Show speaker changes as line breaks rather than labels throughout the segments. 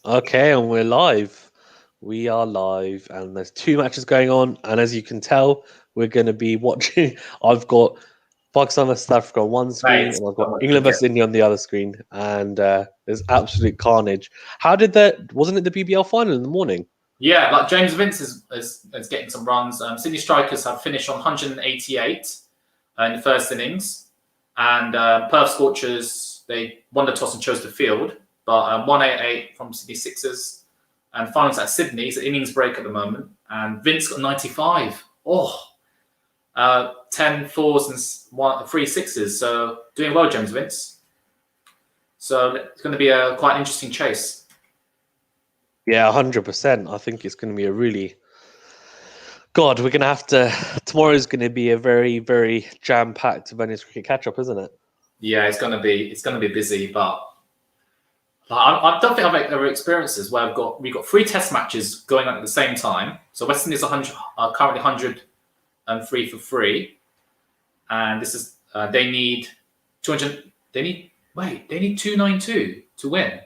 Okay, and we're live. We are live, and there's two matches going on. And as you can tell, we're going to be watching. I've got Pakistan versus South Africa on one screen,
Mate,
and I've
so
got
much
England
cricket.
versus India on the other screen. And there's absolute carnage. How did that? Wasn't it the BBL final in the morning?
Yeah, like James Vince is getting some runs. Sydney Strikers have finished on 188 in the first innings, and Perth Scorchers, they won the toss and chose to field, but 188 from Sydney Sixers, and finals at Sydney. It's an innings break at the moment, and Vince got 95. 10 fours and 3 sixes. So doing well, James Vince. So it's going to be a quite interesting chase.
Yeah, 100%. I think it's going to be a really. God, we're going to have to. Tomorrow's going to be a very, very jam-packed Venice cricket catch-up, isn't it?
Yeah, it's going to be busy, but I don't think I've ever experienced this where we've got 3 test matches going on at the same time. So West Indies are currently 103 for 3, and this is they need 200. They need 292 to win.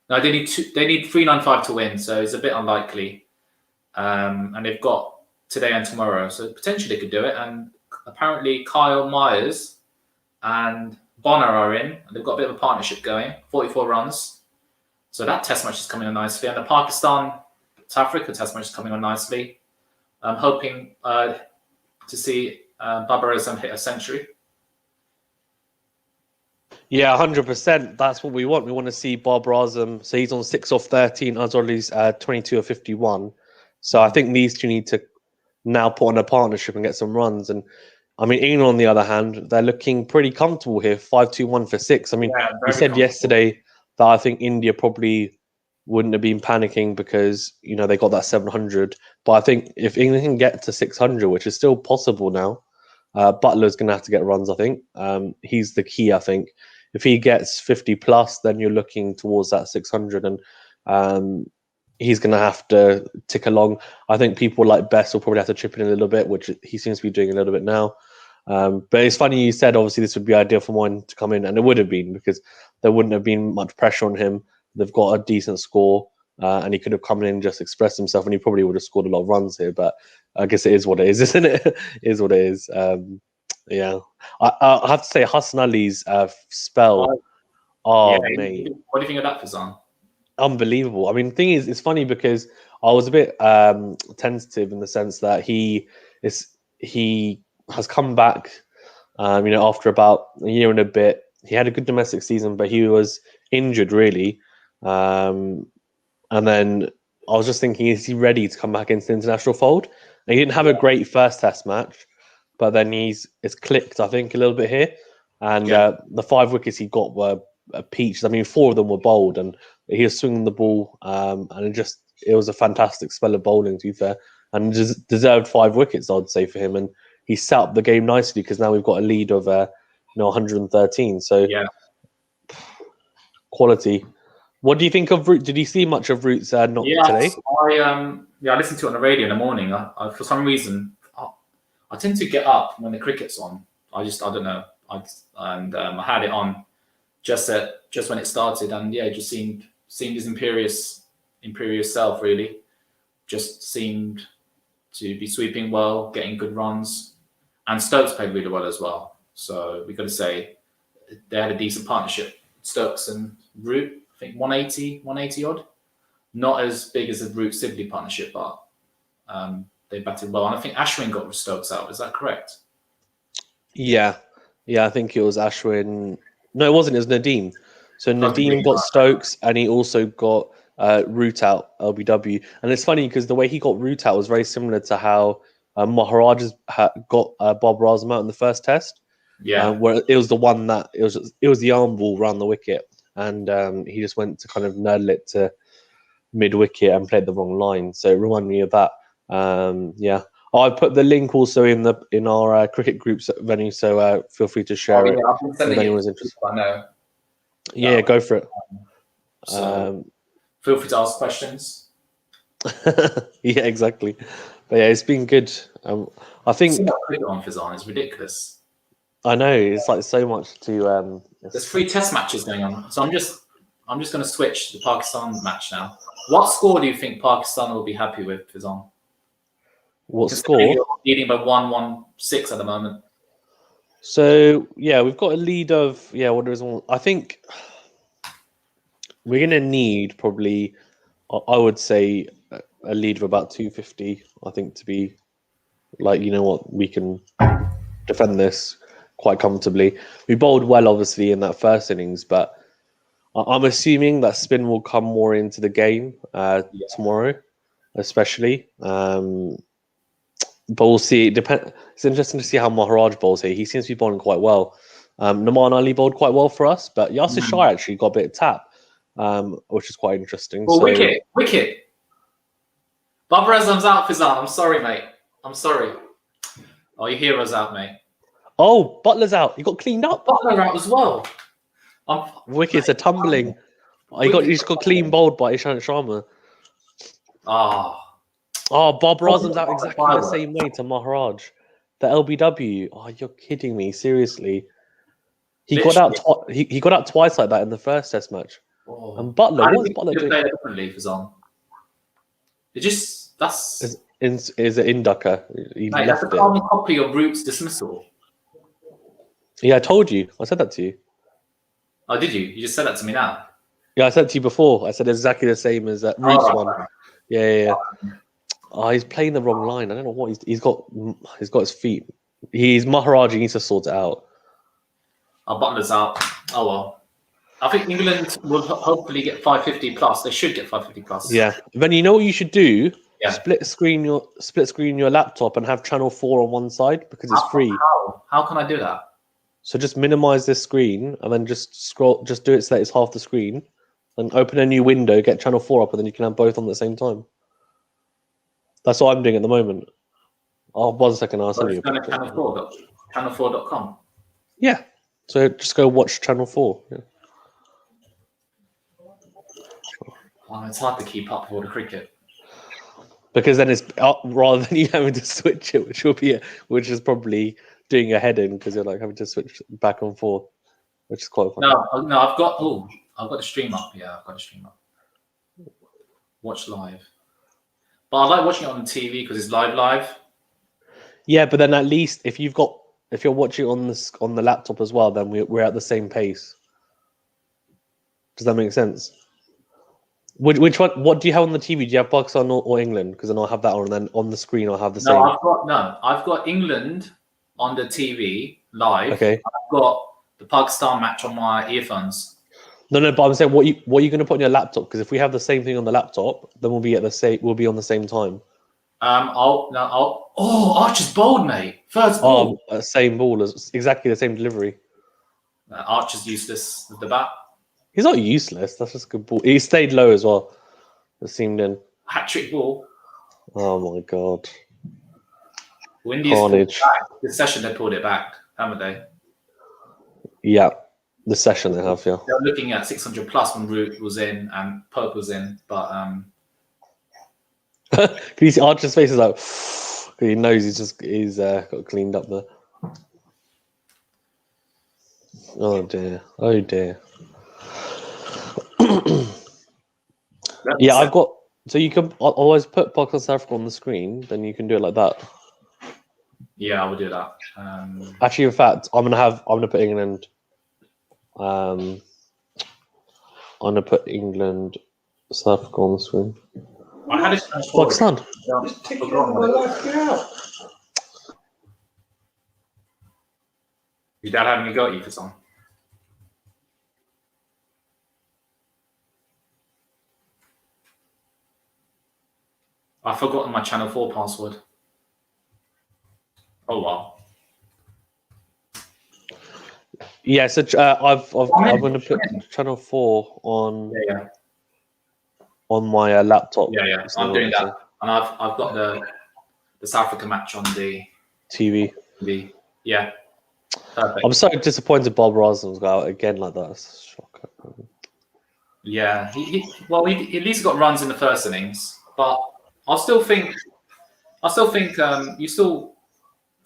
No, they need 395 to win. So it's a bit unlikely. And they've got today and tomorrow, so potentially they could do it. And apparently Kyle Myers and Bonner are in. They've got a bit of a partnership going, 44 runs. So that test match is coming on nicely. And the Pakistan South Africa test match is coming on nicely. I'm hoping to see Babar Azam hit a century.
Yeah, 100%. That's what we want. We want to see Bob Razum. So he's on 6 off 13. Azoli's 22 of 51. So I think these two need to now put on a partnership and get some runs. And I mean, England, on the other hand, they're looking pretty comfortable here. 5-2-1 for 6. I mean, you said yesterday that I think India probably wouldn't have been panicking because, you know, they got that 700. But I think if England can get to 600, which is still possible now, Butler's going to have to get runs, I think. He's the key, I think. If he gets 50 plus, then you're looking towards that 600, and he's going to have to tick along. I think people like Best will probably have to chip in a little bit, which he seems to be doing a little bit now. But it's funny you said, obviously, this would be ideal for one to come in, and it would have been because there wouldn't have been much pressure on him. They've got a decent score, and he could have come in and just expressed himself, and he probably would have scored a lot of runs here. But I guess it is what it is, isn't it? It is what it is. Yeah, I have to say Hassan Ali's spell. Mate,
what do you think of that, Fazan?
Unbelievable. I mean, the thing is, it's funny because I was a bit tentative in the sense that he has come back. After about a year and a bit, he had a good domestic season, but he was injured really. And then I was just thinking, is he ready to come back into the international fold? And he didn't have a great first test match, but then it's clicked, I think, a little bit here. And the 5 wickets he got were peaches. I mean, 4 of them were bowled, and he was swinging the ball, and it was a fantastic spell of bowling, to be fair, and deserved 5 wickets, I'd say, for him. And he set up the game nicely because now we've got a lead of 113. So quality. What do you think of Root? Did you see much of Root's not today?
I listened to it on the radio in the morning. I for some reason, I tend to get up when the cricket's on. I don't know. I had it on just when it started, and it just seemed his imperious self, really. Just seemed to be sweeping well, getting good runs, and Stokes played really well as well. So we got to say they had a decent partnership, Stokes and Root. I think 180 odd. Not as big as the Root Sibley partnership, but they batted well. And I think Ashwin got Stokes out. Is that correct?
Yeah, I think it was Ashwin. No, it wasn't. It was Nadeem. So Nadeem got Stokes, and he also got Root out, LBW. And it's funny because the way he got Root out was very similar to how Maharaj got Bob Razum out in the first test.
Yeah,
where it was the one that it was the arm ball around the wicket, and he just went to kind of nurdle it to mid wicket and played the wrong line. So it reminded me of that. I put the link also in our cricket groups Venu, so feel free to share it if anyone's interested.
I know.
Yeah, go for it.
So feel free to ask questions.
Yeah, exactly. But yeah, it's been good. I think
on Fazan is ridiculous.
I know, it's like so much to.
There's 3 test matches going on, so I'm just I'm just going to switch to the Pakistan match now. What score do you think Pakistan will be happy with, Fizan?
What
Considering
score?
you're leading by 1-1-6 at the moment.
So yeah, we've got a lead of what is one? I think we're gonna need probably, I would say, a lead of about 250. I think to be like, you know what, we can defend this quite comfortably. We bowled well, obviously, in that first innings, but I'm assuming that spin will come more into the game tomorrow, especially. But we'll see. It's interesting to see how Maharaj bowls here. He seems to be bowling quite well. Naman Ali bowled quite well for us, but Yasir Shah actually got a bit of tap, which is quite interesting.
Well,
so,
wicket. Babar Azam's out, Fizan. I'm sorry, mate. I'm sorry. Oh, your hero's out, mate.
Oh, Butler's out. He got cleaned up.
Butler out as well.
Wickets are tumbling. He just got clean bowled by Ishant Sharma. Oh, Bob Razum's out exactly the same way to Maharaj. The LBW. Oh, you're kidding me. Seriously. He got out he got out twice like that in the first test match.
Oh.
And Butler, what's Butler doing?
Play differently, Fizan. That's
is an inducker. He
mate,
left
that's a carbon copy of Root's dismissal.
Yeah, I told you. I said that to you.
Oh, did you? You just said that to me now.
Yeah, I said to you before. I said exactly the same as Root's one.
Right.
Yeah. Oh, he's playing the wrong line. I don't know what he's got. He's got his feet. He's Maharaj. He needs to sort it out.
Our Butler's out. Oh well. I think England will hopefully get 550 plus. They should get 550 plus.
Yeah. Then you know what you should do?
Yeah.
Split screen your laptop and have channel 4 on one side because it's free.
How can I do that?
So just minimize this screen and then just do it so that it's half the screen. And open a new window, get channel 4 up, and then you can have both on at the same time. That's what I'm doing at the moment. Oh, 1 second, I'll send you a picture.
Channel4.com.
Yeah. So just go watch channel 4. Yeah.
Oh, it's hard to keep up with all the cricket.
Because then it's rather than you having to switch it, which is probably doing your head in because you're like having to switch back and forth, which is quite funny.
No, I've got the stream up. Yeah, I've got the stream up. Watch live. But I like watching it on TV because it's live.
Yeah, but then at least if you're watching on the laptop as well, then we're at the same pace. Does that make sense? Which one? What do you have on the TV? Do you have Pakistan or England? Because then I'll have that on, and then on the screen I'll have the same.
I've got England on the TV live.
Okay.
I've got the Pakistan match on my earphones.
No, but I'm saying what are you going to put on your laptop? Because if we have the same thing on the laptop, then we'll be on the same time.
Archer's bowled, mate. First ball.
Same ball as exactly the same delivery.
Archer's useless with the bat.
He's not useless. That's just a good ball. He stayed low as well. It seemed in.
Hat-trick ball.
Oh my god.
Carnage. This session they pulled it back, haven't they?
Yeah. The session they have, yeah.
They're looking at 600 plus when Root was in and Pope was in, but
Can you see Archer's face is like he knows he's got cleaned up there. Oh dear. Yeah, I've got. So you can always put Pakistan South Africa on the screen. Then you can do it like that.
Yeah, I would do that.
Actually, in fact, I'm gonna put England. I'm gonna put England South Africa on the screen.
I had it.
Pakistan.
Your dad having a go at you for some. I've forgotten my Channel 4 password. Oh wow.
Yeah, so I'm going to put Channel 4 on on my laptop.
Yeah. I'm doing that, and I've got the South Africa match on the
TV.
Yeah. Perfect.
I'm so disappointed Bob Rosden's got out again like that. That's a shocker.
Yeah, he at least got runs in the first innings, but I still think you still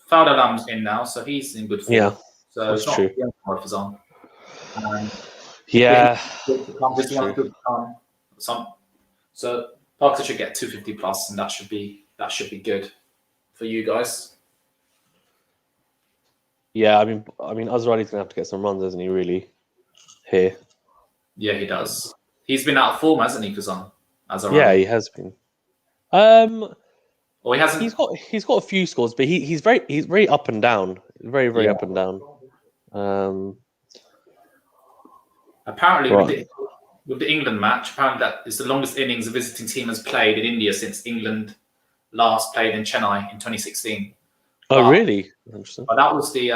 Fowler Lamb's in now, so he's in good form.
Yeah,
so
that's true.
on.
Yeah,
This one could come. So Parker should get 250 plus, and that should be good for you guys.
yeah. I mean, Azrari's gonna have to get some runs, isn't he? Really, here.
Yeah, he does. He's been out of form, hasn't he, Kazan?
Yeah, he has been.
Or he hasn't.
He's got a few scores, but he's very up and down. Very up and down.
Apparently,
Right.
with the England match, apparently that is the longest innings a visiting team has played in India since England last played in Chennai in 2016.
Oh, really? Interesting.
But that was the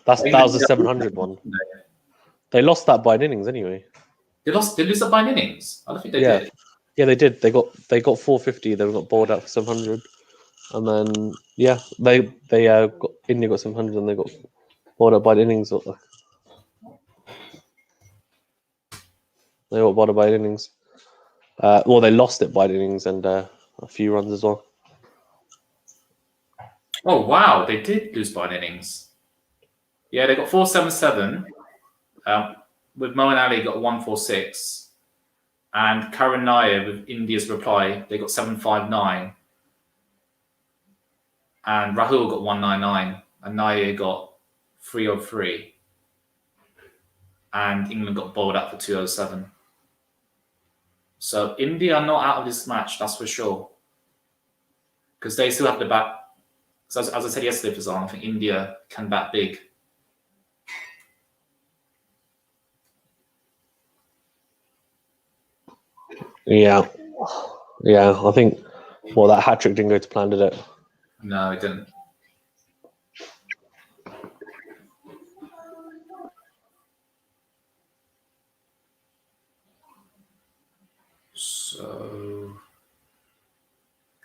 that was the 700 one. They lost that by an innings anyway.
They lose it by an innings. I don't think they did.
Yeah, they did. They got 450. They got bowled out for 700, and then India got 700, and they got bowled out by an innings. They got bowled out by an innings. Well, they lost it by an innings and a few runs as well.
Oh wow, they did lose by an innings. Yeah, they got 477. With Moeen Ali got 146, and Karan Nair with India's reply they got 759, and Rahul got 199, and Nair got 303, and England got bowled out for 207. So India are not out of this match, that's for sure, because they still have to bat. So as I said yesterday, Fazan, I think India can bat big.
Yeah. I think. Well, that hat trick didn't go to plan, did it?
No, it didn't. So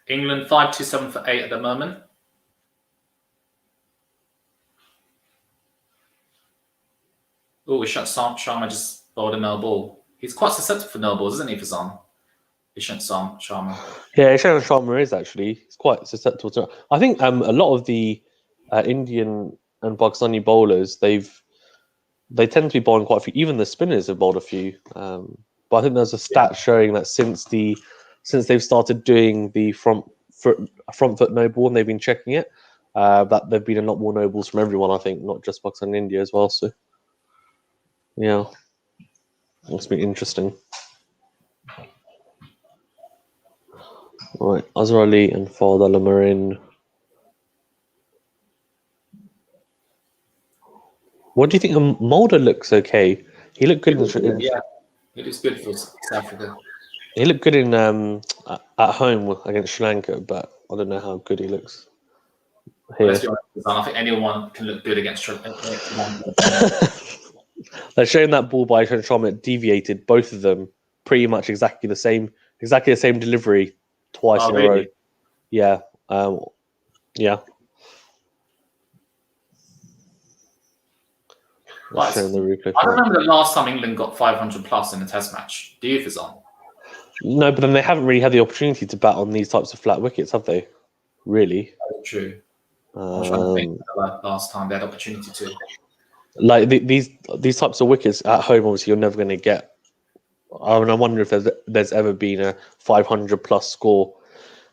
England 527 for 8 at the moment. Oh, Sharma just bowled a no ball. He's quite susceptible for no balls, isn't he, Fazan? Sharma.
Yeah, Ishant Sharma is actually. He's quite susceptible to. I think a lot of the Indian and Pakistani bowlers they tend to be bowling quite a few. Even the spinners have bowled a few. But I think there's a stat showing that since they've started doing the front foot no ball and they've been checking it, that there've been a lot more no balls from everyone. I think not just Pakistan and India as well. So yeah, it's been interesting. Right, Azhar Ali and Fawad Alam are in. What do you think? Mulder looks okay. He looked good
Yeah, it is good for South Africa.
He looked good in at home against Sri Lanka, but I don't know how good he looks here.
Let's be honest, I think anyone can look good against Sri Lanka.
They're showing that ball by Ishant Sharma deviated, both of them pretty much exactly the same delivery twice in a row. Yeah, yeah.
Right.
Showing the replay.
I remember the last time England got 500 plus in a Test match. Do you, Fazan?
No, but then they haven't really had the opportunity to bat on these types of flat wickets, have they? Really?
That's true. I'm trying to think about last time they had opportunity to.
Like these types of wickets at home, obviously you're never going to get. I mean, I wonder if there's ever been a 500 plus score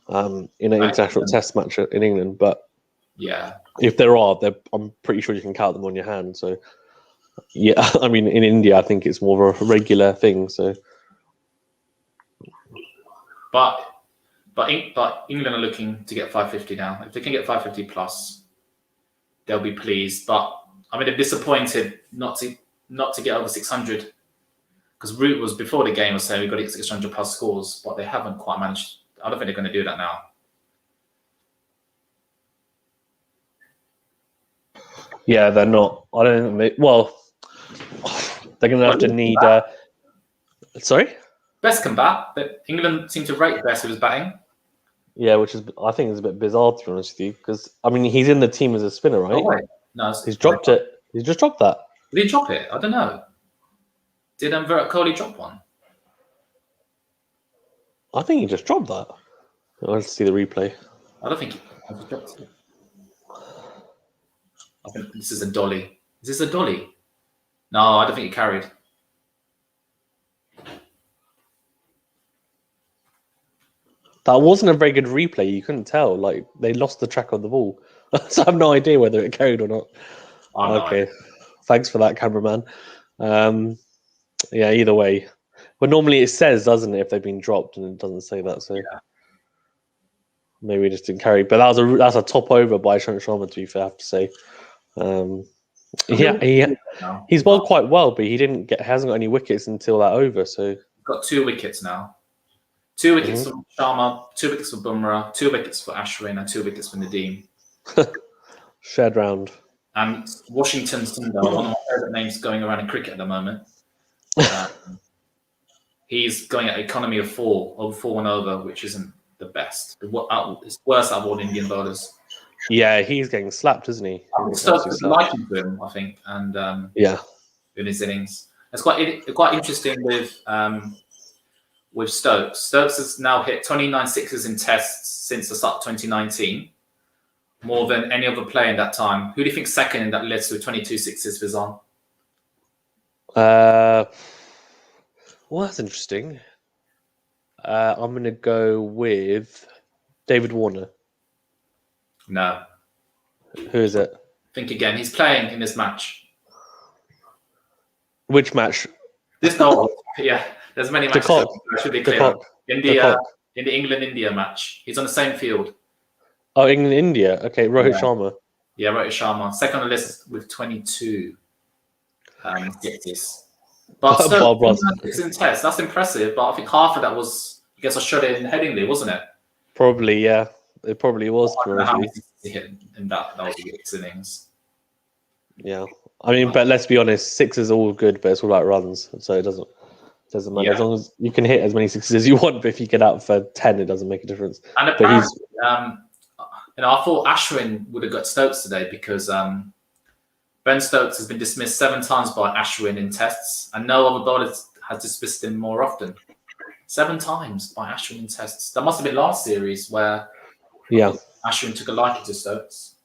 in an international Test match in England. But
yeah,
if there are, I'm pretty sure you can count them on your hand. So yeah, I mean, in India, I think it's more of a regular thing. So,
but England are looking to get 550 now. If they can get 550 plus, they'll be pleased. But I mean, they're disappointed not to get over 600 because Root was before the game was saying we've got to get 600 plus scores, but they haven't quite managed. I don't think they're going to do that now.
Yeah, they're not. I don't think they're going to have to need. Sorry?
Best can bat, but England seem to rate Best with his batting.
Yeah, which is I think is a bit bizarre to be honest with you, because I mean he's in the team as a spinner, right?
Oh, wait. No,
he's dropped it. He's just dropped that.
Did he drop it? I don't know. Did Virat Kohli drop one?
I think he just dropped that. Let's see the replay.
I don't think he dropped it. I think this is a dolly. Is this a dolly? No, I don't think he carried.
That wasn't a very good replay. You couldn't tell. Like, they lost the track of the ball. So I have no idea whether it carried or not. Okay. Thanks for that, cameraman. Yeah, either way. But normally it says, doesn't it, if they've been dropped, and it doesn't say that. So maybe it just didn't carry. But that's a top over by Shant Sharma, to be fair, I have to say. He's bowled quite well, but hasn't got any wickets until that over. So
got 2 wickets now. 2 wickets for Sharma, 2 wickets for Bumrah, 2 wickets for Ashwin, and 2 wickets for Nadeem.
Shared round.
And Washington Sundar, one of my favourite names going around in cricket at the moment. He's going at economy of 4, over 4 and over, which isn't the best. It's worse out of all Indian bowlers.
Yeah, he's getting slapped, isn't he?
Stokes liking to him, I think, and in his innings, it's quite interesting with Stokes. Stokes has now hit 29 sixes in tests since the start of 2019, more than any other player in that time. Who do you think's second in that list with 22 sixes, Fizan?
Well, that's interesting. I'm going to go with David Warner.
No.
Who is it?
Think again. He's playing in this match.
Which match?
Yeah. There's many matches. I should be clear. In the England-India match. He's on the same field.
Oh, England-India. Okay, Rohit Sharma.
Yeah, Rohit Sharma. Second on the list with 22 sixes. But still, it's in test. That's impressive. But I think half of that was against Australia in Headingley, wasn't it?
Probably, yeah. It probably was.
How many he hit in that was the 6 innings.
Yeah. I mean, but let's be honest, 6 is all good, but it's all about runs. So it doesn't matter. Yeah. As long as you can hit as many 6s as you want, but if you get out for 10, it doesn't make a difference.
And apparently, I thought Ashwin would have got Stokes today because Ben Stokes has been dismissed 7 times by Ashwin in tests, and no other bowler has dismissed him more often. 7 times by Ashwin in tests. That must have been last series where Ashwin took a liking to Stokes.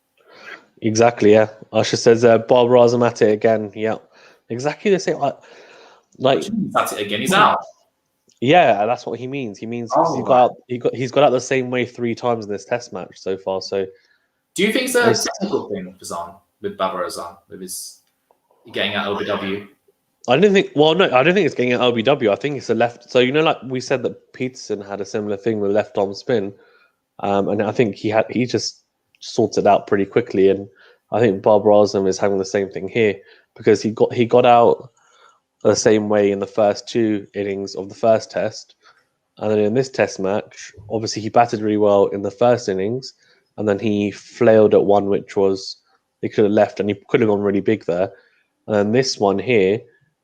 Exactly, yeah. Asha says Barbara Azam at it again. Yeah, exactly the same. Like
at it again. He's out.
Yeah, that's what he means. He means he's got out the same way 3 times in this test match so far. So,
do you think it's a technical thing for Zan with Babar Azam with his getting out LBW?
I don't think it's getting at LBW. I think it's a left. So like we said that Peterson had a similar thing with left arm spin, and I think he just sorted out pretty quickly. And I think Babar Azam is having the same thing here because he got out the same way in the first 2 innings of the first test, and then in this test match, obviously he batted really well in the first innings, and then he flailed at one which was he could have left, and he could have gone really big there. And then this one here.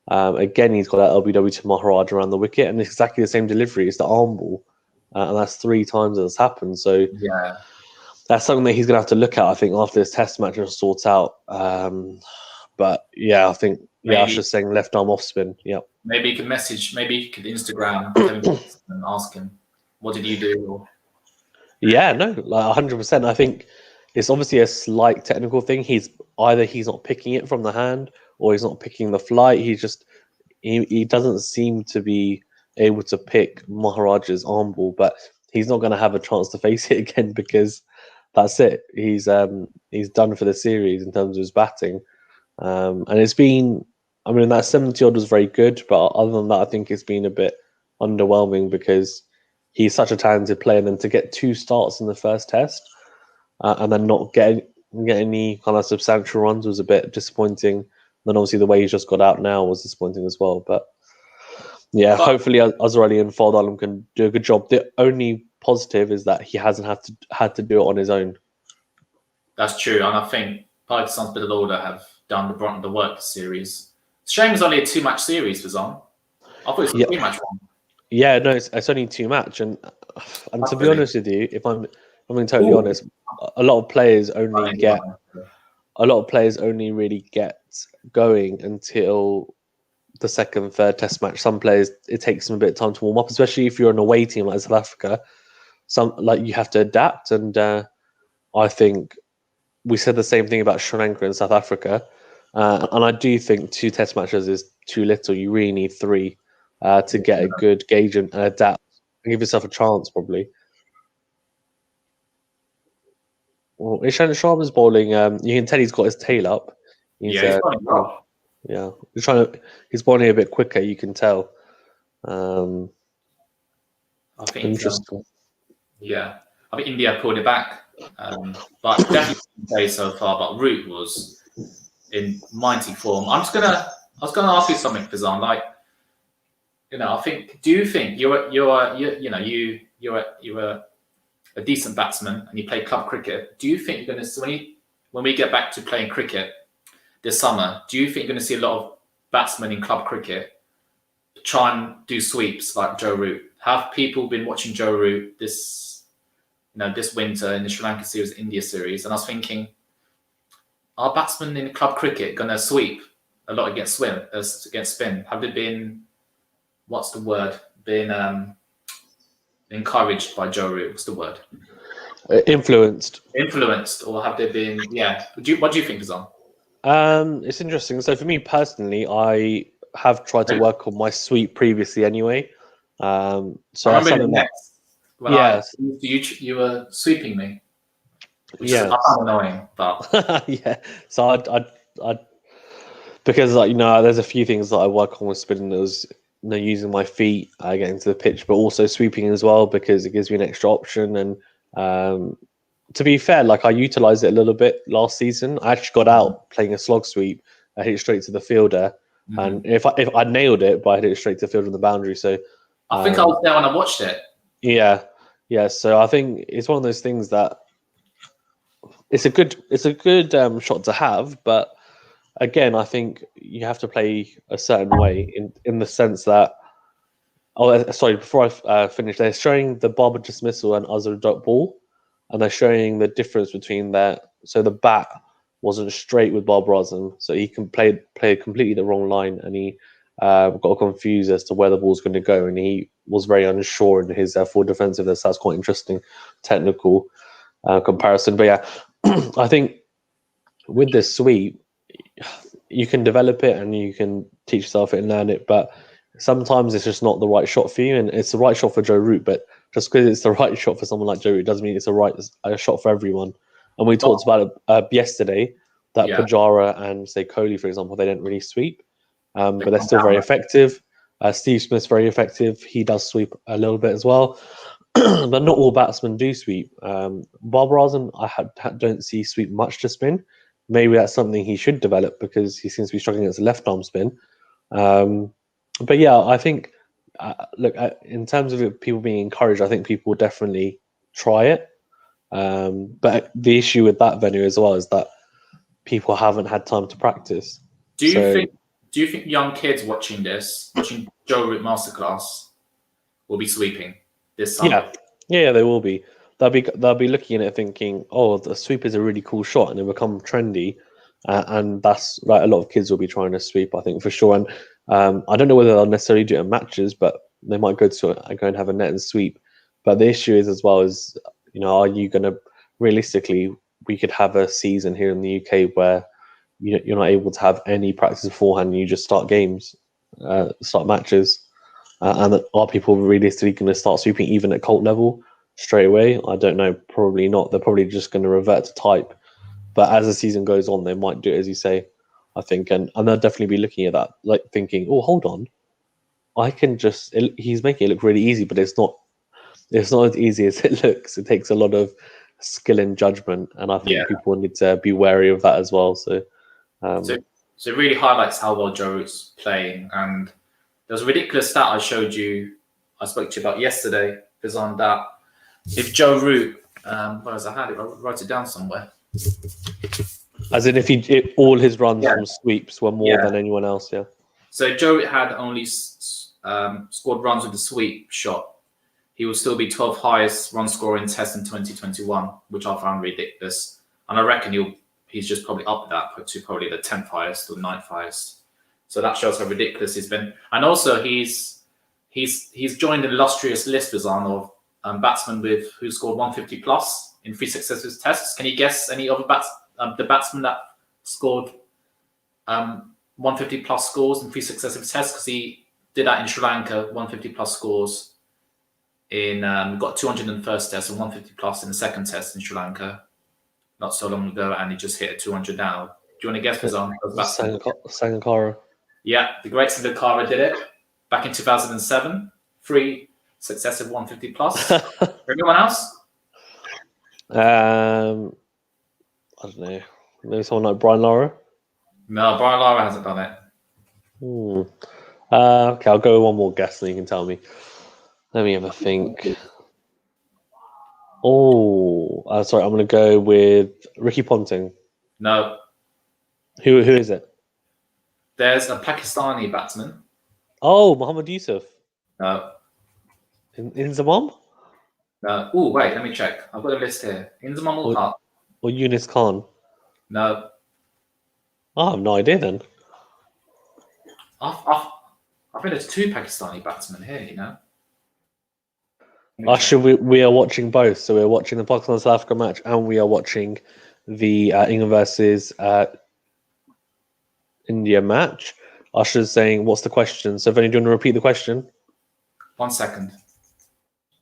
Again, he's got that LBW to Maharaj around the wicket, and it's exactly the same delivery. It's the arm ball, and that's 3 times that's happened. So that's something that he's going to have to look at, I think, after this test match and sort out. But yeah, I think I was just saying left arm off spin. Yeah,
maybe you could Instagram and ask him, "What did you do?"
Yeah, no, like 100%. I think it's obviously a slight technical thing. He's not picking it from the hand, or he's not picking the flight. He doesn't seem to be able to pick Maharaj's arm ball, but he's not going to have a chance to face it again because that's it. He's done for the series in terms of his batting. And it's been, I mean, that 70 odd was very good, but other than that, I think it's been a bit underwhelming because he's such a talented player. And then to get 2 starts in the first test and then not get any kind of substantial runs was a bit disappointing. Then obviously the way he's just got out now was disappointing as well. But yeah, hopefully Azhar Ali and Fard Alam can do a good job. The only positive is that he hasn't had to do it on his own.
That's true, and I think Pakistan's middle order have done the brunt of the work this series. Shame it's only a 2-match series for Zan. I thought it was a 3-match one.
Yeah, no, it's only 2-match, and to be honest with you, if I'm being totally honest, a lot of players only really get going until the 2nd, 3rd test match. Some players, it takes them a bit of time to warm up, especially if you're an away team like South Africa. You have to adapt, and I think we said the same thing about Sri Lanka and South Africa. And I do think 2 test matches is too little. You really need 3 to get a good gauge and adapt and give yourself a chance, probably. Well, Ishan Sharma's bowling. You can tell he's got his tail up. He's
he's running well.
yeah, he's bowling a bit quicker. You can tell.
I think
Interesting.
I think India pulled it back, but definitely play so far. But Root was in mighty form. I was gonna ask you something, Fazan. Like, I think. Do you think you're a decent batsman and you play club cricket? Do you think you're going to when we get back to playing cricket this summer? Do you think you're going to see a lot of batsmen in club cricket try and do sweeps like Joe Root? Have people been watching Joe Root this winter in the Sri Lanka series, India series? And I was thinking, are batsmen in club cricket going to sweep a lot against spin? Have they been, what's the word? Been encouraged by Joe Root? What's the word?
Influenced,
or have they been? Yeah. What do you think, Azam?
It's interesting. So for me personally, I have tried to work on my sweep previously anyway. So
I remember in the next when you were sweeping me, which is annoying, but
yeah. So I because there's a few things that I work on with spinning. That was using my feet, getting to the pitch, but also sweeping as well because it gives me an extra option. And to be fair, like I utilized it a little bit last season. I actually got out playing a slog sweep. I hit it straight to the fielder, and if I nailed it, but I hit it straight to the fielder on the boundary. So
I think I was there when I watched it.
Yeah. So I think it's one of those things that it's a good shot to have, but again, I think you have to play a certain way in the sense that. Oh, sorry. Before I finish, they're showing the Barber dismissal and Azhar dot ball, and they're showing the difference between that. So the bat wasn't straight with Bob Rosam, so he can play completely the wrong line, and he got confused as to where the ball's going to go, and he was very unsure in his full defensiveness. That's quite interesting, technical comparison. But yeah, I think with this sweep, you can develop it and you can teach yourself it and learn it, but sometimes it's just not the right shot for you, and it's the right shot for Joe Root. But just because it's the right shot for someone like Joe Root doesn't mean it's a shot for everyone. And we talked about it yesterday that Pujara and say Kohli, for example, they didn't really sweep, but they're still very effective. Steve Smith's very effective. He does sweep a little bit as well, but not all batsmen do sweep. Bob Rasen, don't see sweep much to spin. Maybe that's something he should develop because he seems to be struggling against a left arm spin. But yeah, I think look in terms of people being encouraged, I think people will definitely try it. But the issue with that venue as well is that people haven't had time to practice.
Do you think young kids watching Joe Root Masterclass will be sweeping this summer?
Yeah, they will be. They'll be looking at it thinking, oh, the sweep is a really cool shot, and it'll become trendy. And that's right. A lot of kids will be trying to sweep, I think, for sure. And I don't know whether they'll necessarily do it in matches, but they might go and have a net and sweep. But the issue is as well is, are you going to realistically? We could have a season here in the UK where you're not able to have any practice beforehand. And you just start games, start matches, and are people realistically going to start sweeping even at cult level straight away? I don't know. Probably not. They're probably just going to revert to type. But as the season goes on, they might do it, as you say, I think. And they'll definitely be looking at that, like thinking, oh, hold on. He's making it look really easy, but it's not as easy as it looks. It takes a lot of skill and judgment. And I think people need to be wary of that as well. So
it really highlights how well Joe Root's playing. And there's a ridiculous stat I spoke to you about yesterday, is on that if Joe Root, whereas I had it, I wrote it down somewhere.
As in, if all his runs from sweeps were more than anyone else,
So Joe Root had only scored runs with the sweep shot. He will still be 12th highest run scorer in Test in 2021, which I found ridiculous. And I reckon he's just probably up that to probably the 10th highest or 9th highest. So that shows how ridiculous he's been. And also he's joined an illustrious list, of batsmen who scored 150 plus in 3 successive tests. Can you guess any other the batsman that scored 150 plus scores in 3 successive tests because he did that in Sri Lanka, 150 plus scores in got 200 in the first test and 150 plus in the second test in Sri Lanka not so long ago, and he just hit a 200 now. Do you want to guess, Fazan?
Sangakkara.
Yeah, the great Sangakkara did it back in 2007. 3 successive 150 plus. Anyone else?
I don't know. Maybe someone like Brian Lara.
No, Brian Lara hasn't done it.
Okay, I'll go with one more guess, and you can tell me. Let me have a think. Oh, sorry. I'm going to go with Ricky Ponting.
No.
Who is it?
There's a Pakistani batsman.
Oh, Mohammad Yusuf.
No.
Inzamam?
No. Oh, wait. Let me check. I've got a list here. Inzamam ul Haq.
Or Yunus Khan?
No.
Oh, I have no idea then.
I think there's 2 Pakistani batsmen here, you know.
We are watching both. So we're watching the Pakistan South Africa match, and we are watching the England versus India match. Usher's saying, "What's the question?" So, Venu, do you want to repeat the question?
1 second.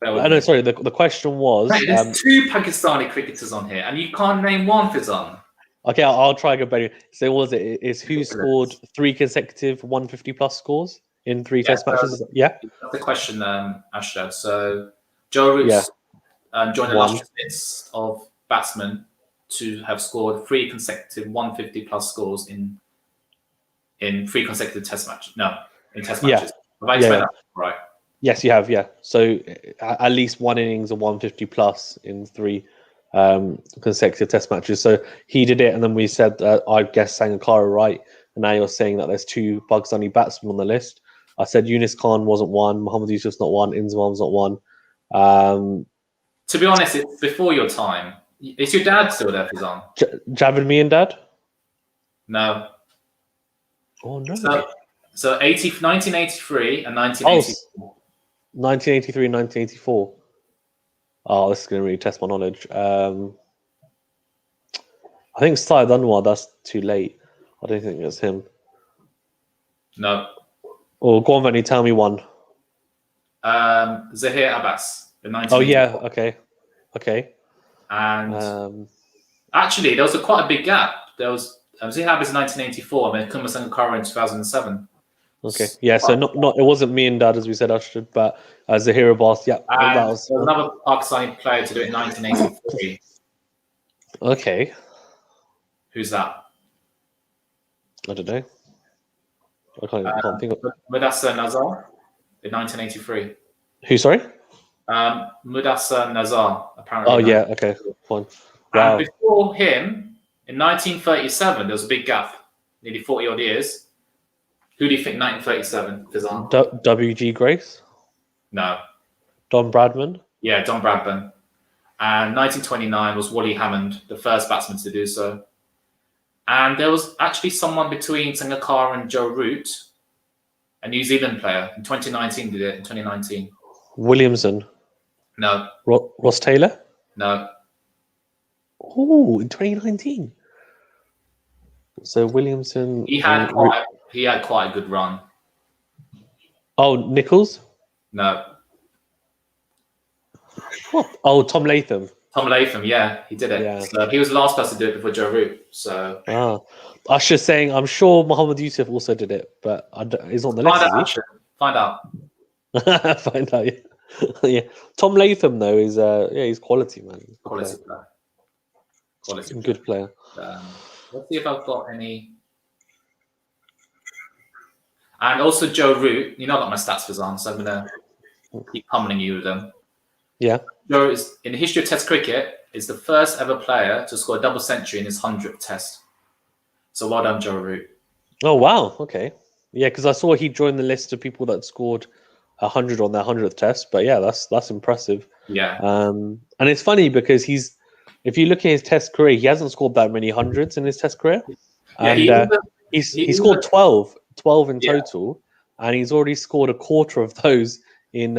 No, sorry. The question was.
Wait, there's 2 Pakistani cricketers on here, and you can't name one, Fizan.
Okay, I'll try again, Benny. So, what was it? Is who scored 3 consecutive 150 plus scores in 3 Test matches? Yeah.
That's the question, Asher. So, Joe Root joined the illustrious list of batsmen to have scored 3 consecutive 150 plus scores in 3 consecutive Test matches. No, in Test matches. Have I explained that right?
Yes, you have. Yeah. So at least one innings of 150 plus in 3 consecutive Test matches. So he did it, and then we said I guess Sangakkara right, and now you're saying that there's 2 Pakistani batsmen on the list. I said Yunus Khan wasn't one, Mohammad Yusuf's not one, Inzamam's not one.
To be honest, it's before your time. Is your dad still there, Fizan?
Javid Mian Dad?
No.
Oh no.
So 1983 and 1984.
1983 and 1984. Oh, this is going to really test my knowledge. I think Syed Anwar, that's too late. I don't think it's him.
No.
Oh, go on, Venu, tell me one.
Zahir Abbas.
Oh, yeah, okay.
And actually, there was quite a big gap. There was Zahir Abbas in 1984, and then Kumar Sangakkara in 2007.
Okay, yeah, so not it wasn't me and Dad, as we said, Ashton, but Zahir Abbas, yeah.
And there was another Pakistani player to do it in 1983.
Okay.
Who's that?
I don't know. I can't think of
Mudassar Nazar in 1983.
Who, sorry?
Mudassar Nazar, apparently.
Oh, yeah, okay, fine. Wow.
And before him, in 1937, there was a big gap, nearly 40 odd years. Who do you think 1937 Fizan?
W.G. Grace?
No.
Don Bradman?
Yeah, Don Bradman. And 1929 was Wally Hammond, the first batsman to do so. And there was actually someone between Sangakkara and Joe Root, a New Zealand player. In 2019 did it, in 2019.
Williamson?
No.
Ross Taylor?
No.
Oh, in 2019. So Williamson...
He had quite a good run.
Oh, Nichols?
No.
What? Oh, Tom Latham.
Tom Latham, yeah, he did it.
Yeah.
So he was the last person to do it before Joe Root. So
I was just saying, I'm sure Mohammad Yusuf also did it, but he's on the list.
Find out.
Find out. Yeah. Yeah. Tom Latham though is he's quality, man.
Quality player.
Good player.
Let's see if I've got any. And also Joe Root, you know what my stats was on, so I'm gonna keep pummeling you with them.
Yeah.
Joe is, in the history of Test cricket, is the first ever player to score a double century in his 100th Test. So well done, Joe Root.
Oh wow, okay. Yeah, because I saw he joined the list of people that scored 100 on their 100th Test. But yeah, that's impressive.
Yeah.
And it's funny because if you look at his Test career, he hasn't scored that many hundreds in his Test career.
Yeah,
and he scored 12 in total, and he's already scored a quarter of those in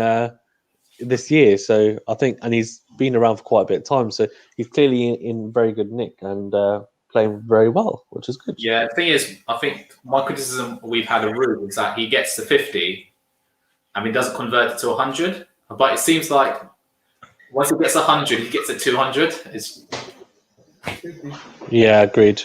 this year. So I think, and he's been around for quite a bit of time, so he's clearly in very good nick. And playing very well, which is good.
Yeah, the thing is, I think my criticism we've had of Root is that he gets to 50 and he doesn't convert it to 100. But it seems like once he gets 100, he gets it 200.
Yeah, agreed.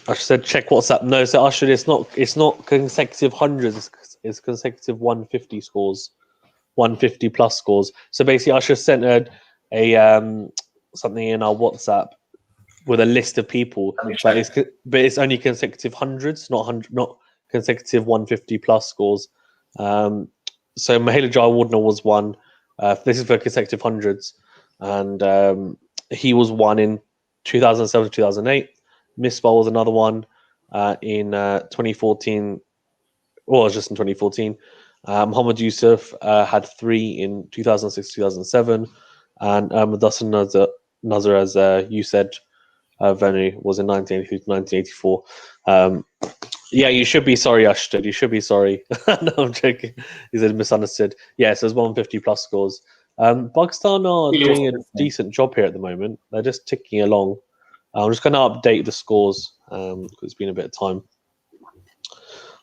I said check WhatsApp. No, so Usher, it's not consecutive hundreds. It's consecutive 150 scores, 150 plus scores. So basically, Usher sent a something in our WhatsApp with a list of people, but it's only consecutive hundreds, not consecutive 150 plus scores. So Mahela Jayawardene was one. This is for consecutive hundreds, and he was one in 2007 to 2008. Misbah was another one in 2014. Well, it was just in 2014. Muhammad Yusuf had 3 in 2006 2007, and Madassar Nazar, as you said, Venu was in 1983 to 1984. Yeah, you should be sorry, Ashton. You should be sorry. No, I'm joking. He said misunderstood. Yeah, so it's 150 plus scores. Pakistan are doing a decent job here at the moment. They're just ticking along. I'm just going to update the scores because it's been a bit of time.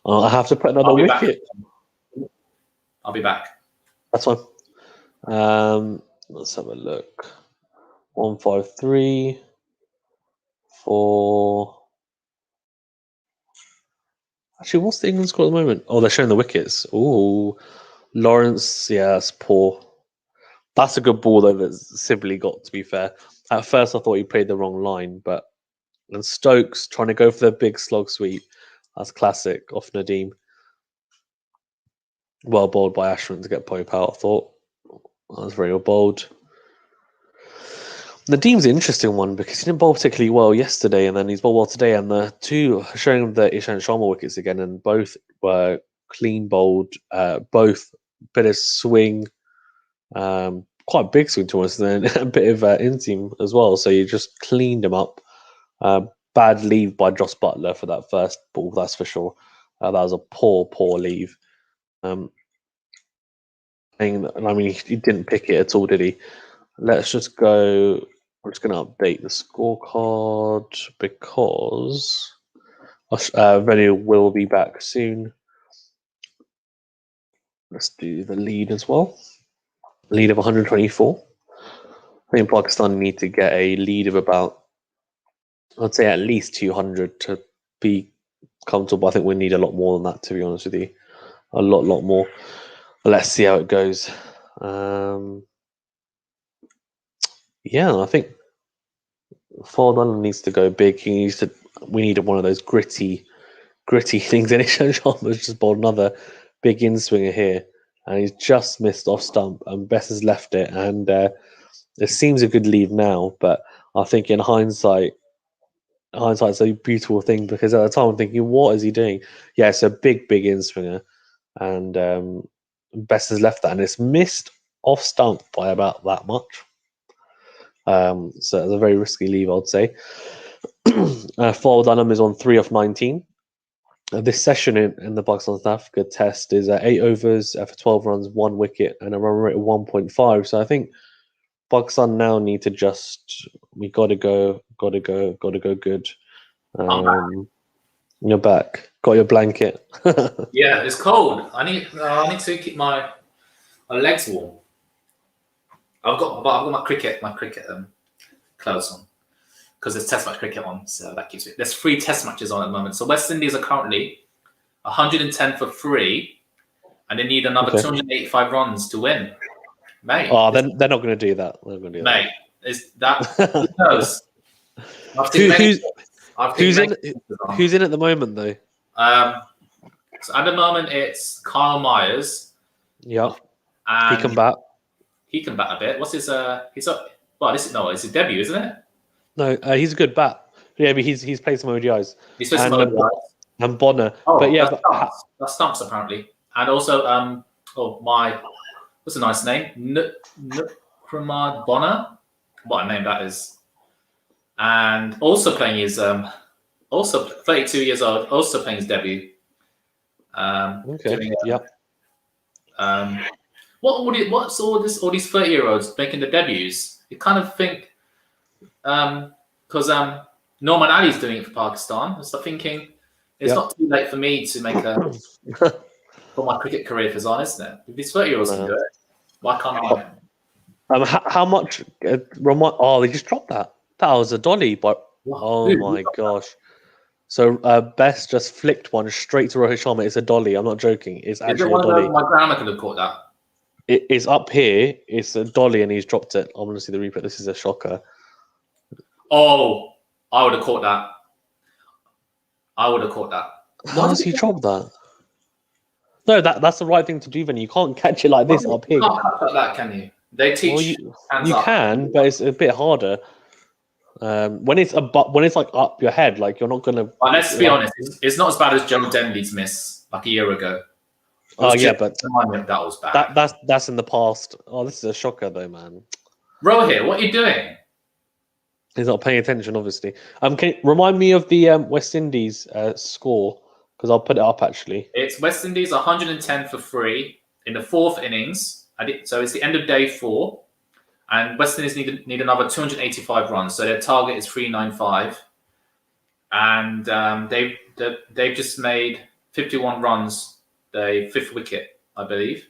I have to put another wicket.
I'll be back.
That's fine. Let's have a look. 153 for. Actually, what's the England score at the moment? Oh, they're showing the wickets. Ooh, Lawrence. Yeah, that's poor. That's a good ball though. That's simply got to be fair. At first, I thought he played the wrong line, but and Stokes trying to go for the big slog sweep. That's classic off Nadeem. Well bowled by Ashwin to get Pope out, I thought. That was very well bowled. Nadeem's an interesting one because he didn't bowl particularly well yesterday and then he's bowled well today. And the two showing the Ishan Sharma wickets again, and both were clean bowled, both bit of swing, quite big swing to us, and then a bit of inseam as well. So you just cleaned him up. Bad leave by Joss Butler for that first ball, that's for sure. That was a poor leave. And I mean, he didn't pick it at all, did he? Let's just go. We're just going to update the scorecard because Venu will be back soon. Let's do the lead as well. Lead of 124. I think Pakistan need to get a lead of about, I'd say at least 200 to be comfortable. I think we need a lot more than that, to be honest with you. A lot more. Let's see how it goes. Yeah, I think Fardal needs to go big. We needed one of those gritty things. And Ishan Sharma's just bowled another big in swinger here, and he's just missed off stump, and Bess has left it. And it seems a good lead now, but I think in hindsight's a beautiful thing because at the time I'm thinking, what is he doing? Yeah, it's a big in swinger, and Bess has left that, and it's missed off stump by about that much. So it's a very risky leave, I'd say. Fawad Alam is on 3 off 19. This session in the Pakistan South Africa test is 8 overs for 12 runs, 1 wicket, and a run rate of 1.5. So I think Pakistan now need to we gotta go good. You're back. Got your blanket.
Yeah, it's cold. I need to keep my legs warm. I've got my cricket clothes on because there's test match cricket on, so that keeps it. There's 3 test matches on at the moment. So West Indies are currently 110 for 3, and they need another 285 runs to win. Mate,
they're not going to do that. They're going to do
mate, is that who knows?
Who's in at the moment though?
So at the moment it's Kyle Myers.
Yeah, he can bat.
He can bat a bit. What's his? It's his debut, isn't it?
No, he's a good bat. Yeah, but he's played some ODIs.
He's played some ODIs.
And Bonner.
Oh,
but yeah,
that's Stumps apparently. And also, what's a nice name? Nukramad Bonner. What a name that is. And also playing his, also 32 years old, also playing his debut. What's all these 30-year-olds making the debuts? You kind of think because Norman Ali's doing it for Pakistan. I started thinking it's not too late for me to make a for my cricket career, Fazan, isn't it? If these 30-year-olds can do it, why can't I?
How much? Oh, they just dropped that. That was a dolly, but oh my gosh. So Best just flicked one straight to Rohit Sharma. It's a dolly. I'm not joking. It's actually a dolly.
My grandma could have caught that.
It is up here. It's a dolly, and he's dropped it. I'm going to see the replay. This is a shocker.
Oh, I would have caught that. I would have caught that.
How does he drop that? No, that's the right thing to do, Venu. You can't catch it like this up here.
You can't catch like that, can you? They teach.
Well, you can, but it's a bit harder. When it's like up your head, like you're not gonna.
Well, let's be honest. It's not as bad as Joe Denley's miss like a year ago.
Oh yeah, but
that was bad.
That's in the past. Oh, this is a shocker though, man.
Rohit, what are you doing?
He's not paying attention, obviously. Can you remind me of the West Indies score, because I'll put it up actually.
It's West Indies 110 for 3 in the 4th innings. So it's the end of day 4, and West Indies need another 285 runs. So their target is 395, and they've just made 51 runs. The 5th wicket, I believe.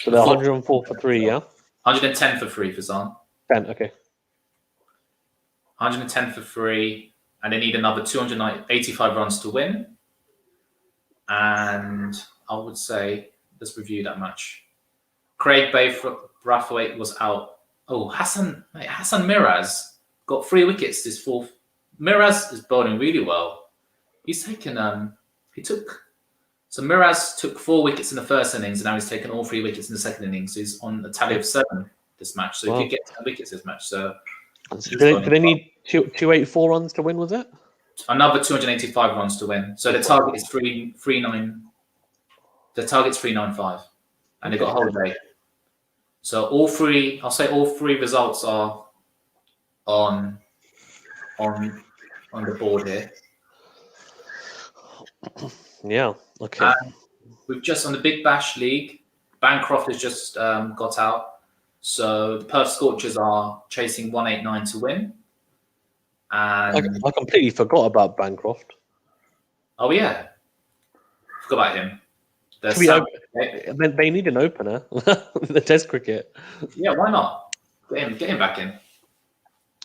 So they're 104 for 3, yeah.
110 for 3 for Zan.
10, okay.
110 for 3, and they need another 285 runs to win. And I would say, let's review that match. Craig Brathwaite was out. Oh, Hassan Miraz got 3 wickets this 4th. Miraz is bowling really well. He's taken So Miraz took 4 wickets in the 1st innings, and now he's taken all 3 wickets in the 2nd innings. So he's on a tally of 7 this match. So he could get 10 wickets this match. So
do they need 284 runs to win? Was it
another 285 runs to win? So the target is 339. The target's 395, and they've got a whole day. So all 3 results are on the board here.
Yeah. Okay.
We've just on the Big Bash League, Bancroft has just got out. So the Perth Scorchers are chasing 189 to win. And
I completely forgot about Bancroft.
Oh yeah, forgot about him.
They need an opener. The Test cricket.
Yeah, why not? Get him back in.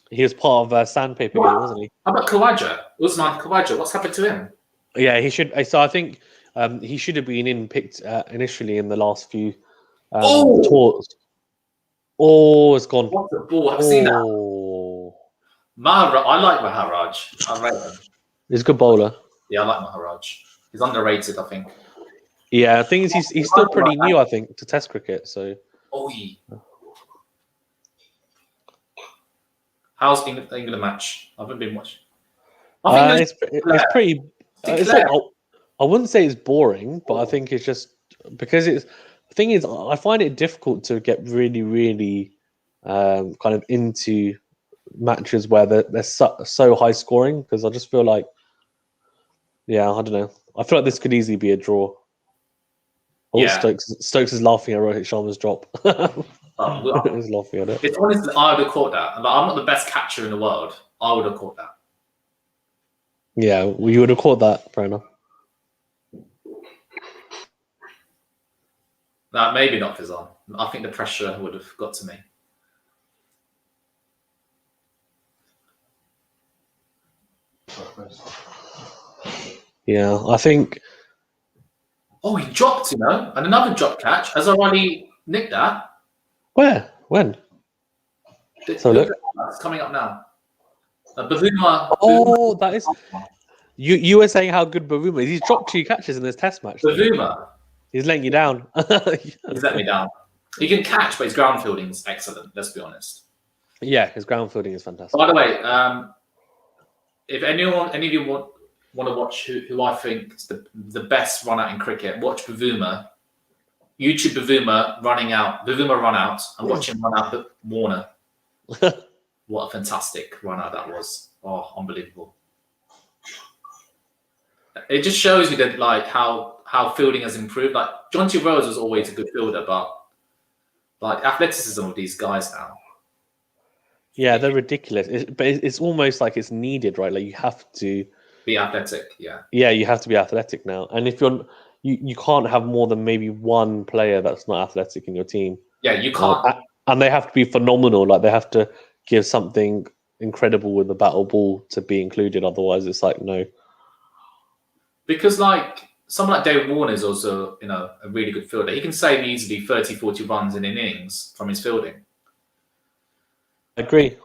He was part of Sandpaper game, wasn't he?
How about Khawaja? Usman Khawaja, what's happened to him?
Yeah, he should. So I think he should have been picked initially in the last few tours. Oh, it's gone.
What the ball? I've seen that. Maharaj, I like Maharaj. I rate him.
He's a good bowler.
Yeah, I like Maharaj. He's underrated, I think.
Yeah, the thing is, he's still pretty new, I think, to Test cricket. So.
Oh, yeah. How's England match? I haven't been watching.
It's pretty. It's like, I wouldn't say it's boring, but I think it's just because it's. The thing is, I find it difficult to get really, really kind of into matches where they're so high scoring, because I just feel like, yeah, I don't know. I feel like this could easily be a draw. Oh, yeah. Stokes is laughing at Rohit Sharma's drop. He's laughing at it.
It's honestly, I would have caught that. I'm not the best catcher in the world. I would have caught that.
Yeah, well, you would have caught that, fair enough.
No, maybe not Fizan. I think the pressure would have got to me.
Yeah, I think.
Oh, he dropped, and another drop catch. Has already nicked that.
Where? When? So look.
It's coming up now. Bavuma.
Oh, that is. You were saying how good Bavuma is. He's dropped 2 catches in this Test match.
Bavuma.
He's letting you down.
He's let me down. He can catch, but his ground fielding is excellent. Let's be honest.
Yeah, his ground fielding is fantastic.
By the way, if any of you want to watch who I think is the best run out in cricket, watch Bavuma. YouTube Bavuma run out, and watch him run out Warner. What a fantastic run out that was! Oh, unbelievable! It just shows you that how fielding has improved. Like Jonty Rose was always a good fielder, but like athleticism of these guys now.
Yeah, they're ridiculous. But it's almost like it's needed, right? Like you have to
be athletic. Yeah.
Yeah, you have to be athletic now, and if you can't have more than maybe one player that's not athletic in your team.
Yeah, you can't.
And they have to be phenomenal. Like they have to give something incredible with the battle ball to be included. Otherwise, it's like no.
Because like someone like David Warner is also, a really good fielder. He can save easily 30, 40 runs in innings from his fielding.
I agree.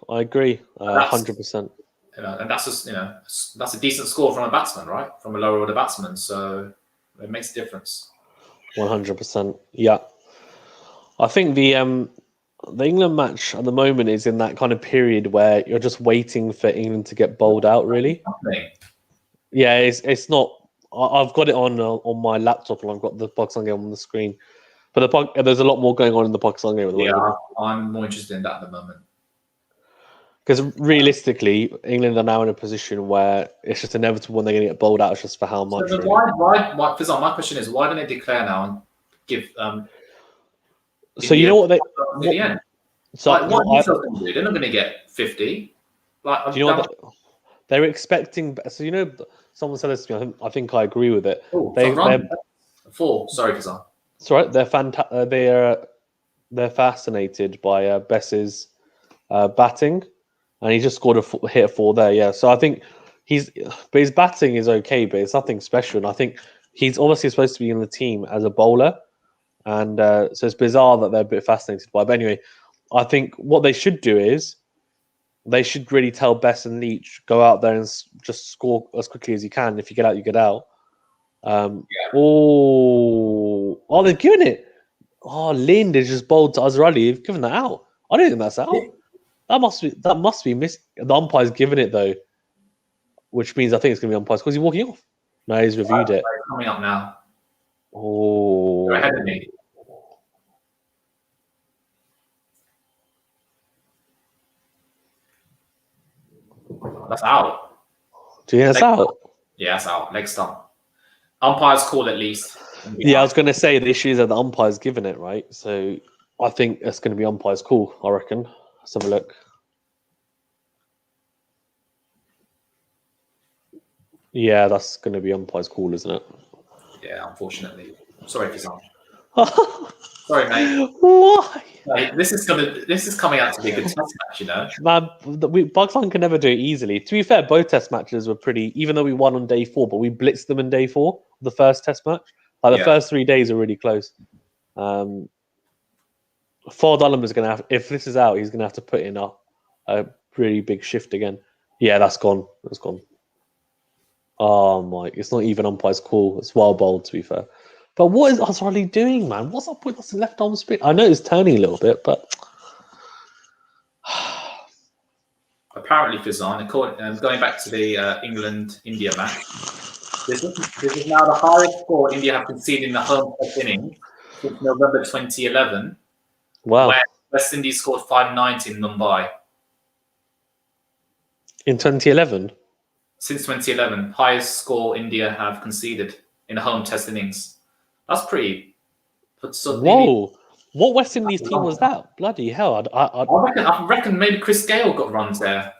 100%.
And that's just, that's a decent score from a batsman, right? From a lower order batsman. So it makes a difference.
100%. Yeah. I think the England match at the moment is in that kind of period where you're just waiting for England to get bowled out, really. Yeah, it's not. I've got it on my laptop and I've got the Pakistan game on the screen. But there's a lot more going on in the Pakistan game at the moment.
Yeah, I'm more interested in that at the moment.
Because realistically, England are now in a position where it's just inevitable when they're going to get bowled out. It's just for how much.
So why? Fizan, my question is, why don't they declare now and give?
So you know what they?
The end. So what are they going to do? They're not going to get 50. Like,
do you know what they're expecting? So someone said this to me. I think I agree with it.
They're 4. Sorry, Fizan.
It's all right. They're fascinated by Bess's batting. And he just scored hit a 4 there, yeah. So I think his batting is okay, but it's nothing special. And I think he's obviously supposed to be in the team as a bowler, and so it's bizarre that they're a bit fascinated by. But anyway, I think what they should do is they should really tell Bess and Leach, go out there and just score as quickly as you can. If you get out, you get out. Oh, they've given it. Oh, Lind is just bowled to Azhar Ali. They've given that out. I don't think that's out. That must be missed. The umpire's given it though, which means I think it's going to be umpires because he's walking off. No, he's reviewed it.
Coming up now.
Oh,
they're ahead of me. That's out.
Do you think that's out?
Yeah, that's out. Leg stump. Umpires call at least.
Yeah, I was going to say the issue is that the umpire's given it, right? So I think it's going to be umpire's call, I reckon. Let's have a look. Yeah, that's going to be umpire's call, isn't it?
Yeah, unfortunately. Sorry, Fizan. Sorry, mate.
Why?
This is coming out to be a good test match,
Man, Pakistan can never do it easily. To be fair, both test matches were pretty, even though we won on day 4, but we blitzed them in day 4, the first test match. Like the first 3 days are really close. Fard Alam is going to have, if this is out, he's going to have to put in a really big shift again. Yeah, that's gone. That's gone. Oh my, it's not even umpire's call. It's well bowled, to be fair. But what is Azhar Ali doing, man? What's up with this left arm spin? I know it's turning a little bit, but
apparently, Fizan, going back to the England-India match, this is now the highest score India have conceded in the home test innings since November 2011.
Wow!
Where West Indies scored 590 in Mumbai.
In 2011.
Since 2011, highest score India have conceded in a home test innings. That's pretty.
Whoa! What West Indies team was that? Bloody hell!
I reckon maybe Chris Gale got runs there.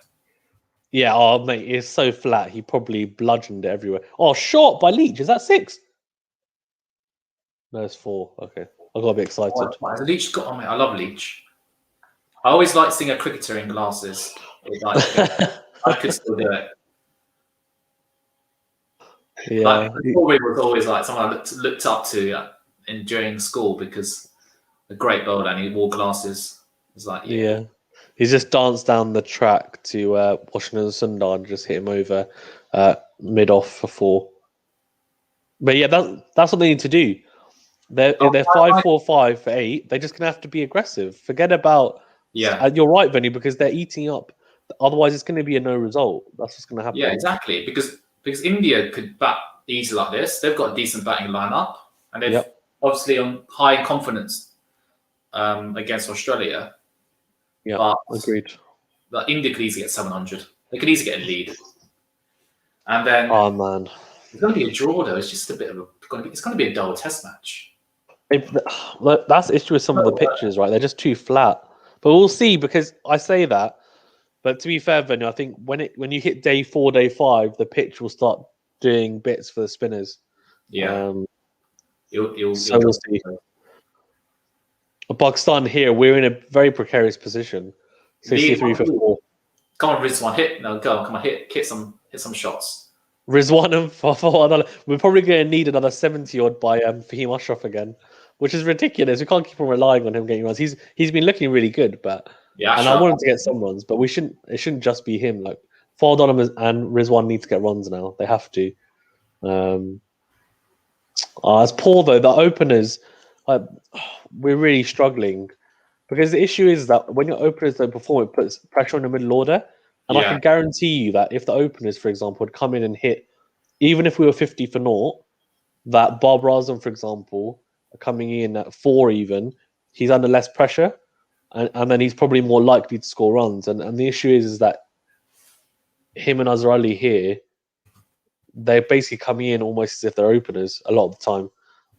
Yeah, oh mate, it's so flat. He probably bludgeoned it everywhere. Oh, short by Leach. Is that 6? No, it's 4. Okay, I got a bit excited.
Leach got on, mate. I love Leach. I always like seeing a cricketer in glasses. I could still do it.
Yeah,
like, Corey was always like someone I looked up to during school because a great bowler and he wore glasses. It's like
yeah. He's just danced down the track to Washington Sundar and just hit him over mid off for 4. But yeah, that's what they need to do. They're 5-4-5 for 8. They're just gonna have to be aggressive. Forget about you're right, Venu, because they're eating up. Otherwise, it's going to be a no result. That's what's going to happen.
Yeah, exactly. Because India could bat easy like this. They've got a decent batting lineup, and they've obviously on high confidence against Australia.
Yeah,
but
agreed.
But India could easily get 700. They could easily get a lead, and then
oh man,
it's going to be a draw though. It's just a bit of it's going to be a dull test match.
That's the issue with some of the pitches, right? They're just too flat. But we'll see, because I say that But to be fair, Venu, I think when you hit day 4, day 5, the pitch will start doing bits for the spinners.
Yeah.
So we'll see. Pakistan here, we're in a very precarious position. 63 for 4.
Come on, Rizwan, hit. No, go. Come on, hit some shots.
Rizwan and Fafar, we're probably going to need another 70 odd by Fahim Ashraf again, which is ridiculous. We can't keep on relying on him getting runs. He's been looking really good, but
yeah,
and I want him to get some runs, but it shouldn't just be him. Like Fardon and Rizwan need to get runs now. They have to. It's poor though. The openers, we're really struggling because the issue is that when your openers don't perform, it puts pressure on the middle order. And I can guarantee you that if the openers, for example, would come in and hit, even if we were 50 for naught, that Bob Razum, for example, coming in at 4 even, he's under less pressure, and then he's probably more likely to score runs. And the issue is that him and Azhar Ali here, they're basically coming in almost as if they're openers a lot of the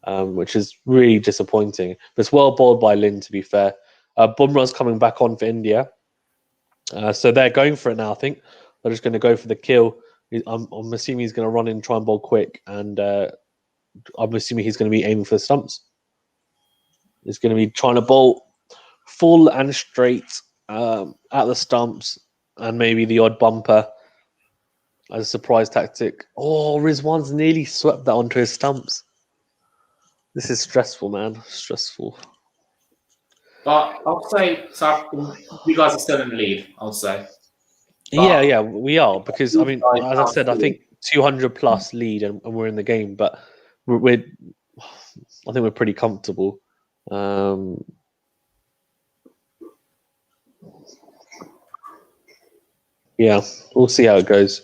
time, which is really disappointing. But it's well bowled by Lynn, to be fair. Bumrah's coming back on for India. So they're going for it now, I think. They're just going to go for the kill. I'm assuming he's going to run in, try and bowl quick, and I'm assuming he's going to be aiming for the stumps. He's going to be trying to bowl full and straight at the stumps, and maybe the odd bumper as a surprise tactic. Oh, Rizwan's nearly swept that onto his stumps. This is stressful, man. Stressful.
But I'll say, so you guys are still in the lead, I would say.
But yeah, we are. Because, I mean, as I said, I think 200 plus lead and we're in the game. But I think we're pretty comfortable. Yeah, we'll see how it goes.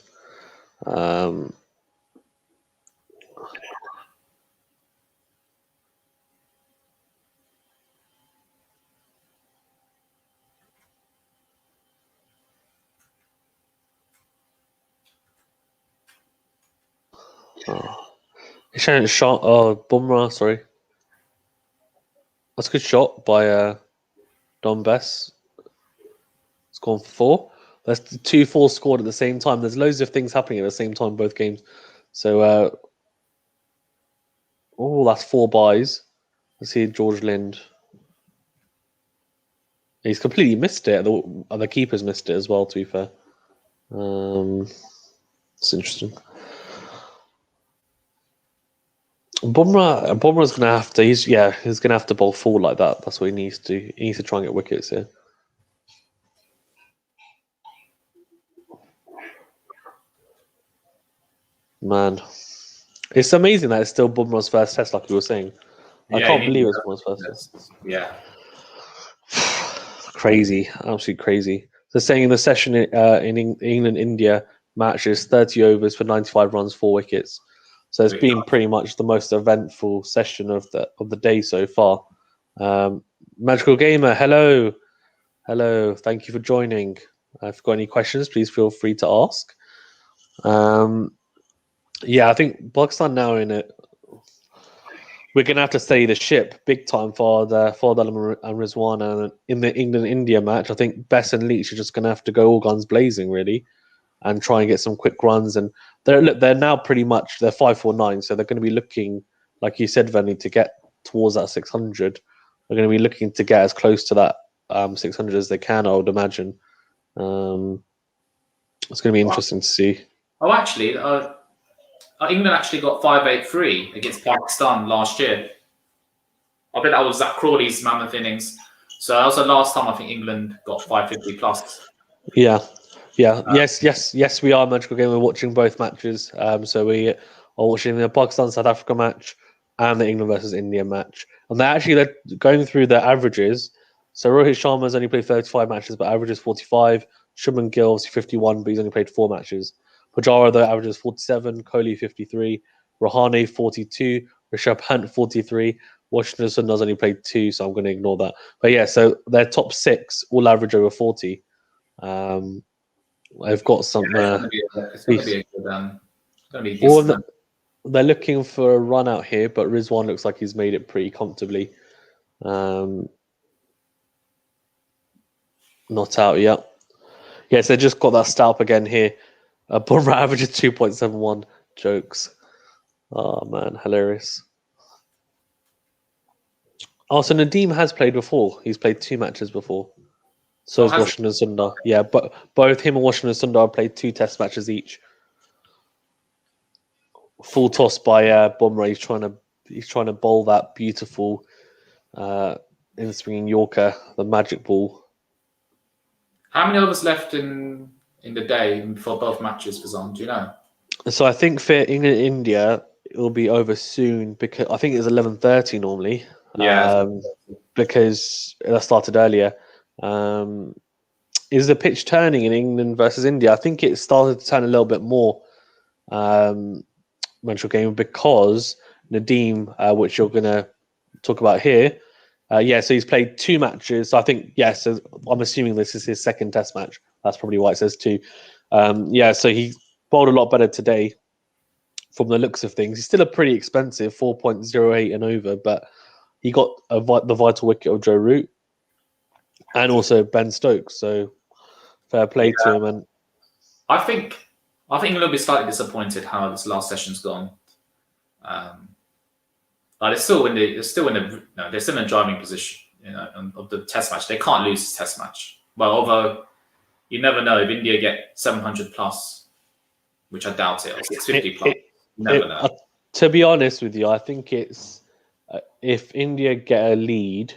Shot. Bumrah. Sorry, that's a good shot by Don Bess. It's gone for 4. That's 2 4 scored at the same time. There's loads of things happening at the same time, both games. So, that's 4 buys. Let's see George Lind. He's completely missed it. The keeper's missed it as well, to be fair. It's interesting. Bumrah's gonna have to. He's gonna have to bowl full like that. That's what he needs to. He needs to try and get wickets here. Man, it's amazing that it's still Bumrah's first test, like you were saying. I can't believe it's Bumrah's first test.
Yeah.
Crazy, absolutely crazy. So saying in the session in England-India match is 30 overs for 95 runs, 4 wickets. So it's been pretty much the most eventful session of the day so far. Magical Gamer, hello. Thank you for joining. If you've got any questions, please feel free to ask. I think Pakistan now in it. We're going to have to steady the ship big time for Fardal and Rizwan. And in the England-India match, I think Bess and Leach are just going to have to go all guns blazing, really, and try and get some quick runs. And they're now pretty much, they're 549, so they're going to be looking, like you said, Venu, to get towards that 600. They're going to be looking to get as close to that 600 as they can, I would imagine. It's going to be interesting to see.
Oh, actually, England actually got 583 against Pakistan last year. I bet that was Zach Crawley's mammoth innings. So that was the last time I think England got 550 plus.
Yeah. Yes, we are Magical Game. We're watching both matches. So we are watching the Pakistan-South Africa match and the England versus India match. And they're going through the averages. So Rohit Sharma's only played 35 matches, but averages 45. Shubman Gill 51, but he's only played 4 matches. Pujara, though, averages 47. Kohli 53. Rahane 42. Rishabh Pant 43. Washington Sundar's only played 2, so I'm going to ignore that. But yeah, so their top 6 all average over 40. They've got some.
It's going to be a good. Decent.
They're looking for a run out here, but Rizwan looks like he's made it pretty comfortably. Not out yet. Yes, they just got that stat up again here. Bumrah averages 2.71 jokes. Oh man, hilarious. Also, Nadeem has played before. He's played 2 matches before. So has Washington Sundar. Yeah, but both him and Washington Sundar have played 2 test matches each. Full toss by Bumrah. He's trying to bowl that beautiful in-swinging Yorker, the magic ball.
How many overs left in the day for both matches, Fazan? Do you know?
So I think for England and India, it will be over soon because I think it's 11:30 normally.
Yeah.
Because that started earlier. Is the pitch turning in England versus India? I think it started to turn a little bit more. Mental game because Nadeem, which you're going to talk about here. So he's played 2 matches. So I think, so I'm assuming this is his second test match. That's probably why it says 2. So he bowled a lot better today from the looks of things. He's still a pretty expensive 4.08 and over, but he got the vital wicket of Joe Root and also Ben Stokes. So fair play to him. And
I think England will be slightly disappointed how this last session's gone. But they're still in a driving position, of the test match. They can't lose this test match. Well, although you never know if India get 700 plus, which I doubt it, or 650 plus. You never know.
To be honest with you, I think it's if India get a lead,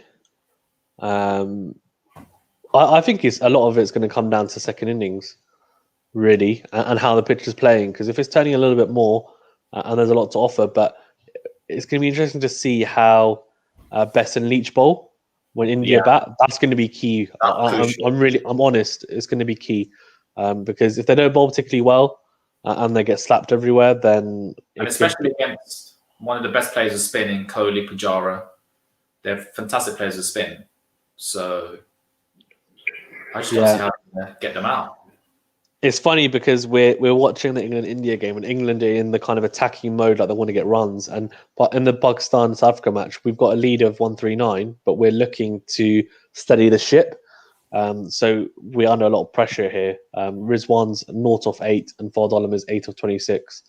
I think a lot of it's going to come down to second innings, really, and how the pitch is playing. Because if it's turning a little bit more, and there's a lot to offer, but it's going to be interesting to see how Bess and Leach bowl when India bat. That's going to be key. I'm honest. It's going to be key because if they don't bowl particularly well and they get slapped everywhere, then
especially against one of the best players of spin in Kohli, Pujara, they're fantastic players of spin. So I just don't see how to get them out.
It's funny because we're watching the England-India game, and England are in the kind of attacking mode, like they want to get runs. But in the Pakistan-South Africa match, we've got a lead of 139, but we're looking to steady the ship. So we're under a lot of pressure here. Rizwan's 0 of 8, and Fard Alam is 8 of 26.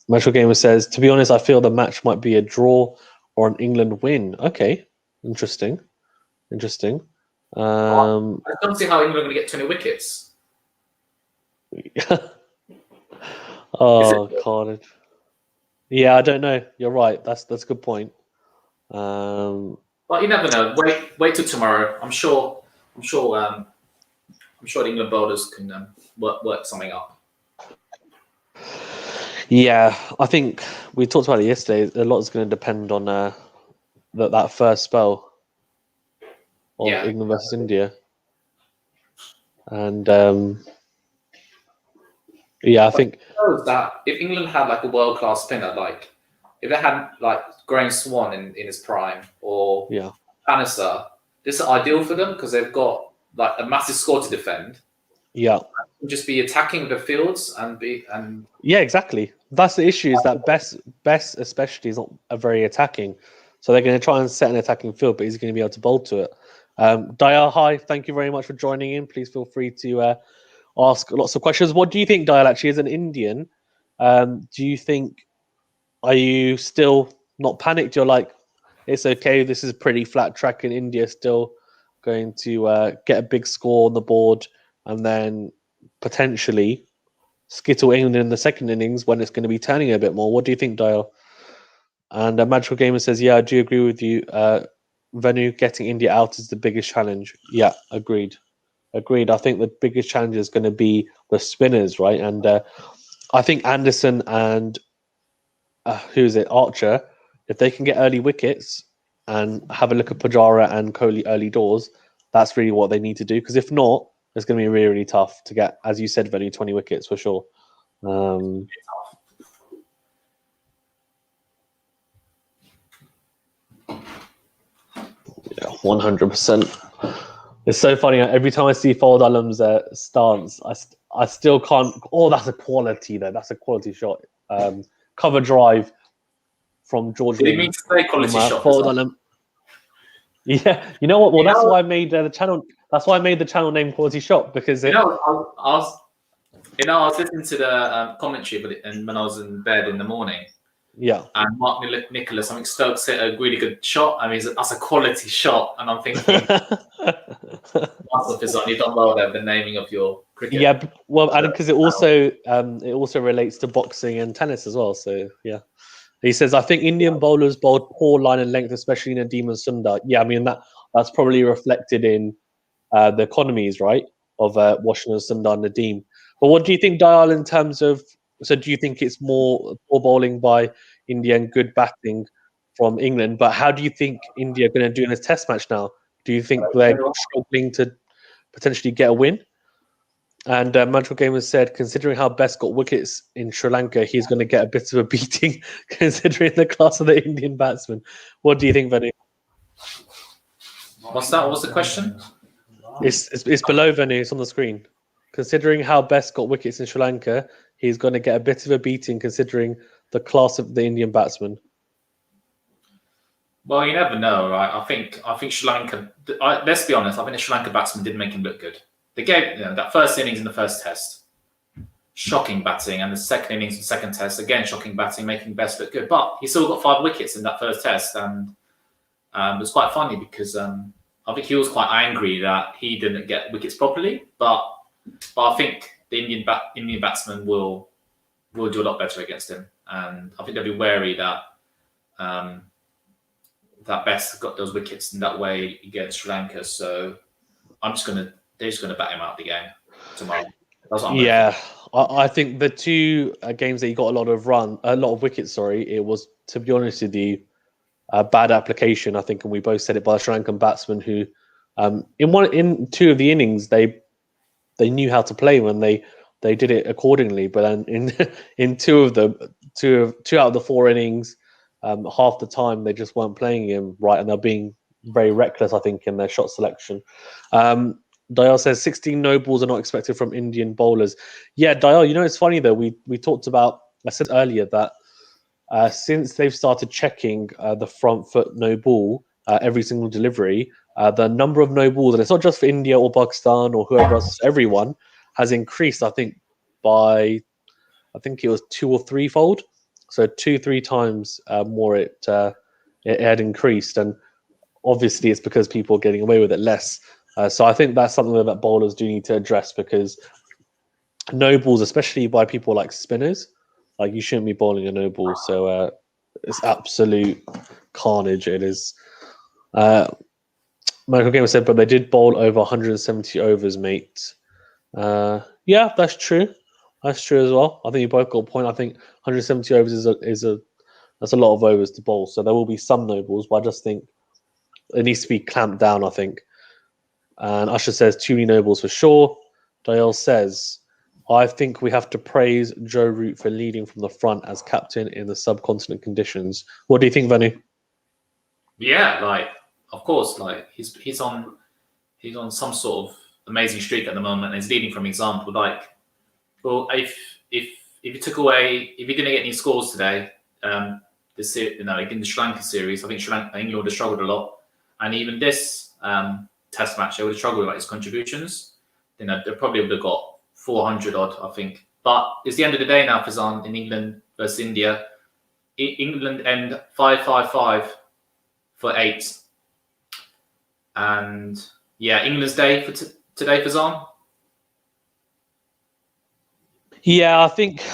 Metro Gamer says, to be honest, I feel the match might be a draw or an England win. Okay, interesting.
I don't see how England are going to get 20 wickets.
Oh, carnage. Yeah, I don't know. You're right. That's a good point.
Well, you never know. Wait till tomorrow. I'm sure the England bowlers can work something up.
Yeah, I think we talked about it yesterday. A lot is going to depend on that first spell of England versus India, and I think
that if England had like a world-class spinner, like if they had like Graham Swan in his prime or Bannister, this is ideal for them because they've got like a massive score to defend.
Yeah,
just be attacking the fields and
exactly. That's the issue. Is that Bess especially is not a very attacking, so they're going to try and set an attacking field, but he's going to be able to bowl to it. Dial, hi, thank you very much for joining in. Please feel free to ask lots of questions. What do you think, Dial, actually, as an Indian? Do you think, are you still not panicked? You're like, it's okay, this is a pretty flat track in India, still going to get a big score on the board and then potentially skittle England in the second innings when it's going to be turning a bit more. What do you think, Dial? And Magical Gamer says, yeah, I do agree with you. Venu, getting India out is the biggest challenge. Yeah, agreed. I think the biggest challenge is going to be the spinners, right? And I think Anderson and Archer, if they can get early wickets and have a look at Pujara and Kohli early doors, that's really what they need to do. Because if not, it's going to be really, really tough to get, as you said, Venu, 20 wickets for sure. 100%. It's so funny. Every time I see Fard Alam's stance, I still can't. Oh, that's a quality though. That's a quality shot. Cover drive from George.
Did he mean to say quality shot?
Fard Alam. Yeah, you know what? Well,
You
that's
know,
why I made the channel. That's why I made the channel name Quality Shot because
you
it.
know, I was listening to the commentary, and when I was in bed in the morning,
Yeah.
and Mark Nicholas, I think Stokes hit a really good shot. I mean, that's a quality shot, and I'm thinking, Master on, you've done well there with the naming of your cricket.
Yeah, well, and because it also relates to boxing and tennis as well. So yeah, he says I think Indian bowlers bowled poor line and length, especially Nadeem and Sundar. Yeah, I mean that's probably reflected in the economies, right, of Washington, Sundar, and Nadeem. But what do you think, Dayal, in terms of? So do you think it's more poor bowling by India and good batting from England? But how do you think India are going to do in this Test match now? Do you think they're struggling to potentially get a win? And Mantle Gamer said, considering how Best got wickets in Sri Lanka, he's going to get a bit of a beating, considering the class of the Indian batsman. What do you think, Venu?
What's that? What's the question?
It's below Venu. It's on the screen. Considering how Best got wickets in Sri Lanka, he's going to get a bit of a beating, considering the class of the Indian batsman.
Well, you never know, right? I think Sri Lanka. Let's be honest. I think the Sri Lanka batsman did make him look good. They gave that first innings in the first test, shocking batting, and the second innings in the second test, again shocking batting, making Best look good. But he still got 5 wickets in that first test, and it was quite funny because I think he was quite angry that he didn't get wickets properly. But I think the Indian batsman will do a lot better against him, and I think they'll be wary that. That Best got those wickets in that way against Sri Lanka. So they're just gonna bat him out the game tomorrow. That's what I'm
Yeah, I think the two games that he got a lot of wickets. Sorry, it was, to be honest with you, a bad application. I think, and we both said it, by the Sri Lankan batsman who, in two of the innings, they knew how to play when they did it accordingly. But then in two out of the 4 innings, half the time they just weren't playing him right, and they're being very reckless, I think, in their shot selection. Dayal says 16 no balls are not expected from Indian bowlers. Yeah, Dayal, it's funny though. We talked about. I said earlier that since they've started checking the front foot no ball every single delivery, the number of no balls, and it's not just for India or Pakistan or whoever else, everyone has increased. I think it was 2 or 3 fold, so 2-3 times more it had increased, and obviously it's because people are getting away with it less. So I think that's something that bowlers do need to address, because no balls, especially by people like spinners, like you shouldn't be bowling a no ball. So it's absolute carnage. It is. Michael Gamer said, but they did bowl over 170 overs, mate. Yeah, that's true. That's true as well. I think you both got a point. I think 170 overs that's a lot of overs to bowl. So there will be some no balls, but I just think it needs to be clamped down, I think. And Usher says, too many no balls for sure. Dale says, I think we have to praise Joe Root for leading from the front as captain in the subcontinent conditions. What do you think, Venu?
Yeah, of course, he's on some sort of amazing streak at the moment, and he's leading from example. Well, if you took away, if you didn't get any scores today, in the Sri Lanka series, I think England would have struggled a lot, and even this Test match, they would have struggled about his contributions. They probably would have got 400 odd, I think. But it's the end of the day now, Fazan, in England versus India. England end 5-5-5 for 8. And yeah, England's day for today, Fazan.
Yeah, I think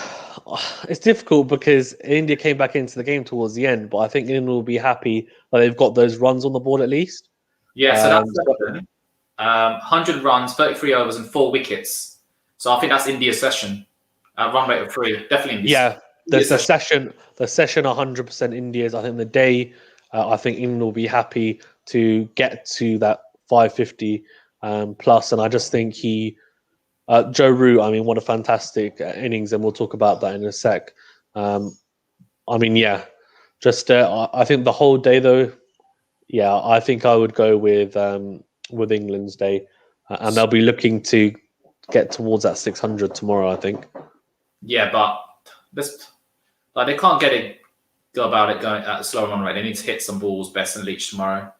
it's difficult because India came back into the game towards the end, but I think England will be happy that they've got those runs on the board at least.
Yeah, so that's 100 runs, 33 overs, and 4 wickets. So I think that's India's session. Run rate of 3, definitely India's.
Yeah, the session 100% India's. I think the day, I think England will be happy to get to that 550 plus, and I just think Joe Root, I mean, what a fantastic innings, and we'll talk about that in a sec. I mean, yeah, just I think the whole day though, yeah, I think I would go with England's day, and they'll be looking to get towards that 600 tomorrow, I think.
Yeah, but they can't go about it going at a slower run rate. They need to hit some balls, Best and Leach tomorrow.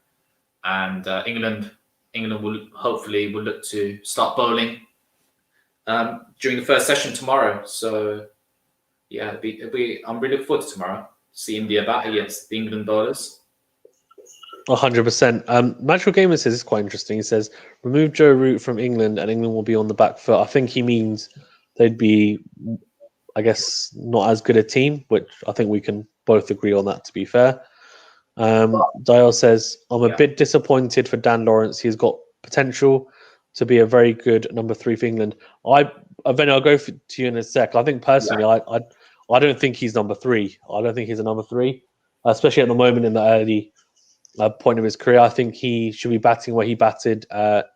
and England will hopefully look to start bowling during the first session tomorrow. So yeah, I'm really looking forward to tomorrow. See India bat against the England bowlers.
100%. Magical Gamer says it's quite interesting. He says, remove Joe Root from England and England will be on the back foot. I think he means they'd be, I guess, not as good a team, which I think we can both agree on that, to be fair. Dial says, I'm a bit disappointed for Dan Lawrence. He's got potential to be a very good number 3 for England. Venu, I'll go to you in a sec. I think personally, I don't think he's number 3. I don't think he's a number 3, especially at the moment in the early point of his career. I think he should be batting where he batted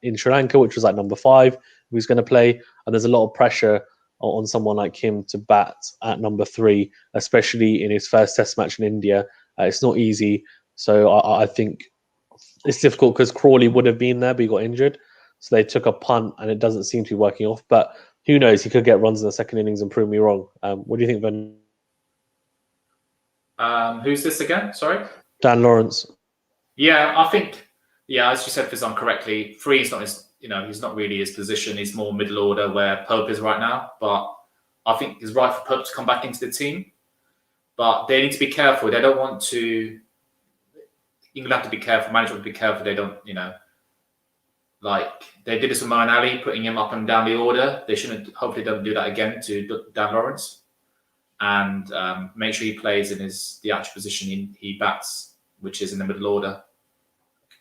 in Sri Lanka, which was like number 5, who's going to play. And there's a lot of pressure on someone like him to bat at number 3, especially in his first Test match in India. It's not easy. So I think it's difficult because Crawley would have been there, but he got injured. So they took a punt, and it doesn't seem to be working off. But who knows? He could get runs in the second innings and prove me wrong. What do you think, Ben?
Who's this again? Sorry?
Dan Lawrence.
Yeah, I think, as you said, Fizan correctly, 3 is not his, he's not really his position. He's more middle order where Pope is right now. But I think it's right for Pope to come back into the team. But they need to be careful. They don't want to. England have to be careful. Management have to be careful. They don't, like they did this with Moeen Ali, putting him up and down the order. They shouldn't. Hopefully, don't do that again to Dan Lawrence, and make sure he plays in the actual position he bats, which is in the middle order.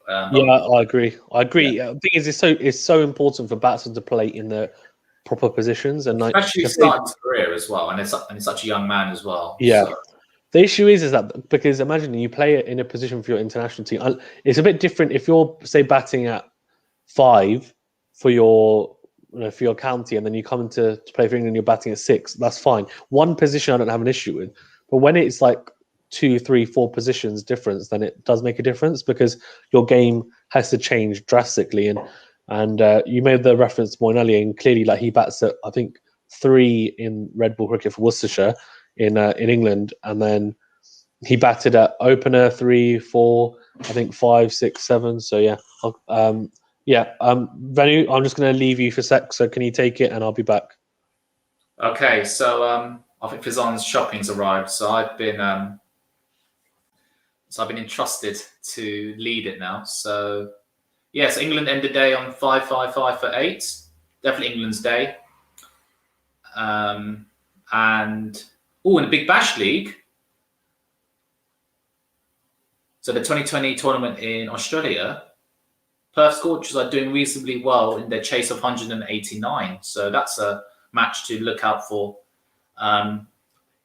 I agree. The thing is, it's so important for batsmen to play in the proper positions, and
especially starting his career as well, and it's such a young man as well.
Yeah. So. The issue is that because imagine you play it in a position for your international team. It's a bit different if you're, say, batting at 5 for your county, and then you come to play for England, you're batting at 6. That's fine. One position I don't have an issue with, but when it's like 2, 3, 4 positions difference, then it does make a difference because your game has to change drastically. And you made the reference to Moeen Ali, and clearly, like he bats at I think 3 in Red Bull cricket for Worcestershire. In England, and then he batted at opener 3, 4, I think 5, 6, 7. So Venu, I'm just going to leave you for a sec. So can you take it, and I'll be back.
Okay, so I think Fizan's shopping's arrived. So I've been entrusted to lead it now. So yes, England end the day on 5-5-5 for 8. Definitely England's day. And in the Big Bash League, so the 2020 tournament in Australia, Perth Scorchers are doing reasonably well in their chase of 189. So that's a match to look out for.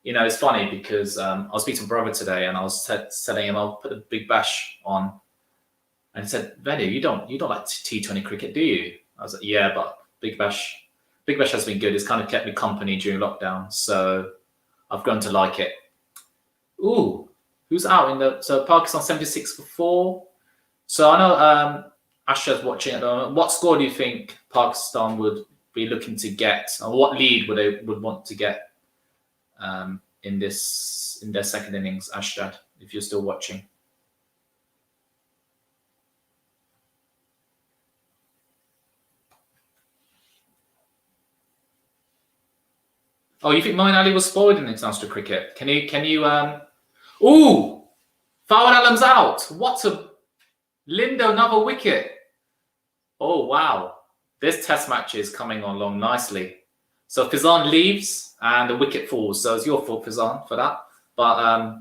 It's funny because I was speaking to my brother today, and I was telling him I'll put the Big Bash on, and he said, "Venu, you don't like T20 cricket, do you?" I was like, "Yeah, but Big Bash has been good. It's kind of kept me company during lockdown, so I've grown to like it." Ooh, who's out so Pakistan 76 for 4. So I know Ashra's watching at the moment. What score do you think Pakistan would be looking to get, or what lead would want to get in their second innings, Ashrad, if you're still watching? Oh, you think Moeen Ali was spoiled in international cricket? Can you Ooh! Fawad Alam's out. What a Lindo, another wicket. Oh wow. This test match is coming along nicely. So Fizan leaves and the wicket falls. So it's your fault, Fizan, for that. But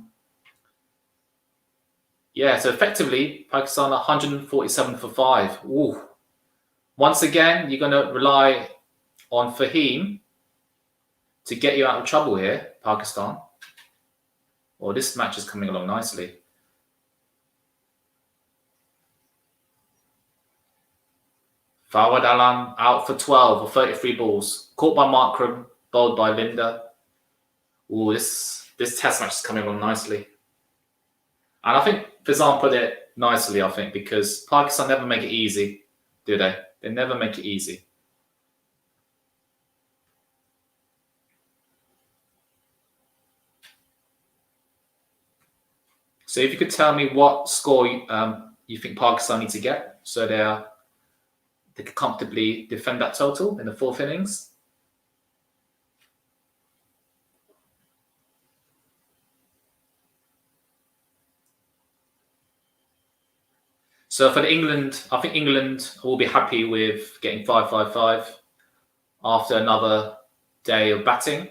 so effectively Pakistan 147 for 5. Ooh. Once again, you're gonna rely on Fahim to get you out of trouble here, Pakistan. Well, this match is coming along nicely. Fawad Alam out for 12 or 33 balls. Caught by Markram, bowled by Linda. Ooh, this test match is coming along nicely. And I think Fizan put it nicely, I think, because Pakistan never make it easy, do they? They never make it easy. So if you could tell me what score you think Pakistan need to get so they can comfortably defend that total in the fourth innings? So for England, I think England will be happy with getting 5-5-5 after another day of batting.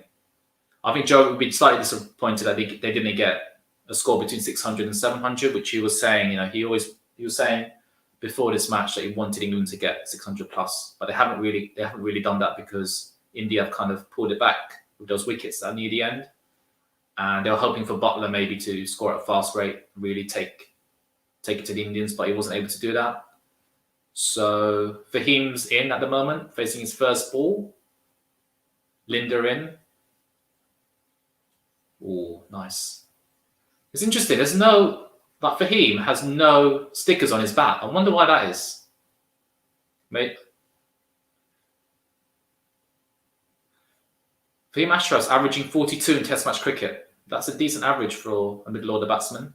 I think Joe would be slightly disappointed that they didn't get a score between 600 and 700, which he was saying, he was saying before this match that he wanted England to get 600 plus, but they haven't really done that because India have kind of pulled it back with those wickets that are near the end, and they were hoping for Butler maybe to score at a fast rate, really take it to the Indians, but he wasn't able to do that. So Fahim's in at the moment, facing his first ball. Linda in. Oh, nice. It's interesting. There's Fahim has no stickers on his bat. I wonder why that is. Mate. Fahim Ashras averaging 42 in Test match cricket. That's a decent average for a middle order batsman.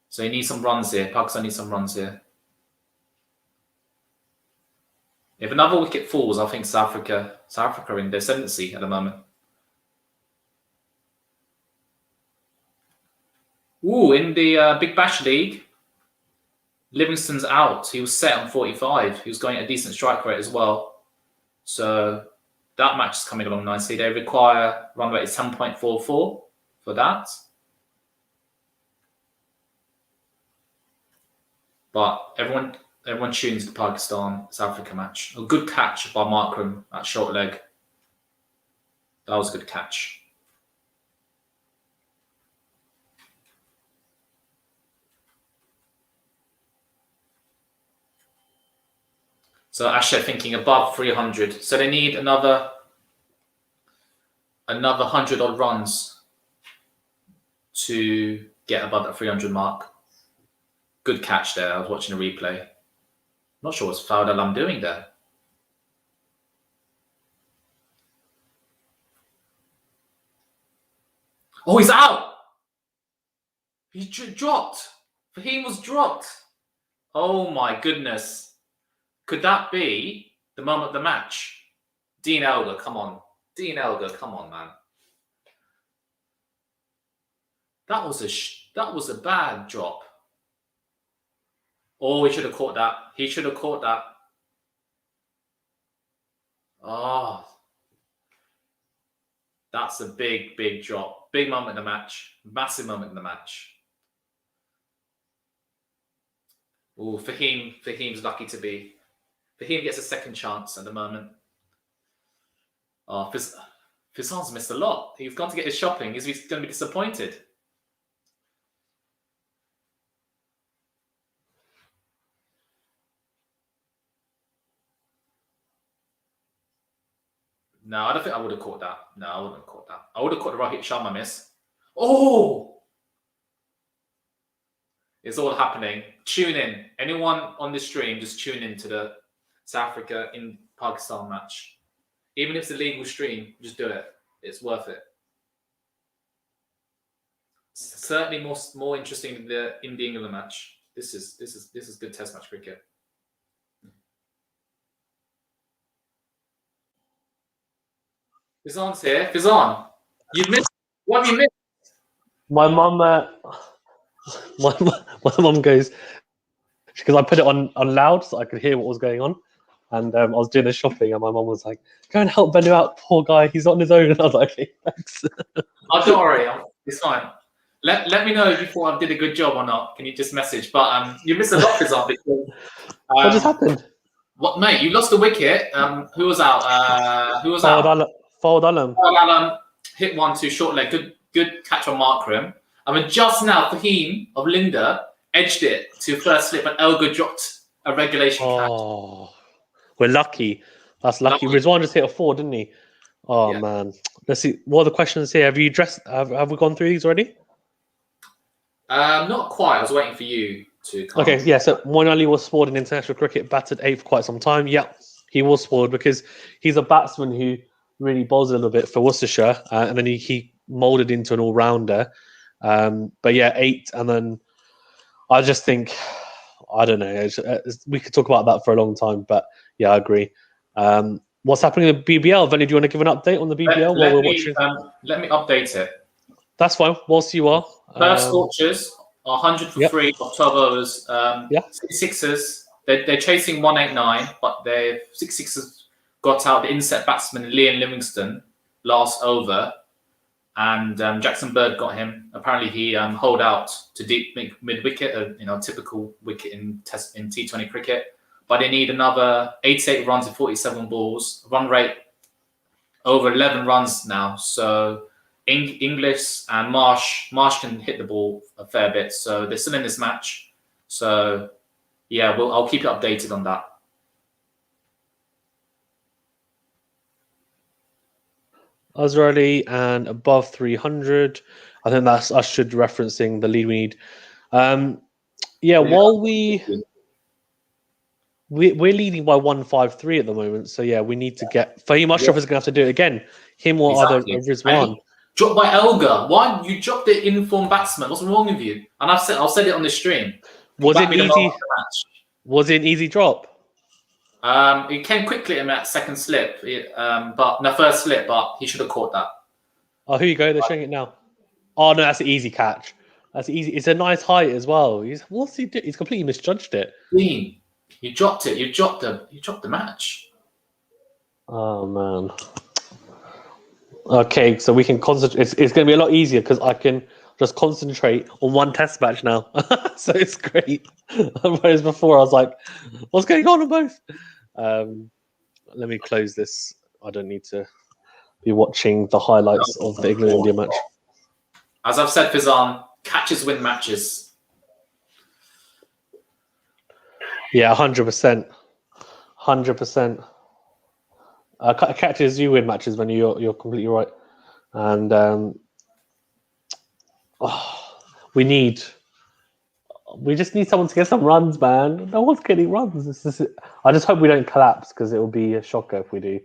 So he needs some runs here. Pakistan needs some runs here. If another wicket falls, I think South Africa are in the ascendancy at the moment. Ooh, in the Big Bash League, Livingston's out. He was set on 45. He was going at a decent strike rate as well. So that match is coming along nicely. They require run rate is 10.44 for that. But everyone tunes the Pakistan-South Africa match. A good catch by Markram at short leg. That was a good catch. So Asher thinking above 300. So they need another 100 odd runs to get above that 300 mark. Good catch there. I was watching a replay. Not sure what's Fawad Alam doing there. Oh, he's out. He dropped. Fahim was dropped. Oh my goodness. Could that be the moment of the match? Dean Elgar, come on. Dean Elgar, come on, man. That was a bad drop. Oh, he should have caught that. He should have caught that. Oh. That's a big, big drop. Big moment in the match. Massive moment in the match. Oh, Fahim's lucky to be. Fahim gets a second chance at the moment. Oh, Fizan's missed a lot. He's gone to get his shopping. He's going to be disappointed. No, I don't think I would have caught that. No, I wouldn't have caught that. I would have caught the Rohit Sharma miss. Oh! It's all happening. Tune in. Anyone on this stream, just tune in to the South Africa in Pakistan match. Even if it's a legal stream, just do it. It's worth it. It's certainly more interesting than the England match. This is good Test match cricket. Fizan's here. Fizan, you've missed. What have you missed?
My mum, my mum goes, because I put it on loud so I could hear what was going on, and I was doing the shopping, and my mum was like, "Go and help Venu out, poor guy. He's on his own." And I was like, "Okay, thanks."
Oh, don't worry, it's fine. Let me know if you thought I did a good job or not. Can you just message? But you missed a lot, Fizan, because
what just happened?
What, mate? You lost the wicket. Who was out? Who was out?
Fawad Alam.
Fawad Alam hit one to short leg. Good catch on Markram. I mean, just now, Fahim of Linda edged it to first slip, and Elgar dropped a regulation catch.
Oh, we're lucky. That's lucky. Rizwan just hit a 4, didn't he? Oh, yeah. Man. Let's see. What are the questions here? Have you have we gone through these already?
Not quite. I was waiting for you to come.
Okay, yeah. So Moeen Ali was spoiled in international cricket, batted 8 for quite some time. Yeah, he was spoiled because he's a batsman who really bowls a little bit for Worcestershire, and then he molded into an all-rounder. But yeah, 8, and then I just think I don't know. We could talk about that for a long time, but yeah, I agree. What's happening in the BBL? Venu, do you want to give an update on the BBL while we're watching?
Let me update it.
That's fine. Whilst you are.
Perth Scorchers are 100 for
Yep.
3 of 12 overs.
Yeah.
Sixers, they're chasing 189, but their Sixers got out the inset batsman Liam Livingston last over, and Jackson Bird got him. Apparently, he holed out to deep mid wicket, typical wicket in T20 cricket. But they need another 88 runs in 47 balls. Run rate over 11 runs now. So English and Marsh can hit the ball a fair bit. So they're still in this match. So yeah, I'll keep you updated on that.
Azraeli and above 300. I think that's us should referencing the lead we need. While we're leading by 153 at the moment. So yeah, we need to get Fahim Ashraf is going to have to do it again. Him or
Exactly.
either Rizwan.
Dropped by Elgar. Why you dropped the informed batsman? What's wrong with you? And I've said it on the stream.
Was it easy? Was it an easy drop?
It came quickly in that second slip, first slip, but he should have caught that.
Oh, here you go. They're showing it now. Oh no, that's an easy catch. That's easy. It's a nice height as well. What's he do? He's completely misjudged it.
Dean, you dropped it. You dropped the match.
Oh man. Okay, so we can concentrate. It's going to be a lot easier because I can just concentrate on one test match now. So it's great. Whereas before I was like, what's going on both? Let me close this. I don't need to be watching the highlights of the England-India match.
As I've said, Fizan, catches win matches.
Yeah, 100%. 100%. Catches you win matches when you're completely right. And we just need someone to get some runs, man. No one's getting runs. I just hope we don't collapse because it will be a shocker if we do.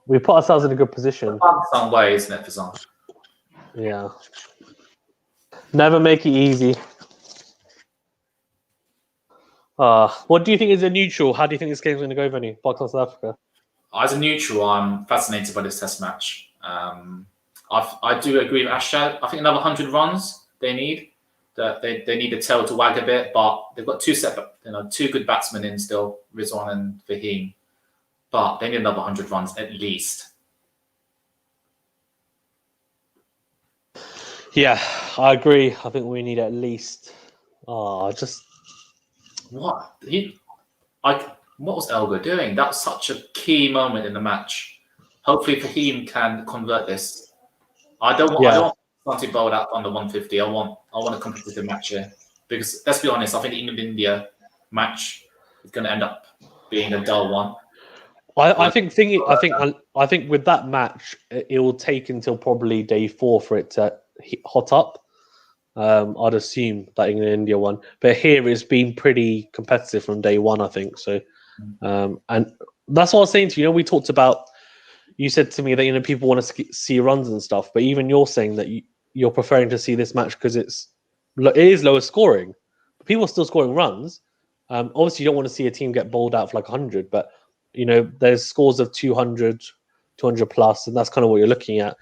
We put ourselves in a good position.
Some way, isn't it, Fizan?
Yeah. Never make it easy. What do you think is a neutral? How do you think this game's going to go, Venu? Pakistan, South Africa.
As a neutral, I'm fascinated by this test match. I do agree with Ashad. I think another 100 runs they need. They need a tail to wag a bit, but they've got two good batsmen in still, Rizwan and Fahim. But they need another 100 runs at least.
Yeah, I agree. I think we need at least.
What was Elgar doing? That was such a key moment in the match. Hopefully, Fahim can convert this. I don't want something bowled out under 150. I want a competitive match here because let's be honest. I think the England-India match is going to end up being a dull one.
I think with that match, it will take until probably day 4 for it to hot up. I'd assume that England-India one, but here it's been pretty competitive from day 1. I think so, and that's what I was saying to you. We talked about. You said to me that people want to see runs and stuff, but even you're saying that you're preferring to see this match because it is lower scoring. But people are still scoring runs. Obviously, you don't want to see a team get bowled out for like 100, but there's scores of 200 plus, and that's kind of what you're looking at.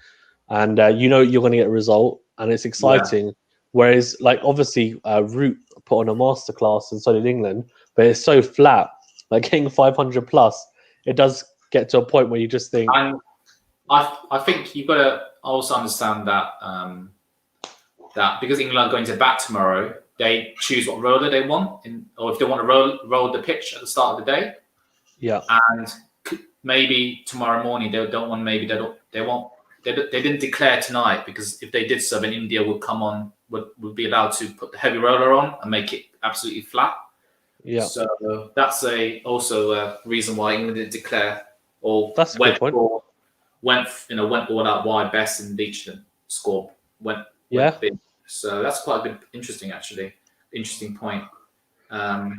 And you're going to get a result, and it's exciting. Yeah. Whereas, obviously, Root put on a masterclass, and so did England, but it's so flat. Like getting 500 plus, it does get to a point where you just think.
And I think you've got to also understand that that because England are going to bat tomorrow, they choose what roller they want, or if they want to roll the pitch at the start of the day.
Yeah.
And maybe tomorrow morning they don't want. Maybe they didn't declare tonight because if they did so, then India would come on would be allowed to put the heavy roller on and make it absolutely flat.
Yeah.
So that's also a reason why England didn't declare or
that's a good point.
Went all out wide best and reached the score. Went big. So that's quite a good, interesting point.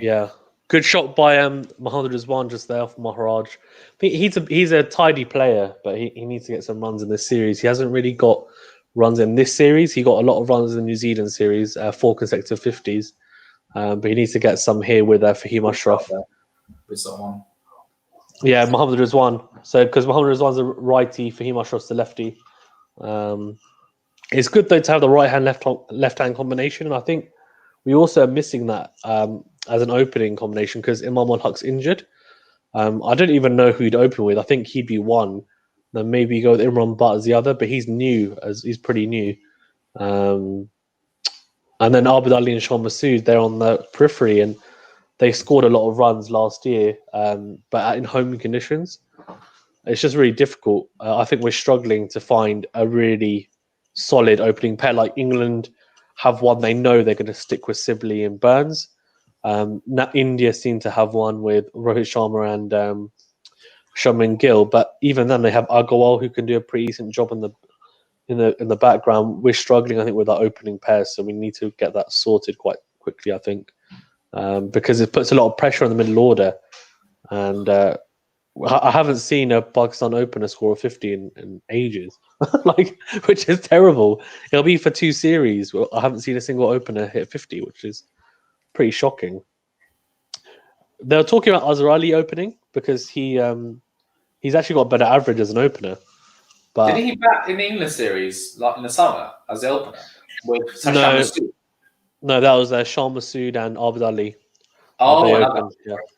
Yeah. Good shot by Mohammad Rizwan just there off Maharaj. He's a tidy player, but he needs to get some runs in this series. He hasn't really got runs in this series. He got a lot of runs in the New Zealand series, 4 consecutive 50s. but he needs to get some here with Fahim Ashraf.
With someone.
Yeah, Mohammad Rizwan. So because Mohammad Rizwan's a righty, Fahim Ashraf's the lefty. It's good though to have the right hand left hand combination, and I think we also are missing that as an opening combination because Imam ul Haq's injured. I don't even know who he'd open with. I think he'd be one. Then maybe go with Imran Butt as the other, but he's new, as he's pretty new. And then Abid Ali and Sean Masood, they're on the periphery, and they scored a lot of runs last year, but in home conditions. It's just really difficult. I think we're struggling to find a really solid opening pair. Like England have one they know they're going to stick with Sibley and Burns. Now India seem to have one with Rohit Sharma and Shubman Gill, but even then they have Agarwal who can do a pretty decent job in the background. We're struggling, I think, with our opening pair, so we need to get that sorted quite quickly. I think because it puts a lot of pressure on the middle order, and I haven't seen a Pakistan opener score of 50 in ages, which is terrible. It'll be for 2 series. Well, I haven't seen a single opener hit 50, which is pretty shocking. They were talking about Azhar Ali opening because he's actually got a better average as an opener. But
didn't he bat in the England series like in the summer as the opener with Sasham Masood?
No, that was Shah Masood and Abid Ali.
Oh, I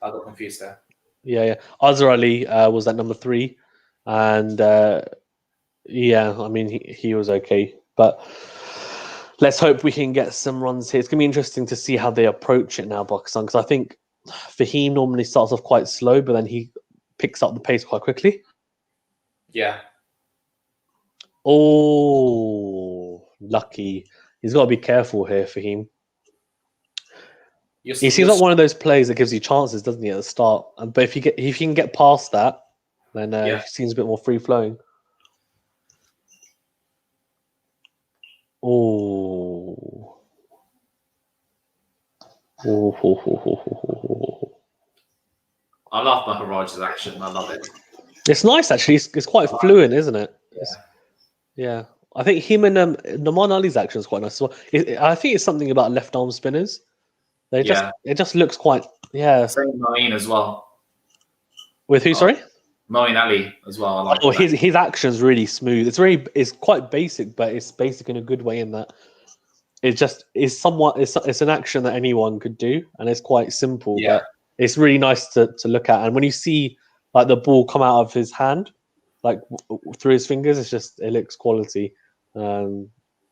got confused there.
Yeah. Azhar Ali was at number 3, and yeah, I mean he was okay, but let's hope we can get some runs here. It's gonna be interesting to see how they approach it now, Pakistan, because I think Fahim normally starts off quite slow, but then he picks up the pace quite quickly.
Yeah.
Oh, lucky! He's got to be careful here, Fahim. He seems like one of those players that gives you chances, doesn't he, at the start? But if you can get past that, then he seems a bit more free flowing. Oh.
I love Maharaj's action. I love it.
It's nice, actually. It's quite fluent, isn't it? Yeah. I think him and Naman Ali's action is quite nice as well. I think it's something about left arm spinners. It just looks quite
Same Moeen as well.
With who? Sorry,
Moeen Ali as well. I like
his action's really smooth. It's quite basic, but it's basic in a good way. In that it just is somewhat. It's an action that anyone could do, and it's quite simple.
Yeah.
But it's really nice to look at. And when you see like the ball come out of his hand, like through his fingers, it looks quality.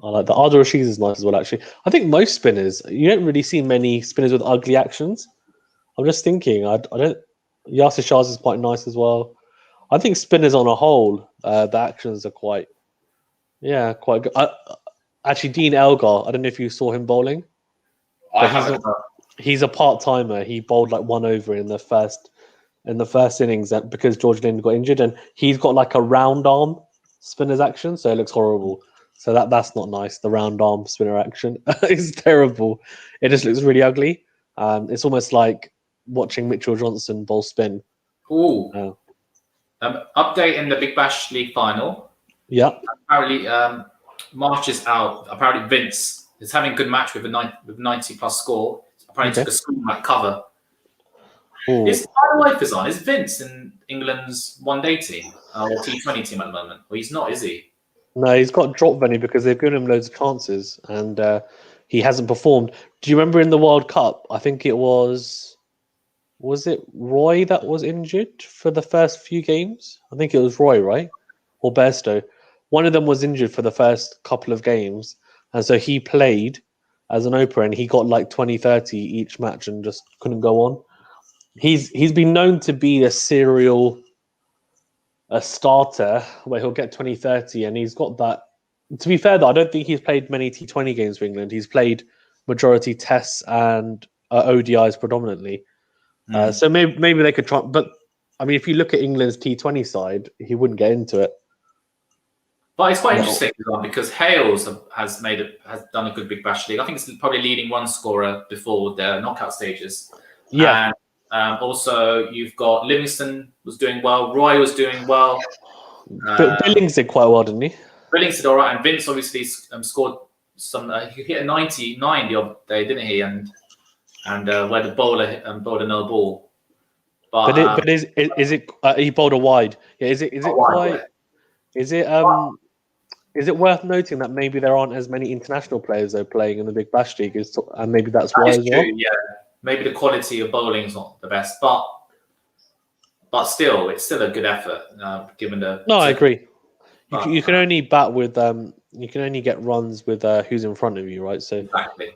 I like the Adil Rashid is nice as well. Actually, I think most spinners, you don't really see many spinners with ugly actions. I'm just thinking, I don't. Yasir Shah's is quite nice as well. I think spinners on a whole, the actions are quite good. Actually, Dean Elgar, I don't know if you saw him bowling.
I haven't.
He's a part timer. He bowled like 1 over in the first innings because George Lind got injured, and he's got like a round arm spinner's action, so it looks horrible. So that's not nice. The round arm spinner action is terrible. It just looks really ugly. It's almost like watching Mitchell Johnson bowl spin.
Ooh. Update in the Big Bash League final.
Yeah.
Apparently, March is out. Apparently, Vince is having a good match with a 90 plus score. Apparently, took a screen cover.
Ooh.
By the way, Fizan, is Vince in England's one-day team or T20 team at the moment? Well, he's not, is he?
No, he's got dropped, Venu, because they've given him loads of chances, and he hasn't performed. Do you remember in the World Cup? I think it was it Roy that was injured for the first few games? I think it was Roy, right? Or Bairstow. One of them was injured for the first couple of games, and so he played as an opener, and he got like 20, 30 each match and just couldn't go on. He's been known to be a starter where he'll get 20, 30, and he's got that. To be fair, though, I don't think he's played many T20 games for England. He's played majority tests and ODIs predominantly. So maybe they could try. But I mean, if you look at England's T20 side, he wouldn't get into it.
But it's quite interesting because Hales has done a good Big Bash League. I think it's probably leading run scorer before their knockout stages.
Yeah.
And also, you've got Livingston was doing well. Roy was doing well.
But Billings did quite well, didn't he?
Billings did all right. And Vince obviously scored some. He hit a 99 the other day, didn't he? And and where the bowler bowled a no ball.
But is it he bowled a wide? Yeah, is it quite? Is it worth noting that maybe there aren't as many international players though playing in the Big Bash League, and maybe that's why as well?
Yeah, maybe the quality of bowling is not the best, but still, it's still a good effort given the.
No, I agree. You can only bat with you can only get runs with who's in front of you, right? So
exactly.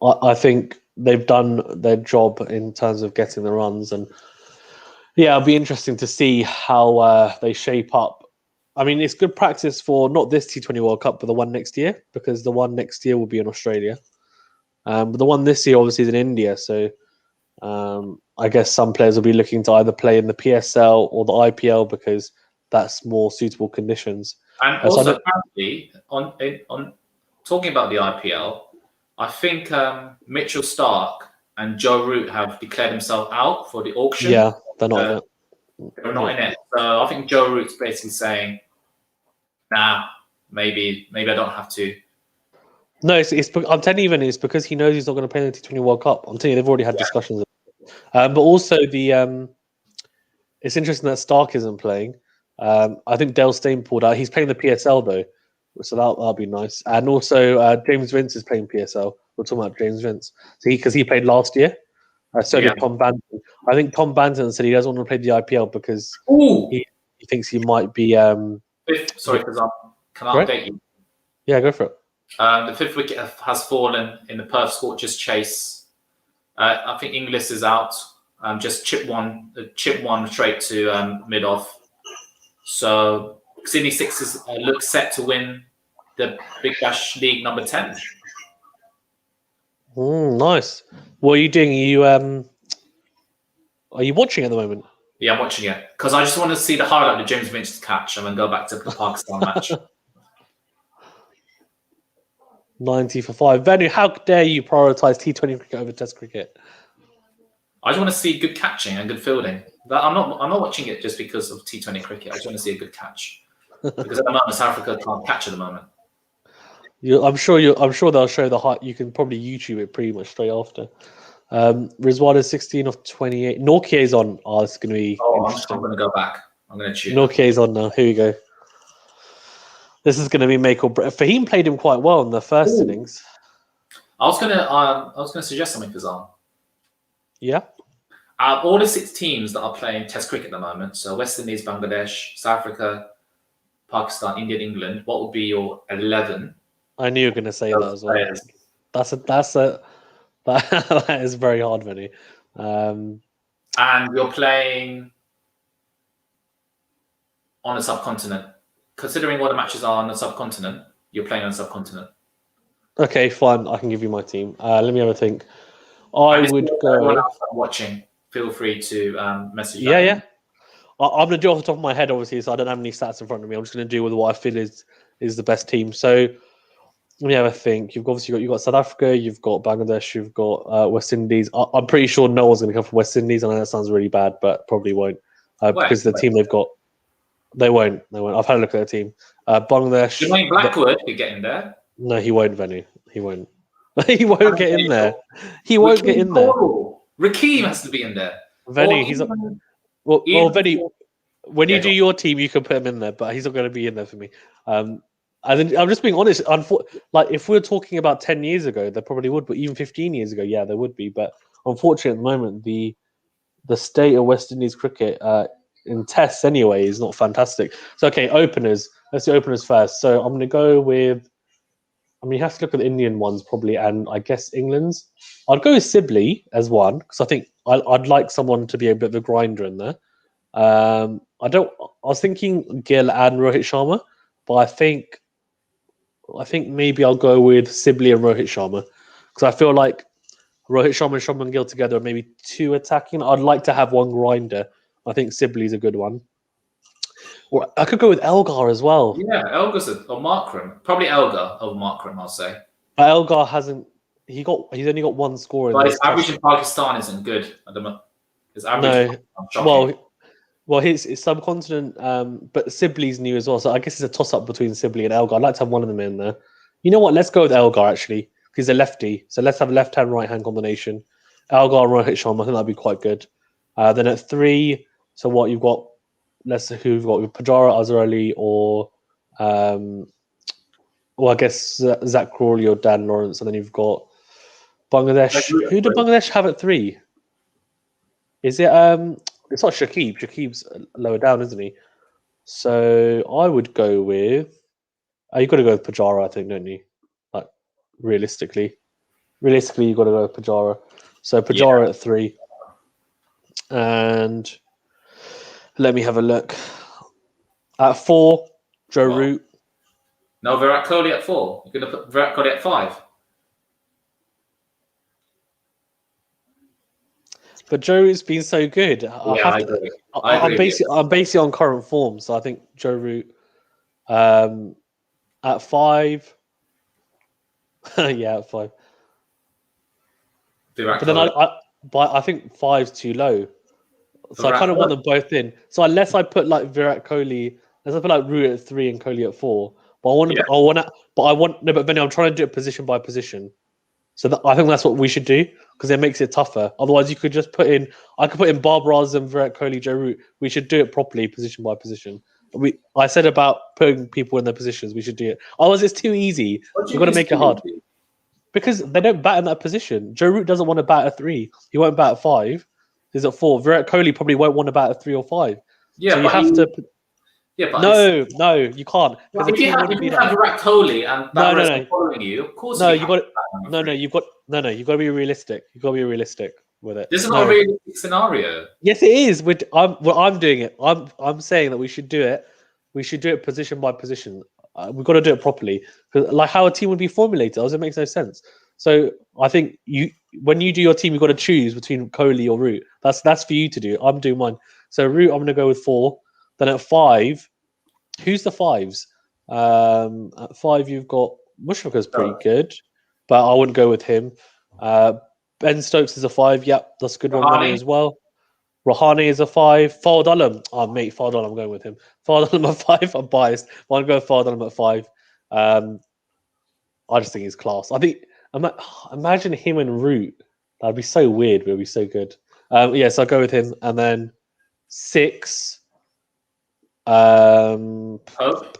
I think they've done their job in terms of getting the runs, and yeah, it'll be interesting to see how they shape up. I mean, it's good practice for not this T20 World Cup, but the one next year, because the one next year will be in Australia. But the one this year obviously is in India, so I guess some players will be looking to either play in the PSL or the IPL because that's more suitable conditions.
And also, apparently, on talking about the IPL, I think Mitchell Starc and Joe Root have declared themselves out for the auction.
Yeah, they're not in it.
They're not in it. So I think Joe Root's basically saying, "Nah, maybe I don't have to."
No, I'm telling you, it's because he knows he's not going to play in the T20 World Cup. I'm telling you, they've already had discussions. But also it's interesting that Stark isn't playing. I think Dale Steyn pulled out. He's playing the PSL though, so that'll be nice. And also James Vince is playing PSL. We're talking about James Vince, because he played last year. So did Tom Banton. I think Tom Banton said he doesn't want to play the IPL because he thinks he might be.
Sorry, can I update you?
Yeah, go for it.
The fifth wicket has fallen in the Perth Scorchers chase. I think Inglis is out. Just chip one straight to mid off. So Sydney Sixers look set to win the Big Bash League number 10.
Nice. What are you doing? Are you watching at the moment?
Yeah, I'm watching it because I just want to see the highlight of James Vince's catch and then go back to the Pakistan match.
90 for 5. Venu, how dare you prioritise T20 cricket over Test cricket?
I just want to see good catching and good fielding. I'm not watching it just because of T20 cricket. I just want to see a good catch because at the moment South Africa can't catch at the moment. I'm sure
they'll show the height. You can probably YouTube it pretty much straight after. Rizwan 16 of 28. Norkier's on. Oh, it's going to be interesting.
I'm going to go back. I'm going to choose.
Norkier's on now. Here we go. This is going to be make or break. Fahim played him quite well in the first innings.
I was going to suggest something for Zan.
Yeah.
All the 6 teams that are playing Test cricket at the moment, so West Indies, Bangladesh, South Africa, Pakistan, India, and England. What would be your 11?
I knew you were going to say that as well. That is very hard, Vinny.
And you're playing on a subcontinent. Considering what the matches are on the subcontinent, you're playing on a subcontinent.
Okay, fine. I can give you my team. Let me have a think. I would go.
Watching. Feel free to message.
Yeah. I'm going to do it off the top of my head, obviously, so I don't have any stats in front of me. I'm just going to do with what I feel is the best team. So let me have a think. You've got South Africa, you've got Bangladesh, you've got West Indies. I'm pretty sure no one's going to come from West Indies. I know that sounds really bad, but probably won't because the team they've got. They won't. I've had a look at their team. Bangladesh.
Jermaine Blackwood could get in there.
No, he won't, Venu. He won't. He won't get in there. He won't get in there.
Rakeem has to be in there.
Venu, he's not. Well, Venu, when you do your team, you can put him in there, but he's not going to be in there for me. And then, I'm just being honest. Like if we were talking about 10 years ago, there probably would, but even 15 years ago, yeah, there would be. But unfortunately, at the moment, the state of West Indies cricket in tests anyway is not fantastic. So okay, openers. Let's do openers first. So I'm going to go with. I mean, you have to look at the Indian ones probably, and I guess England's. I'd go with Sibley as one because I think I'd like someone to be a bit of a grinder in there. I was thinking Gill and Rohit Sharma, but I think maybe I'll go with Sibley and Rohit Sharma because I feel like Rohit Sharma and Shubman Gill together are maybe 2 attacking. I'd like to have one grinder. I think Sibley's a good one. Or I could go with Elgar as well.
Yeah, Elgar's or Markram. Probably Elgar over Markram, I'll say.
But Elgar hasn't. He's only got 1 score.
But his average in Pakistan isn't good at the moment. His average.
No. Well, his subcontinent. But Sibley's new as well, so I guess it's a toss up between Sibley and Elgar. I'd like to have one of them in there. You know what? Let's go with Elgar actually, because he's a lefty. So let's have a left-hand, right-hand combination. Algar and Rohit Sharma. I think that'd be quite good. Then at 3, so what you've got? Let's say who you've got with Pujara, Azarali, or well, I guess Zach Crawley or Dan Lawrence, and then you've got Bangladesh. Who do Bangladesh have at 3? Is it It's not Shakib. Shakib's lower down, isn't he? So I would go with. You got to go with Pujara, I think, don't you? Like realistically, you got to go with Pujara. So Pujara at 3, and let me have a look. At 4, Joe Root.
No, Virat Kohli at 4. You're going to put Virat Kohli at 5.
But Joe Root's been so good.
I agree.
I'm basing on current form, so I think Joe Root at 5. Yeah, at 5. But then I think 5's too low. So I kind of want them both in. So unless I put like Virat Kohli, unless I put like Root at 3 and Kohli at 4, but but Venu, I'm trying to do it position by position. So I think that's what we should do because it makes it tougher. Otherwise, you could just I could put in Barbara Azam, Virat Kohli, Joe Root. We should do it properly, position by position. I said about putting people in their positions. We should do it. Otherwise, it's too easy. We've got to make it hard. Because they don't bat in that position. Joe Root doesn't want to bat at 3. He won't bat at 5. He's at 4. Virat Kohli probably won't want to bat at 3 or 5.
Yeah,
so you have to.
Yeah, but
no, you can't.
Well, if you have Virat Kohli and that following you, of course.
You've got to be realistic. You've got to be realistic with it.
This is not a realistic scenario.
Yes, it is. I'm doing it. I'm saying that we should do it. We should do it position by position. We've got to do it properly. Like how a team would be formulated, otherwise it makes no sense. So I think when you do your team, you've got to choose between Kohli or Root. That's for you to do. I'm doing mine. So Root, I'm going to go with 4. Then at 5, who's the 5s? At 5, you've got Mushraka's pretty good, but I wouldn't go with him. Ben Stokes is a 5. Yep, that's a good one. Money as well. Rahane is a 5. Fard Alam. Oh, mate, Fard Alam, I'm going with him. Fard Alam at 5. I'm biased. But I'm going with Fard Alam at 5. I just think he's class. I think, imagine him and Root. That'd be so weird, but it'd be so good. So I'll go with him. And then 6.
Pope?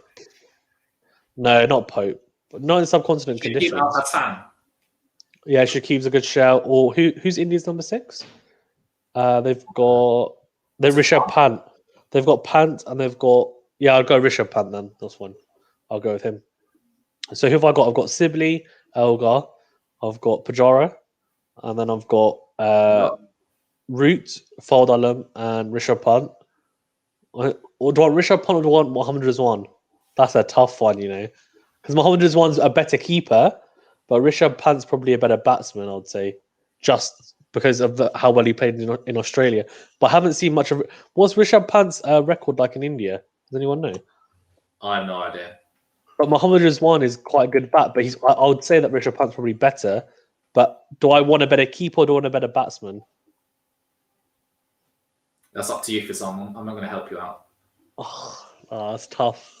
No, not Pope. Not in subcontinent conditions.
HASSAN.
Yeah, Shakib's a good shout. Or who's India's number 6? They've Rishabh Pant. They've got Pant and they've got I'll go Rishabh Pant then. That's one. I'll go with him. So who have I got? I've got Sibley, Elgar, I've got Pujara, and then I've got Root, Fard Alam, and Rishabh Pant. Or do I want Rishabh Pant or do I want Mohammad Rizwan? That's a tough one, because Mohammad Rizwan's a better keeper, but Rishabh Pant's probably a better batsman, I'd say, just because of how well he played in Australia. But I haven't seen much of. What's Rishabh Pant's record like in India? Does anyone know?
I have no idea.
But Mohammad Rizwan is quite a good bat, but I would say that Rishabh Pant's probably better. But do I want a better keeper or do I want a better batsman?
That's up to you for someone. I'm not going to help you out.
Oh, that's tough.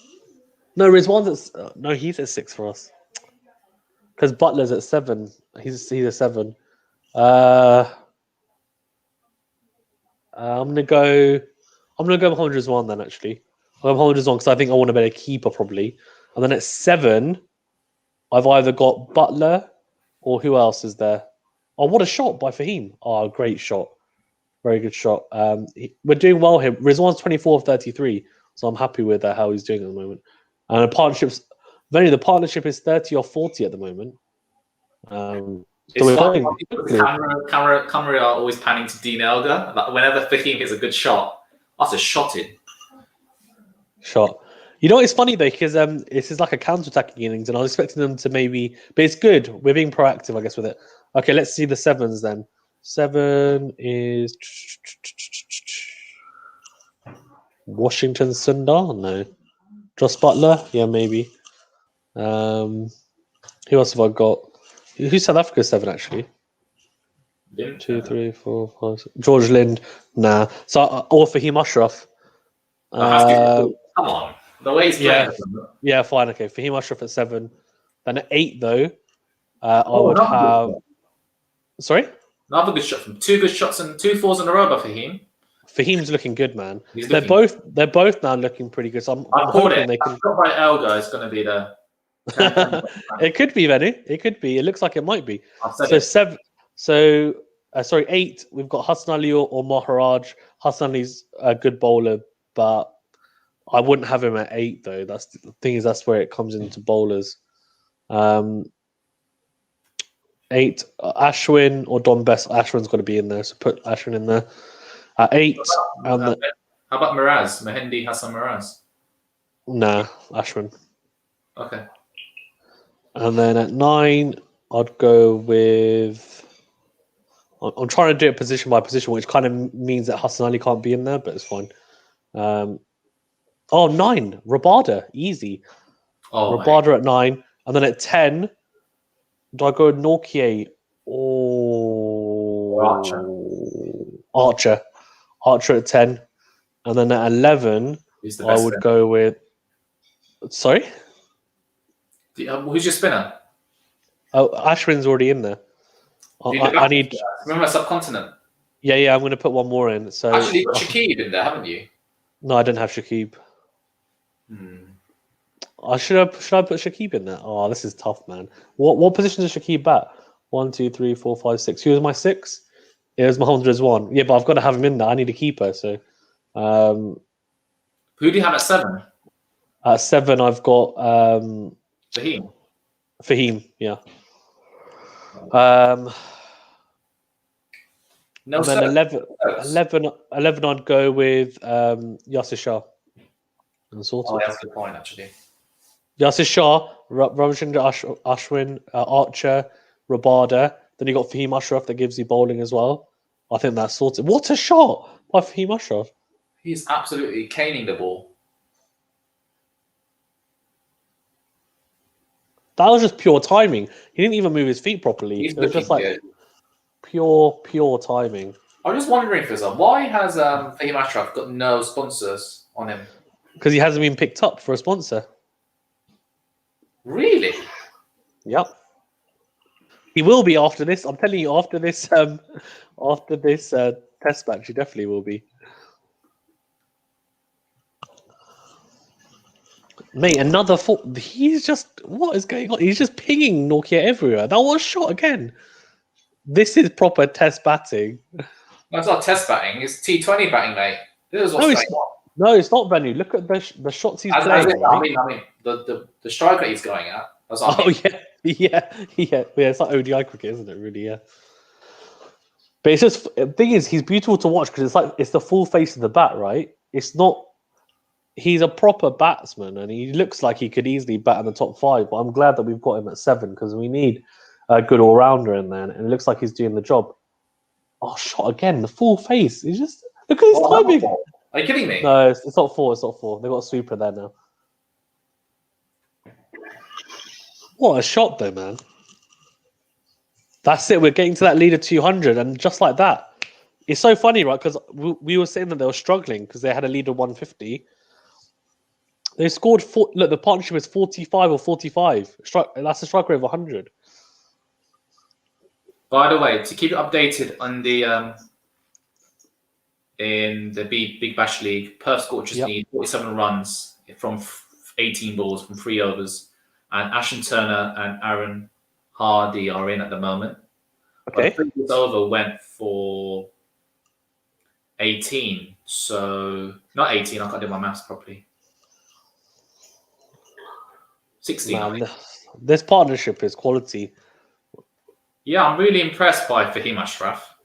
No, Rizwan's he's at 6 for us. Because Butler's at 7. He's a 7. I'm gonna go Mohammad Rizwan then. Actually, I'll go Mohammad Rizwan because I think I want a better keeper probably. And then at 7, I've either got Butler or who else is there? Oh, what a shot by Fahim! Oh, great shot, very good shot. We're doing well here. Rizwan's 24 of 33, so I'm happy with how he's doing at the moment. And the partnership is 30 or 40 at the moment.
It's funny. Camera are always panning to Dean Elgar. Whenever Fahim hits a good shot, that's a shot.
You know, it's funny though because this is like a counter-attacking innings, and I was expecting them to maybe, but it's good. We're being proactive, I guess, with it. Okay, let's see the 7s then. 7 is Washington Sundar. No, Joss Butler. Yeah, maybe. Who else have I got? Who's South Africa's 7 actually? 2, 3, 4, 5. 6. George Lind. Nah. So or Fahim Ashraf.
Come on. The way he's playing.
Yeah, fine. Okay. Fahim Ashraf at 7. Then at 8 though, I would have. Sorry?
Another good shot from two good shots and 2 fours in a row by Fahim.
Fahim's looking good, man.
He's
They're
looking.
both now looking pretty good. So I'm
I've called
hoping
it.
they can.
Shot by Elga is going to be the.
It could be Venu. It could be. It looks like it might be.
I've said
So
it.
7. So sorry, 8. We've got Hassan Ali or Maharaj. Hassan Ali's a good bowler, but I wouldn't have him at 8 though. That's the thing, is that's where it comes into bowlers. 8, Ashwin or Don Best. Ashwin's got to be in there, so put Ashwin in there. At 8,
How about Miraz? Mehendi Hassan Miraz?
Nah, Ashwin.
Okay.
And then at 9, I'd go with. I'm trying to do it position by position, which kind of means that Hassan Ali can't be in there, but it's fine. 9, Rabada, easy.
Oh,
Rabada at 9, and then at 10, do I go with Nortje or Archer at 10, and then at 11, I would go with. Sorry.
Who's your spinner?
Oh, Ashwin's already in there. I need.
Remember Subcontinent?
Yeah. I'm going to put one more in. So
actually, you've got Shakib in there, haven't you?
No, I didn't have Shakib. Should I put Shakib in there? Oh, this is tough, man. What position does Shakib bat? 1, 2, 3, 4, 5, 6. Who was my 6? It was Mohammad Rizwan. Yeah, but I've got to have him in there. I need a keeper. So,
who do you have at 7?
At 7, I've got Fahim, yeah.
No,
and then 11, I'd go with Yasir Shah. And
oh, that's a good point, actually.
Yasir Shah, Ravichandra Ashwin, Archer, Rabada. Then you got Fahim Ashraf that gives you bowling as well. I think that's sorted. What a shot by Fahim Ashraf.
He's absolutely caning the ball.
That was just pure timing. He didn't even move his feet properly. It was just like good. pure timing.
I'm just wondering, Fizzle, why has Fahim Ashraf got no sponsors on him?
Because he hasn't been picked up for a sponsor.
Really?
Yep. He will be after this. I'm telling you, after this test match, he definitely will be. Mate, another foot. He's just, what is going on? He's just pinging Nortje everywhere. That was shot again. This is proper test batting.
That's not test batting. It's T20 batting, mate. This is what's going on.
No, it's not Venu. Look at the shots he's playing.
I mean, the striker he's going at. That's what I mean.
Yeah. It's like ODI cricket, isn't it? Really, yeah. But it's just, the thing is, he's beautiful to watch because it's the full face of the bat, right? It's not. He's a proper batsman, and he looks like he could easily bat in the top 5. But I'm glad that we've got him at 7 because we need a good all-rounder in there, and it looks like he's doing the job. Oh, shot again! The full face. He's just look at his timing.
Are you kidding me?
No, it's not 4. It's not 4. They've got a sweeper there now. What a shot, though, man! That's it. We're getting to that lead of 200, and just like that, it's so funny, right? Because we were saying that they were struggling because they had a lead of 150. They scored 4. Look, the partnership is 45 or 45. That's a strike rate of 100.
By the way, to keep you updated on the in the Big Bash League, Perth scored just need 47 runs from 18 balls from 3 overs, and Ashton Turner and Aaron Hardy are in at the moment.
Okay.
But the previous over went for 18, so not 18. I can't do my maths properly. 16.
Man, this partnership is quality.
Yeah, I'm really impressed by Fahim Ashraf.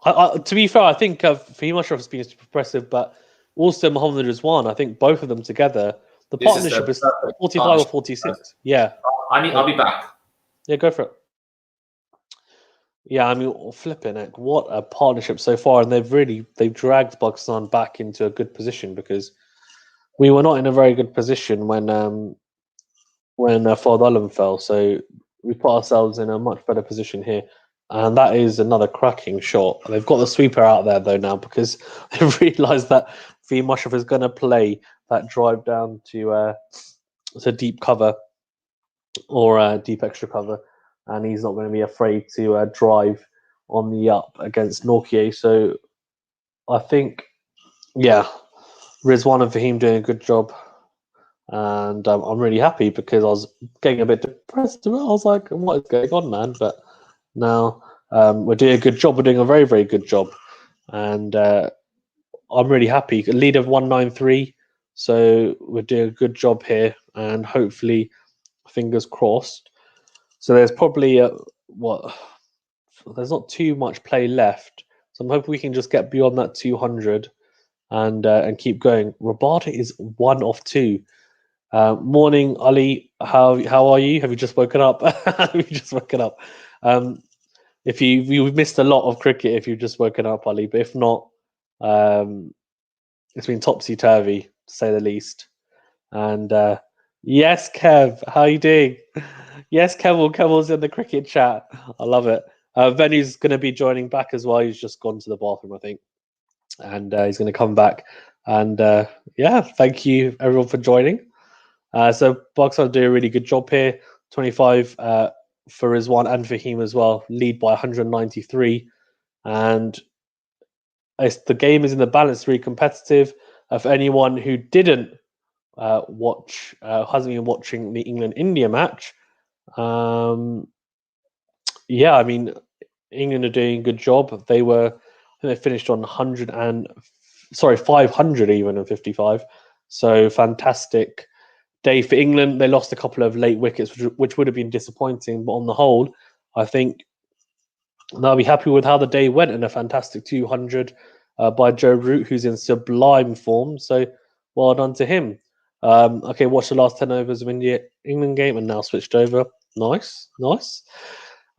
To be fair, I think Fahim Ashraf has been impressive, but also Mohammad Rizwan. I think both of them together, the partnership is 45 or 46. Yeah.
I'll be back.
Yeah, go for it. Yeah, I mean, flipping it. What a partnership so far. And they've dragged Pakistan back into a good position because we were not in a very good position when Fard Alam fell. So we put ourselves in a much better position here. And that is another cracking shot. They've got the sweeper out there, though, now because they've realised that Fahim Ashraf is going to play that drive down to deep cover or deep extra cover. And he's not going to be afraid to drive on the up against Norkie. So I think, yeah, Rizwan and Fahim doing a good job. And I'm really happy because I was getting a bit depressed. I was like, what is going on, man? But now we're doing a good job. We're doing a very, very good job. And I'm really happy. Lead of 193. So we're doing a good job here. And hopefully, fingers crossed. So there's probably, there's not too much play left. So I'm hoping we can just get beyond that 200 and keep going. Rabada is 1 of 2. Morning, Ali. How are you? Have you just woken up? Have you just woken up? If you've missed a lot of cricket if you've just woken up, Ali. But if not, it's been topsy turvy to say the least. And yes, Kev, how are you doing? Yes, Kevil's in the cricket chat. I love it. Venu's going to be joining back as well. He's just gone to the bathroom, I think, and he's going to come back. And yeah, thank you everyone for joining. So Pakistan do a really good job here. 25 for Rizwan and Fahim as well. Lead by 193. And the game is in the balance, really competitive. For anyone who didn't hasn't been watching the England-India match, yeah, I mean, England are doing a good job. I think they finished on 500 even and 55. So fantastic day for England. They lost a couple of late wickets, which would have been disappointing. But on the whole, I think they'll be happy with how the day went and a fantastic 200 by Joe Root, who's in sublime form. So well done to him. Okay, watch the last 10 overs of England game and now switched over. Nice.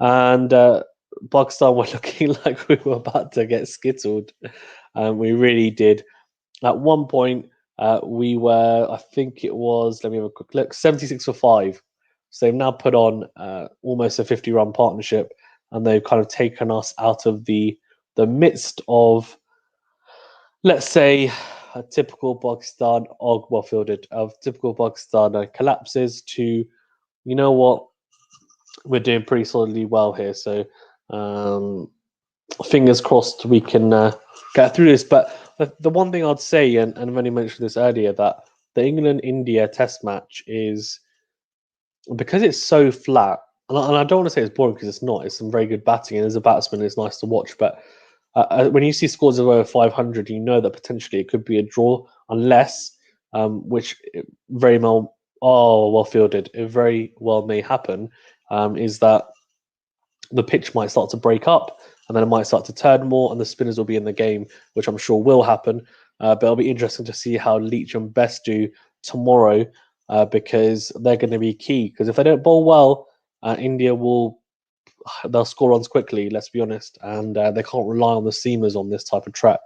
And Pakistan were looking like we were about to get skittled. We really did. At one point, we were, I think it was, let me have a quick look, 76 for 5. So they've now put on almost a 50-run partnership, and they've kind of taken us out of the midst of, let's say, a typical Pakistan, well fielded, of typical Pakistan collapses to, you know what, we're doing pretty solidly well here. So fingers crossed we can get through this. But the one thing I'd say, and I've only mentioned this earlier, that the England-India test match is, because it's so flat, and I don't want to say it's boring because it's not. It's some very good batting, and as a batsman, it's nice to watch. But when you see scores of over 500, you know that potentially it could be a draw, unless, which very well fielded, it very well may happen, is that the pitch might start to break up, and then it might start to turn more, and the spinners will be in the game, which I'm sure will happen. But it'll be interesting to see how Leach and Best do tomorrow, because they're going to be key. Because if they don't bowl well, India they'll score runs quickly. Let's be honest, and they can't rely on the seamers on this type of track.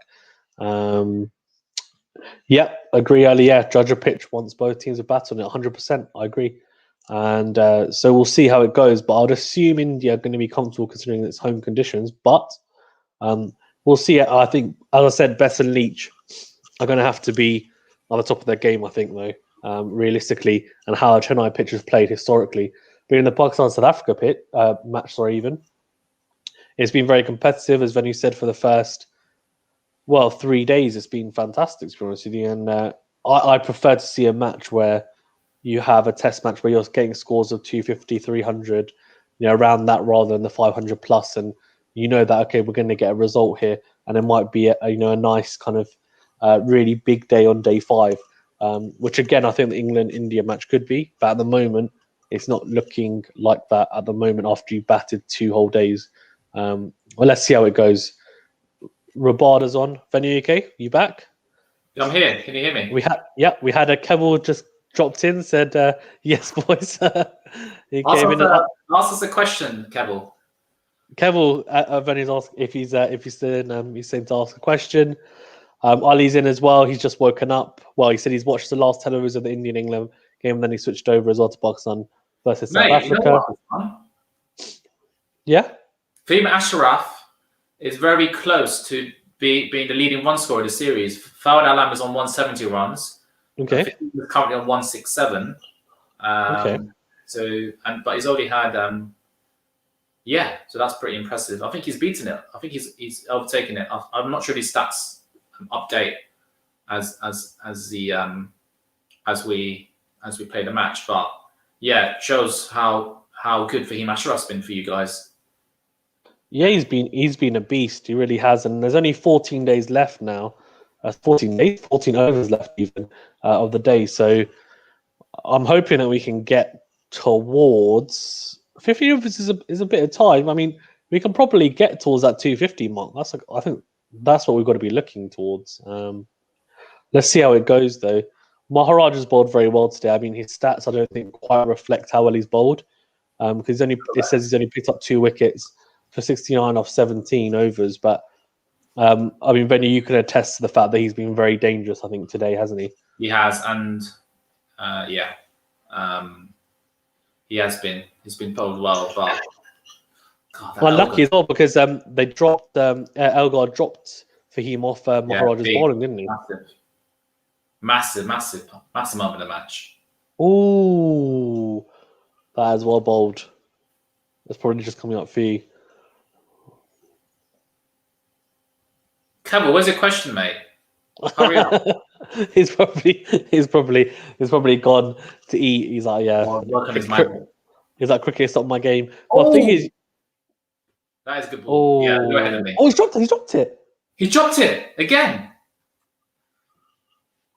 Yeah, agree, Ali. Yeah, judge a pitch once both teams have batted on it. 100%, I agree. And so we'll see how it goes. But I'd assume India are going to be comfortable considering its home conditions. But we'll see. I think, as I said, Bess and Leach are going to have to be on the top of their game, I think, though, realistically, and how a Chennai pitch has played historically. But in the Pakistan-South Africa match, it's been very competitive, as Venu said, for the first, 3 days. It's been fantastic, to be honest with you. And I prefer to see a match where you have a test match where you're getting scores of 250, 300, around that, rather than the 500 plus. And you know that, okay, we're going to get a result here. And it might be a nice kind of really big day on day 5, which again, I think the England-India match could be. But at the moment, it's not looking like that at the moment after you batted 2 whole days. Well, let's see how it goes. Rabada's on. Venu, okay? You back?
I'm here. Can you hear me?
We had a Kevel just dropped in, said, yes, boys. He came in.
Ask us a question, Kevel.
Kevel, Venu's asking if he's still in. He's saying to ask a question. Ali's in as well. He's just woken up. Well, he said he's watched the last 10 overs of the Indian-England game, and then he switched over as well to Pakistan versus South Africa.
You know what?
Yeah?
Fahim Ashraf is very close to being the leading run scorer of the series. Fawad Alam is on 170 runs.
Okay.
He's currently on 167.
Okay.
But he's only had Yeah, so that's pretty impressive. I think he's beaten it. I think he's overtaken it. I'm not sure if his stats update as the as we play the match, but yeah, it shows how good Fahim Ashraf's been for you guys.
Yeah, he's been a beast. He really has. And there's only 14 days left now. 14 days, 14 overs left even of the day. So I'm hoping that we can get towards 50 overs is a bit of time. I mean, we can probably get towards that 250 mark. I think that's what we've got to be looking towards. Let's see how it goes though. Maharaj has bowled very well today. I mean, his stats I don't think quite reflect how well he's bowled. Because it says he's only picked up 2 wickets for 69 off 17 overs. But I mean, Venu, you can attest to the fact that he's been very dangerous. I think today, hasn't he?
He has, and yeah, he has been. He's been bowled well, but God,
lucky as well because they dropped Elgar dropped Fahim off Maharaj's bowling, didn't he?
Massive moment of the match.
Ooh, that is well bowled. That's probably just coming up for you.
Kevin, where's your question, mate? Hurry up.
he's probably gone to eat. He's like, yeah. He's like, cricket, stop my game. Well, the thing is,
that is a good ball. Yeah, go ahead of me.
Oh, he's dropped it.
He dropped it again.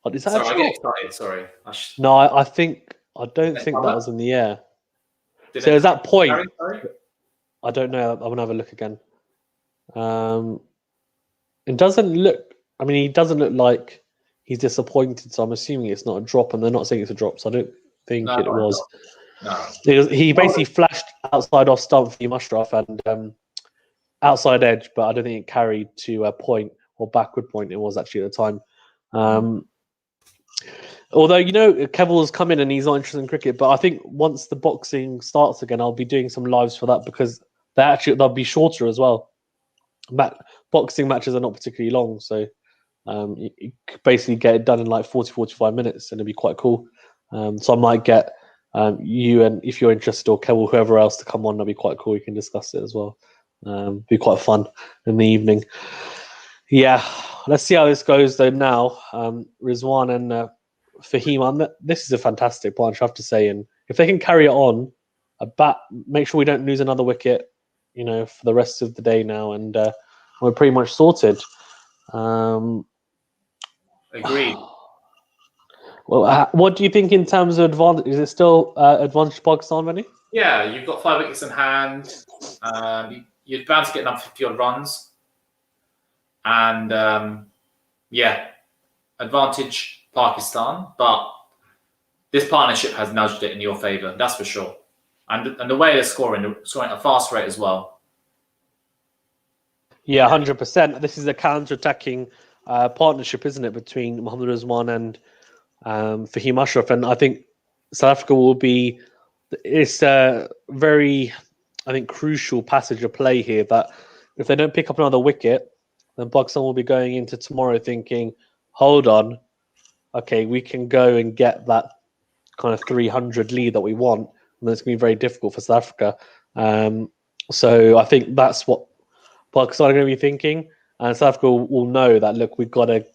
Oh, is that
sorry, I get excited. Sorry.
No, I don't think that was in the air. So is that point? I don't know. I'm gonna have a look again. It doesn't look. I mean, he doesn't look like he's disappointed. So I'm assuming it's not a drop, and they're not saying it's a drop. So I don't think it was.
No.
He basically flashed outside off stump for Ashraf and outside edge, but I don't think it carried to a point or backward point. It was actually at the time. Although, Kevil's come in and he's not interested in cricket, but I think once the boxing starts again, I'll be doing some lives for that because they'll be shorter as well. Boxing matches are not particularly long, so you could basically get it done in like 40-45 minutes and it'd be quite cool. So I might get you, and if you're interested, or Kevil, whoever else to come on, that'd be quite cool. We can discuss it as well. Be quite fun in the evening. Yeah, let's see how this goes though now. Rizwan and Fahim, this is a fantastic partnership, I have to say. And if they can carry it on, make sure we don't lose another wicket, for the rest of the day now. And we're pretty much sorted.
Agreed.
Well, what do you think in terms of advantage? Is it still advantage Pakistan, Venu?
Yeah, you've got 5 wickets in hand. You're bound to get another 50-odd runs. And, yeah, advantage Pakistan, but this partnership has nudged it in your favour, that's for sure. And the way they're scoring at a fast rate as well.
Yeah, 100%. This is a counter-attacking partnership, isn't it, between Mohammad Rizwan and Fahim Ashraf? And I think South Africa will be... It's a very, I think, crucial passage of play here that if they don't pick up another wicket, then Pakistan will be going into tomorrow thinking, hold on, okay, we can go and get that kind of 300 lead that we want, and it's going to be very difficult for South Africa. So I think that's what Pakistan are going to be thinking, and South Africa will know that, look, we've got to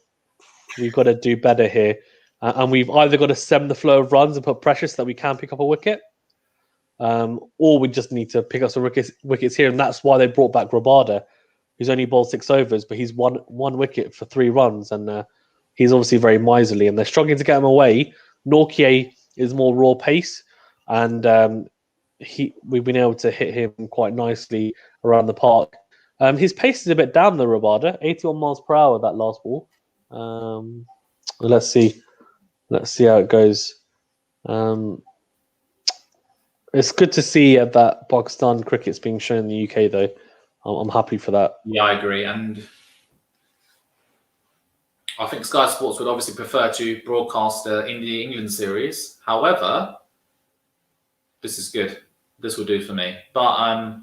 do better here, and we've either got to stem the flow of runs and put pressure so that we can pick up a wicket, or we just need to pick up some wickets here, and that's why they brought back Rabada, who's only bowled 6 overs, but he's one wicket for 3 runs, and he's obviously very miserly, and they're struggling to get him away. Nortje is more raw pace, and we've been able to hit him quite nicely around the park. His pace is a bit down, the Rabada, 81 miles per hour that last ball. Let's see how it goes. It's good to see that Pakistan cricket's being shown in the UK, though. I'm happy for that.
Yeah, I agree, and I think Sky Sports would obviously prefer to broadcast the India-England series. However, this is good. This will do for me. But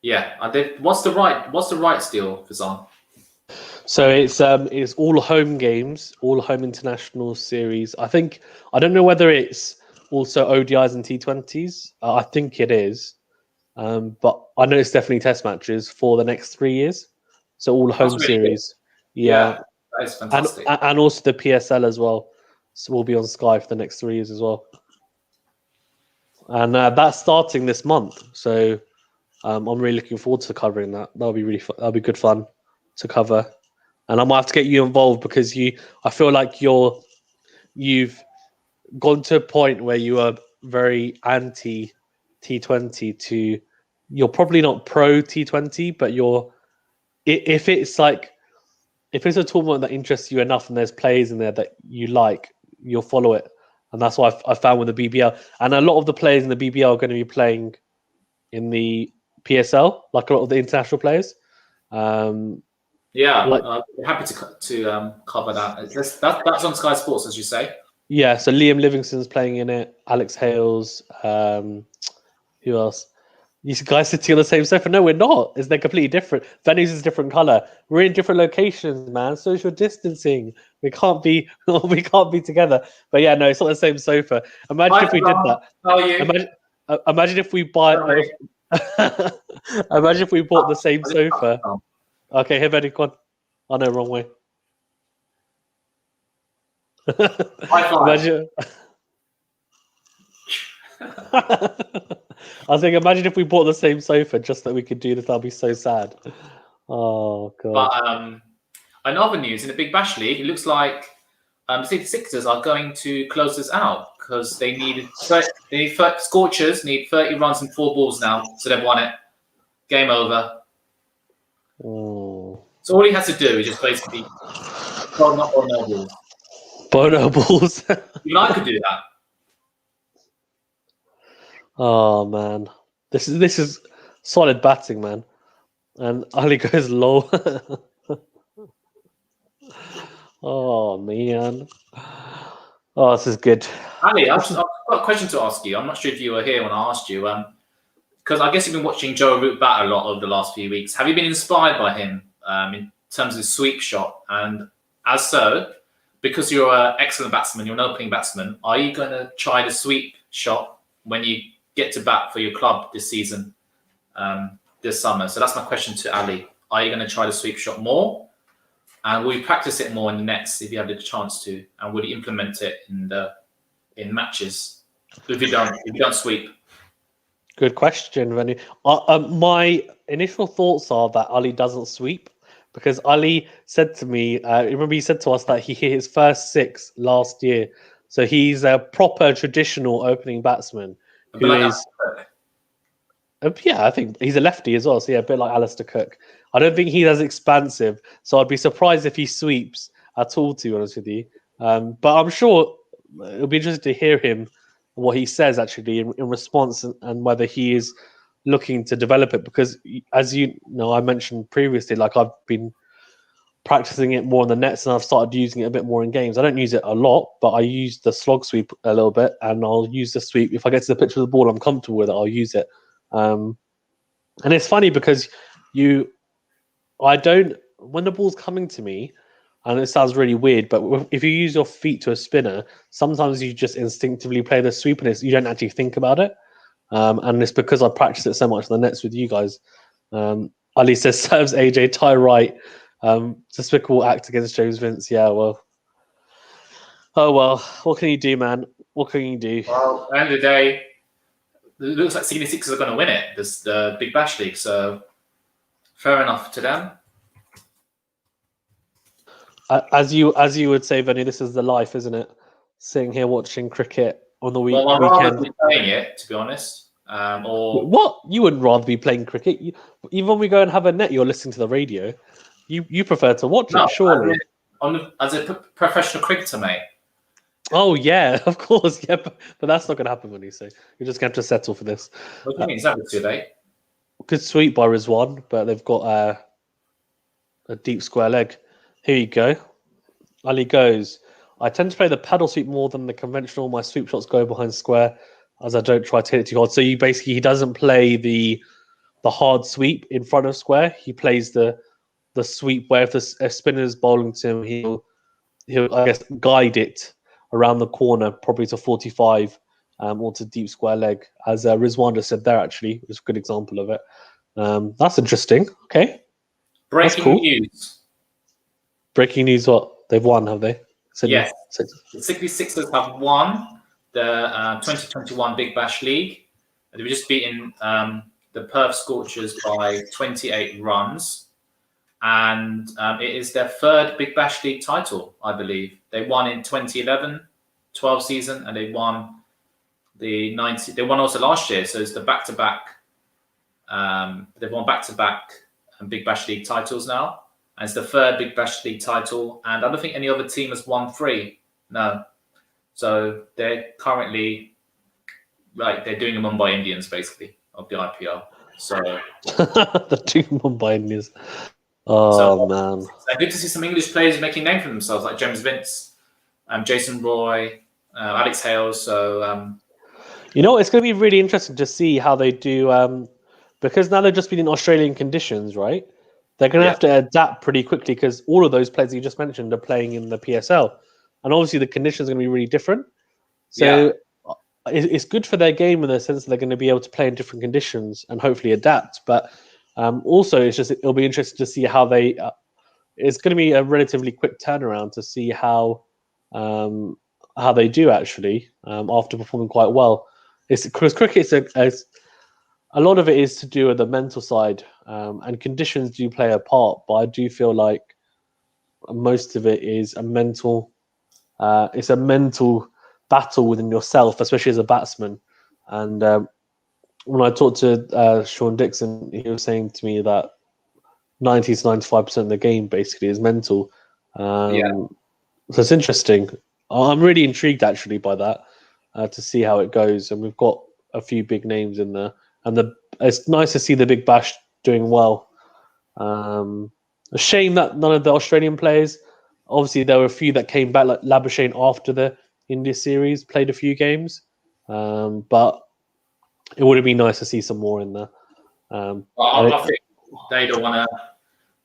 yeah, what's the rights deal, Fazan?
So it's all home games, all home international series. I don't know whether it's also ODIs and T20s. I think it is. But I know it's definitely test matches for the next 3 years. So all home
really
series.
Yeah, that is
And
fantastic.
and also the PSL as well. So we'll be on Sky for the next 3 years as well. And that's starting this month. So I'm really looking forward to covering that. That'll be really fun. That'll be good fun to cover. And I might have to get you involved because I feel like you've gone to a point where you are very anti T20 to you're probably not pro T20, but if it's a tournament that interests you enough and there's players in there that you like, you'll follow it. And that's what I found with the BBL. And a lot of the players in the BBL are going to be playing in the PSL, like a lot of the international players.
Happy to cover that. That's on Sky Sports, as you say.
Yeah, so Liam Livingston's playing in it. Alex Hales. Who else? These guys sitting on the same sofa. No, we're not. They're completely different. Venu's is a different color. We're in different locations, man. Social distancing. We can't be. We can't be together. But yeah, no, it's not the same sofa. Imagine if we did that.
How are you?
Imagine if we buy. Imagine if we bought the same sofa. Okay, here, Benny, come on. Oh no, wrong way. Imagine. I was thinking, imagine if we bought the same sofa just that we could do this. That'd be so sad. Oh god.
But in other news, in the Big Bash League, it looks like the 66ers are going to close this out because they need Scorchers need 30 runs and 4 balls now, so they've won it. Game over.
Oh.
So all he has to do is just basically throw up on no balls.
Bono balls.
Even I could do that.
Oh man, this is solid batting, man. And Ali goes low. Oh man. Oh, this is good.
Ali, I've got a question to ask you. I'm not sure if you were here when I asked you. Because I guess you've been watching Joe Root bat a lot over the last few weeks. Have you been inspired by him in terms of his sweep shot? And as so, because you're an excellent batsman, you're an opening batsman, are you going to try the sweep shot when you get to bat for your club this season, this summer? So that's my question to Ali. Are you going to try the sweep shot more? And will you practice it more in the nets if you have the chance to? And will you implement it in matches if you don't sweep?
Good question, Venu. My initial thoughts are that Ali doesn't sweep because Ali said to me, remember he said to us that he hit his first 6 last year. So he's a proper traditional opening batsman who is... yeah, I think he's a lefty as well. So yeah, a bit like Alistair Cook. I don't think he's as expansive. So I'd be surprised if he sweeps at all, to be honest with you. But I'm sure it'll be interesting to hear him, what he says actually in response, and whether he is looking to develop it. Because as you know, I mentioned previously, like I've been practicing it more in the nets and I've started using it a bit more in games. I don't use it a lot, but I use the slog sweep a little bit, and I'll use the sweep. If I get to the pitch of the ball, I'm comfortable with it, I'll use it. And it's funny because when the ball's coming to me, and it sounds really weird, but if you use your feet to a spinner, sometimes you just instinctively play the sweep and you don't actually think about it. And it's because I practice it so much in the nets with you guys. Ali says, serves AJ tie right. Despicable act against James Vince. Yeah, well. Oh, well. What can you do, man? What can you do?
Well, at the end of the day, it looks like 66ers are going to win it, the Big Bash League. So, fair enough to them.
As you would say, Venu, this is the life, isn't it? Sitting here watching cricket on the weekend.
Well, I'd rather be playing it, to be honest. Or
what? You wouldn't rather be playing cricket? Even when we go and have a net, you're listening to the radio. You prefer to watch it, surely?
As a professional cricketer, mate.
Oh yeah, of course, yeah, but that's not going to happen when you say you're just going to have to settle for this.
What do you mean? Is that too late?
Good sweep by Rizwan, but they've got a deep square leg. Here you go. Ali goes. I tend to play the paddle sweep more than the conventional. My sweep shots go behind square, as I don't try to hit it too hard. So he doesn't play the hard sweep in front of square. He plays the sweep where if a spinner's bowling to him, he'll I guess guide it around the corner, probably to 45, onto deep square leg, as Rizwan just said there. Actually, it was a good example of it. That's interesting. Okay,
Breaking
cool.
news.
Breaking news: what they've won? Have they?
Yes.
Six.
The 66ers have won the 2021 Big Bash League. They were just beaten the Perth Scorchers by 28 runs. And it is their third Big Bash League title, I believe. They won in 2011-12 season, and they won the 90. They won also last year, so it's the back-to-back. They've won back-to-back Big Bash League titles now. And it's the third Big Bash League title, and I don't think any other team has won 3. No. So they're currently they're doing the Mumbai Indians basically of the IPL. So
the two Mumbai Indians. Oh man!
So good to see some English players making name for themselves, like James Vince, Jason Roy, Alex Hales. So
it's going to be really interesting to see how they do, because now they've just been in Australian conditions, right? They're going to have to adapt pretty quickly because all of those players you just mentioned are playing in the PSL, and obviously the conditions are going to be really different. So it's good for their game in the sense that they're going to be able to play in different conditions and hopefully adapt. But also, it'll be interesting to see how they. It's going to be a relatively quick turnaround to see how they do actually after performing quite well. It's because cricket's a lot of it is to do with the mental side, and conditions do play a part. But I do feel like most of it is a mental. It's a mental battle within yourself, especially as a batsman. And when I talked to Sean Dixon, he was saying to me that 90 to 95% of the game basically is mental. So it's interesting. I'm really intrigued actually by that to see how it goes. And we've got a few big names in there, and it's nice to see the Big Bash doing well. A shame that none of the Australian players. Obviously, there were a few that came back, like Labuschagne after the India series, played a few games, but it would have been nice to see some more in there.
I think they don't want to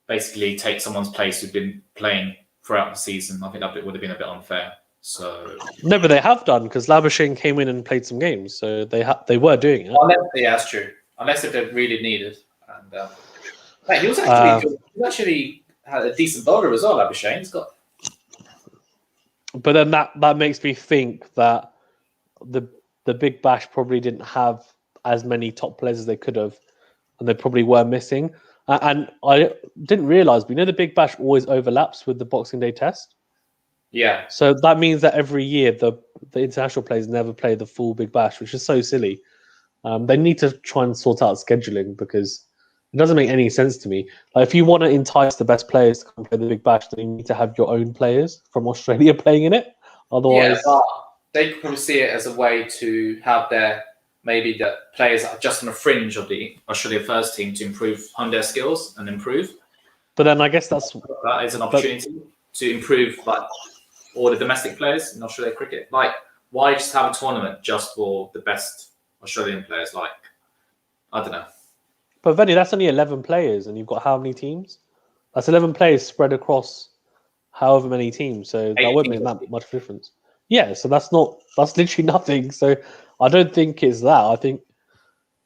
basically take someone's place who's been playing throughout the season. I think that would have been a bit unfair. So
no, but they have done because Labuschagne came in and played some games, so they were doing it.
That's true. Unless if they really needed. And he was actually had a decent bowler as well. Labuschagne. He's got.
But then that makes me think that the Big Bash probably didn't have as many top players as they could have, and they probably were missing. And I didn't realise, but the Big Bash always overlaps with the Boxing Day Test.
Yeah.
So that means that every year the international players never play the full Big Bash, which is so silly. They need to try and sort out scheduling because it doesn't make any sense to me. Like if you want to entice the best players to come play the Big Bash, then you need to have your own players from Australia playing in it. Otherwise,
they could probably see it as a way to have the players that are just on the fringe of the Australia first team to hone their skills and improve.
But then I guess that
is an opportunity to improve all the domestic players in Australia cricket. Like, why just have a tournament just for the best Australian players? Like, I don't know.
But Venu, that's only 11 players, and you've got how many teams? That's 11 players spread across however many teams. So that wouldn't make that much difference. Yeah, so that's literally nothing. So I don't think it's that. I think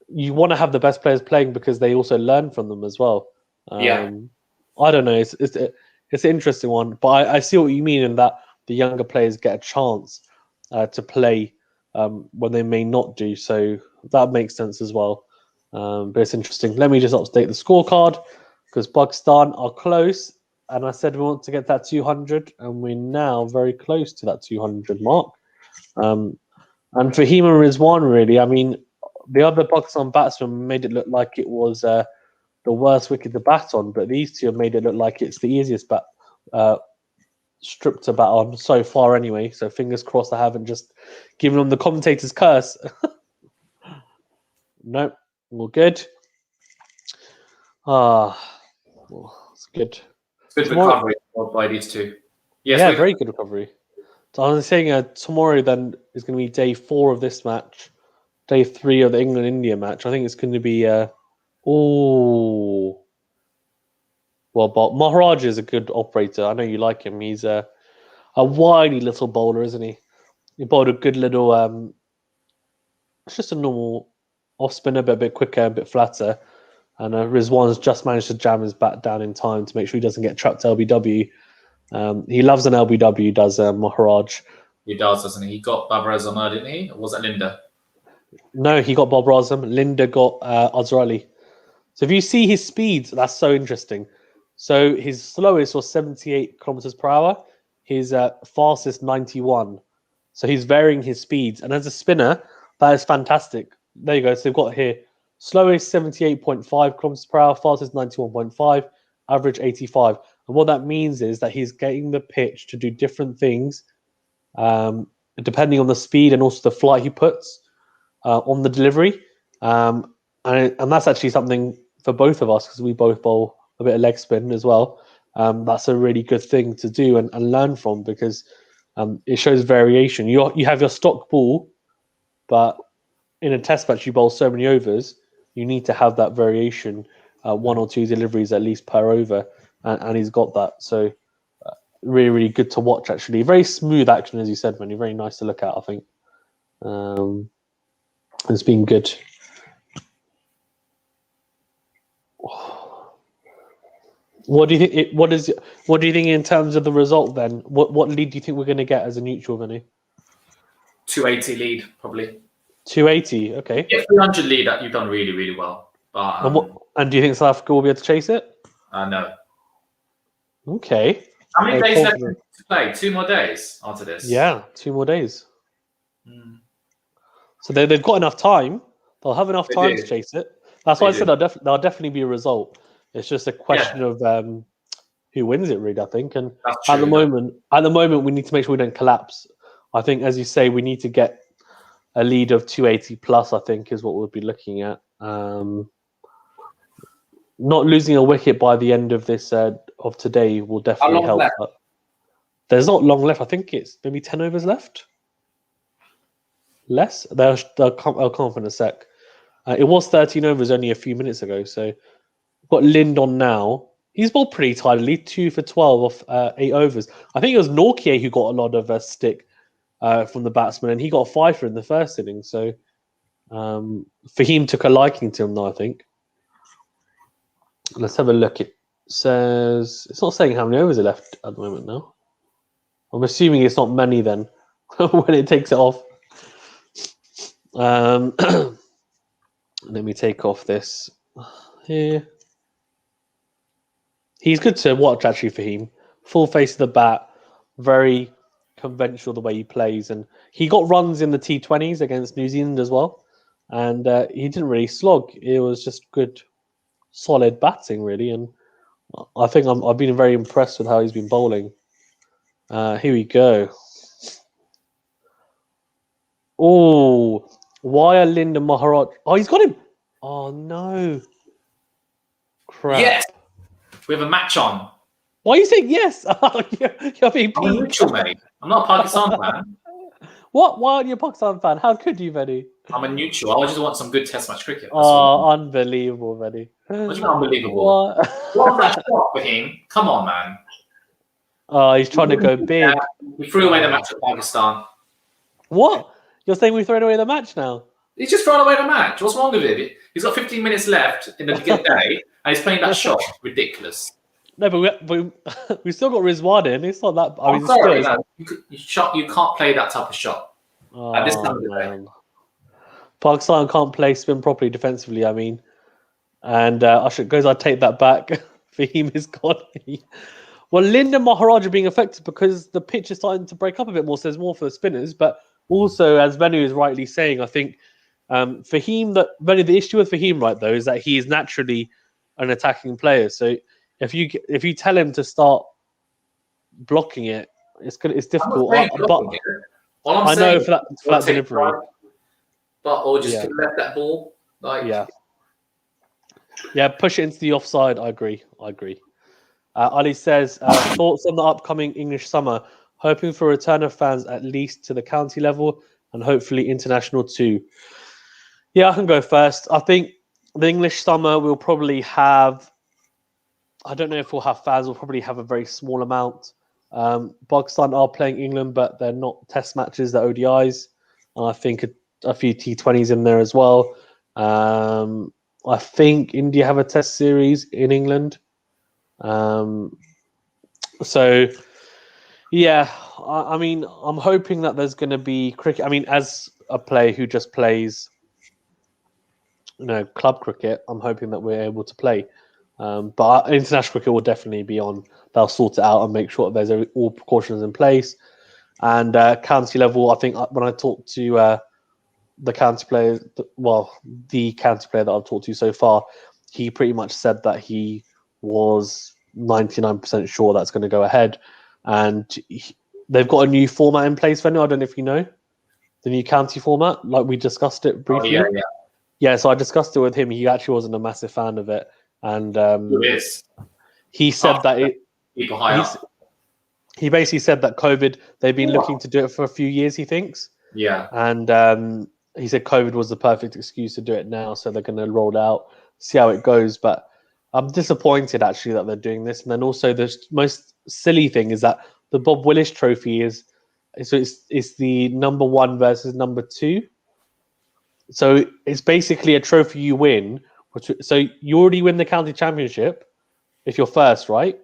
you want to have the best players playing because they also learn from them as well. I don't know. It's an interesting one, but I see what you mean in that the younger players get a chance to play when they may not do. So that makes sense as well. But it's interesting. Let me just update the scorecard because Pakistan are close. And I said we want to get that 200, and we're now very close to that 200 mark. And for Hema Rizwan, really, I mean, the other Pakistan batsmen made it look like it was the worst wicket to bat on, but these two have made it look like it's the easiest strip to bat on so far anyway. So fingers crossed I haven't just given them the commentator's curse. Nope, all good. It's good.
Good recovery by these two. Yes,
yeah, very good recovery. So I was saying tomorrow then is going to be day 4 of this match, day 3 of the England-India match. I think it's going to be well, but Maharaj is a good operator. I know you like him. He's a wily little bowler, isn't he? He bowled a good little It's just a normal off spinner, but a bit quicker, a bit flatter. And Rizwan's just managed to jam his bat down in time to make sure he doesn't get trapped LBW. He loves an LBW, does Maharaj.
He does, doesn't he? He got Babaraz on her, didn't he? Or was it Linda?
No, he got Bob Razum. Linda got Azrali. So if you see his speeds, that's so interesting. So his slowest was 78 kilometers per hour. His fastest 91. So he's varying his speeds. And as a spinner, that is fantastic. There you go. So they've got here slowest 78.5 kilometers per hour, fastest 91.5, average 85. And what that means is that he's getting the pitch to do different things depending on the speed and also the flight he puts on the delivery. And that's actually something for both of us because we both bowl a bit of leg spin as well. That's a really good thing to do and learn from because it shows variation. You have your stock ball, but in a test match you bowl so many overs, you need to have that variation, one or two deliveries at least per over, and he's got that. So really, really good to watch actually. Very smooth action, as you said, man. Very nice to look at, I think. It's been good. What do you think? What do you think in terms of the result? Then, what lead do you think we're going to get as a neutral, Venu?
280 lead, probably.
280. Okay.
Yeah, 300 lead. You've done really, really well. But
and do you think South Africa will be able to chase it?
No.
Okay.
How many days left to play? 2 more days after this.
Yeah, 2 more days. So they've got enough time. They'll have enough time to chase it. That's why I said there'll definitely be a result. It's just a question of who wins it, really. I think. And at the moment, we need to make sure we don't collapse. I think, as you say, we need to get a lead of 280 plus. I think is what we'll be looking at. Not losing a wicket by the end of this of today will definitely help. There's not long left. I think it's maybe 10 overs left. Less. I'll come in a sec. It was 13 overs only a few minutes ago. So we've got Lind on now. He's bowled pretty tidily, 2 for 12 off 8 overs. I think it was Norkier who got a lot of stick from the batsman, and he got a 5 in the first inning. So Fahim took a liking to him, though, I think. Let's have a look. It says it's not saying how many overs are left at the moment now. I'm assuming it's not many then when it takes it off. Let me take off this here. He's good to watch actually for him. Full face of the bat, very conventional the way he plays, and he got runs in the T20s against New Zealand as well. And he didn't really slog. It was just good, solid batting really. And I think I've been very impressed with how he's been bowling. Here we go. Oh, why are Linda Maharaj? Oh, he's got him. Oh no! Crap.
Yes, we have a match on.
Why are you saying yes? You're being
I'm a neutral, mate. I'm not a Pakistan fan.
What? Why aren't you a Pakistan fan? How could you, Venu?
I'm a neutral. I just want some good Test match cricket.
Unbelievable, Venu.
What do you mean unbelievable? What was that shot for him? Come on, man.
Oh, he's trying to go big.
We threw away the match with Pakistan.
What? You're saying we've thrown away the match now?
He's just thrown away the match. What's wrong with it? He's got 15 minutes left in the day, and he's playing that shot. Ridiculous.
No, but we still got Rizwan in. It's not that.
I'm sorry, no. You can't play that type of shot at this time of the day.
Pakistan can't play spin properly defensively. I mean, and I take that back. Fahim is gone. Well, Linda Maharaj are being affected because the pitch is starting to break up a bit more. So there's more for the spinners, but also, as Venu is rightly saying, I think Fahim, the issue with Fahim, right, though, is that he is naturally an attacking player. So if you tell him to start blocking it, it's difficult.
All I'm saying
for that delivery,
or just left that ball.
Push it into the offside. I agree. Ali says thoughts on the upcoming English summer. Hoping for a return of fans at least to the county level and hopefully international too. Yeah, I can go first. I think the English summer will probably have, I don't know if we'll have fans, we'll probably have a very small amount. Pakistan are playing England, but they're not test matches, they're ODIs. And I think a few T20s in there as well. I think India have a test series in England. So yeah, I mean, I'm hoping that there's going to be cricket. I mean, as a player who just plays, club cricket, I'm hoping that we're able to play. But international cricket will definitely be on. They'll sort it out and make sure that there's all precautions in place. And county level, I think when I talked to the county player, the county player that I've talked to so far, he pretty much said that he was 99% sure that's going to go ahead. And they've got a new format in place, Venu. I don't know if you know the new county format, like we discussed it briefly.
Oh, yeah.
Yeah, so I discussed it with him. He actually wasn't a massive fan of it. And he said that
people high up.
He basically said that COVID, they've been looking to do it for a few years, he thinks.
Yeah.
And he said COVID was the perfect excuse to do it now, so they're going to roll it out, see how it goes. But I'm disappointed, actually, that they're doing this. And then also the most silly thing is that the Bob Willis Trophy it's the number 1 versus number 2. So it's basically a trophy you win. So you already win the county championship if you're first, right?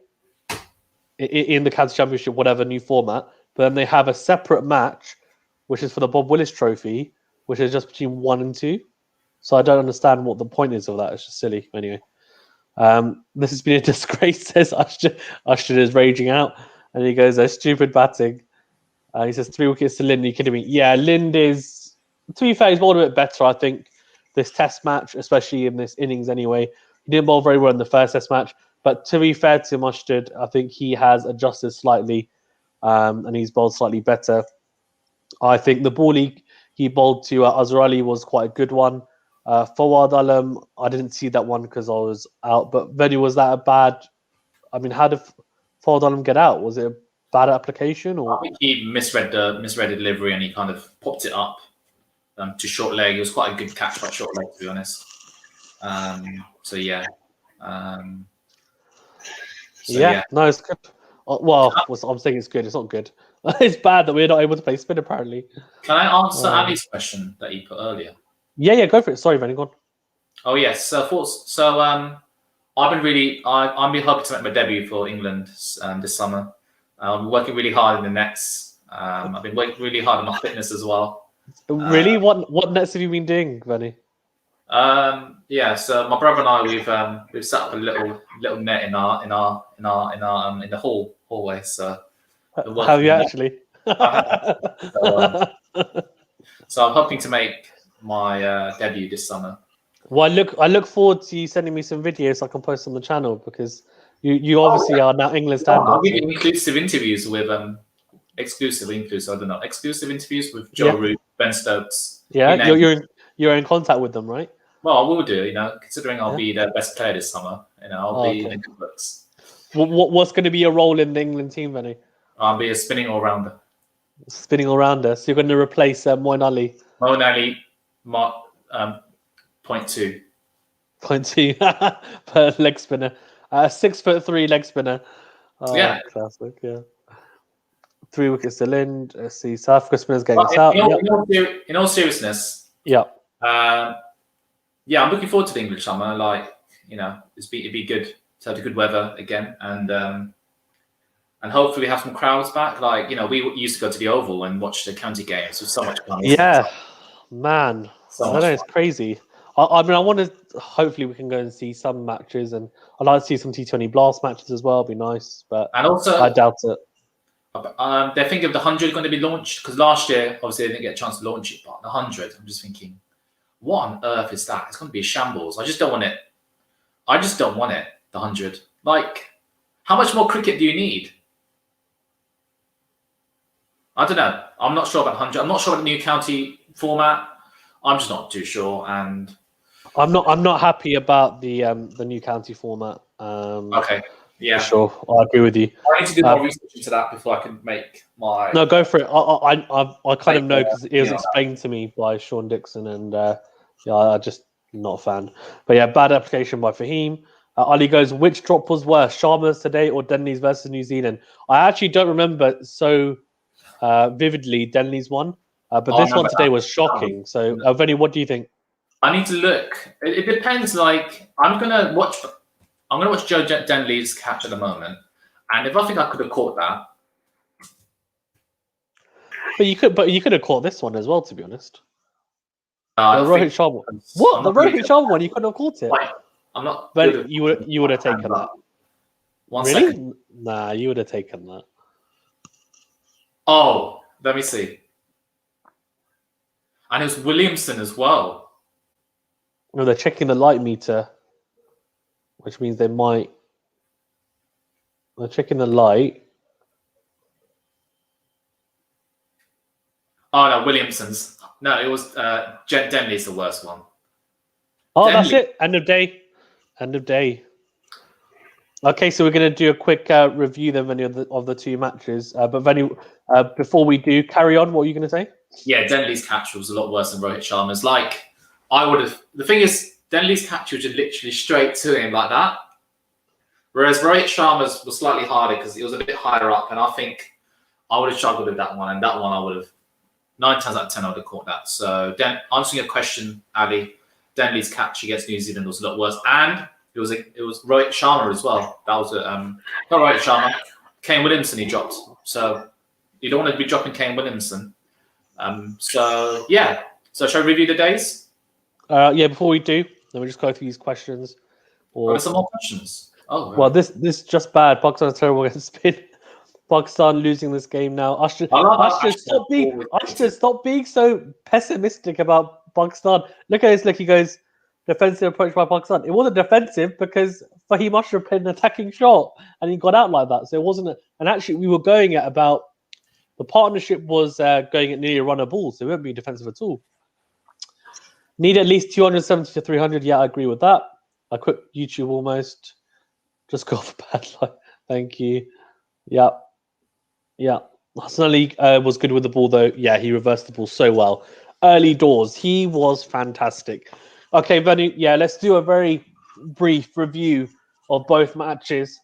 In the county championship, whatever new format. But then they have a separate match, which is for the Bob Willis Trophy, which is just between 1 and 2. So I don't understand what the point is of that. It's just silly. Anyway, this has been a disgrace, says Ashton. Ashton is raging out. And he goes, stupid batting. He says 3 wickets to Lind. Are you kidding me? Yeah, Lind is, to be fair, he's bowled a bit better, I think, this test match, especially in this innings anyway. He didn't bowl very well in the first test match. But to be fair to Mustard, I think he has adjusted slightly and he's bowled slightly better. I think the ball he bowled to Azhar Ali was quite a good one. Fawad Alam, I didn't see that one because I was out. But Venu, was that a bad... I mean, how did Fawad Alam get out? Was it a bad application? Or
I think he misread the delivery and he kind of popped it up to short leg. It was quite a good catch by short leg, to be honest. So, yeah.
No, it's good. Well, I'm saying it's good. It's not good. It's bad that we're not able to play spin, apparently.
Can I answer Ali's question that he put earlier?
Yeah, go for it. Sorry, Venu, go on.
Oh, yes. I've been really hoping to make my debut for England this summer. I'm working really hard in the nets. I've been working really hard on my fitness as well.
Really? What nets have you been doing, Venu?
So my brother and I we've set up a little net in the hallway. So
have you actually?
So I'm hoping to make my debut this summer.
Well, I look forward to you sending me some videos so I can post on the channel, because you obviously are now England standard.
I'll give you exclusive interviews with exclusive interviews with Joe Root, Ben Stokes.
Yeah, you're in contact with them, right?
Well, I will do. Considering I'll be the best player this summer, I'll be in the good books.
What's going to be your role in the England team, Venu?
I'll be a spinning all-rounder.
Spinning all-rounder. So you're going to replace Moeen Ali.
Moeen Ali, 0.2.
0.2 per leg spinner. 6'3" leg spinner.
Yeah.
Classic, yeah. 3 wickets to Lind. Let's see. South Africa spinners getting us out.
In all seriousness.
Yeah.
I'm looking forward to the English summer. It'd be good to have the good weather again, and hopefully have some crowds back. We used to go to the Oval and watch the county games with so much fun.
Yeah, man. I know, it's crazy. I mean, I want to. Hopefully, we can go and see some matches, and I'd like to see some T20 Blast matches as well. It'd be nice, but I doubt it.
They're thinking of the 100 going to be launched, because last year, obviously, they didn't get a chance to launch it. But the 100, I'm just thinking, what on earth is that? It's going to be a shambles. I just don't want it. The 100. How much more cricket do you need? I don't know. I'm not sure about 100. I'm not sure about the new county format. I'm just not too sure, and
I'm not happy about the new county format.
Okay, yeah,
sure, I agree with you.
I need to do more research into that before I can make my.
No, go for it. I kind of know, because it was explained to me by Sean Dixon, and I'm just not a fan. But yeah, bad application by Fahim. Ali goes, which drop was worse, Sharma's today or Denley's versus New Zealand? I actually don't remember so vividly Denley's one. But
Oh,
this
no,
one today was shocking. So, Venu, what do you think?
I need to look. It depends. Like I'm gonna watch Joe Denley's catch at the moment, and if I think I could have caught that,
But you could have caught this one as well, to be honest.
I
The
don't think-
Rohit Sharma.
I'm
What?
not
The
really
Rohit Sharma one, you couldn't have caught it.
Like, I'm not.
But
good
you would have taken that.
One
Really?
second.
Nah, you would have taken that.
Oh, let me see. And it was Williamson as well.
No, they're checking the light meter, which means they might. They're checking the light.
Oh no, Williamson's. No, it was Denley's the worst one.
Oh,
Denley.
that's it. End of day. End of day. Okay, so we're going to do a quick review then, Venu, of the two matches. But Venu, before we do, carry on. What were you going to say?
Yeah, Denley's catch was a lot worse than Rohit Sharma's. Like, I would have. The thing is, Denley's catch was just literally straight to him like that. Whereas Rohit Sharma's was slightly harder because it was a bit higher up. And I think I would have struggled with that one. And that one I would have, 9 times out of 10, I would have caught that. So, answering your question, Ali, Denley's catch against New Zealand was a lot worse. And it was Rohit Sharma as well. That was not Rohit Sharma. Kane Williamson he dropped. So you don't want to be dropping Kane Williamson. So yeah. So shall I review the days?
Yeah. Before we do, let me just go through these questions.
Or are there some more questions? Oh, right.
Well, this is just bad. Pakistan's terrible against spin. Pakistan losing this game now. I should stop being so pessimistic about Pakistan. Look at this. Look, he goes. Defensive approach by Pakistan. It wasn't defensive because Fahim Ashraf played an attacking shot and he got out like that. So it wasn't. And actually, we were going at about the partnership was going at nearly a run a ball, so it won't be defensive at all. Need at least 270 to 300. Yeah, I agree with that. I quit YouTube almost. Just got off a bad line. Thank you. Yeah. Hassan Ali was good with the ball though. Yeah, he reversed the ball so well. Early doors, he was fantastic. Okay, Venu, yeah, let's do a very brief review of both matches,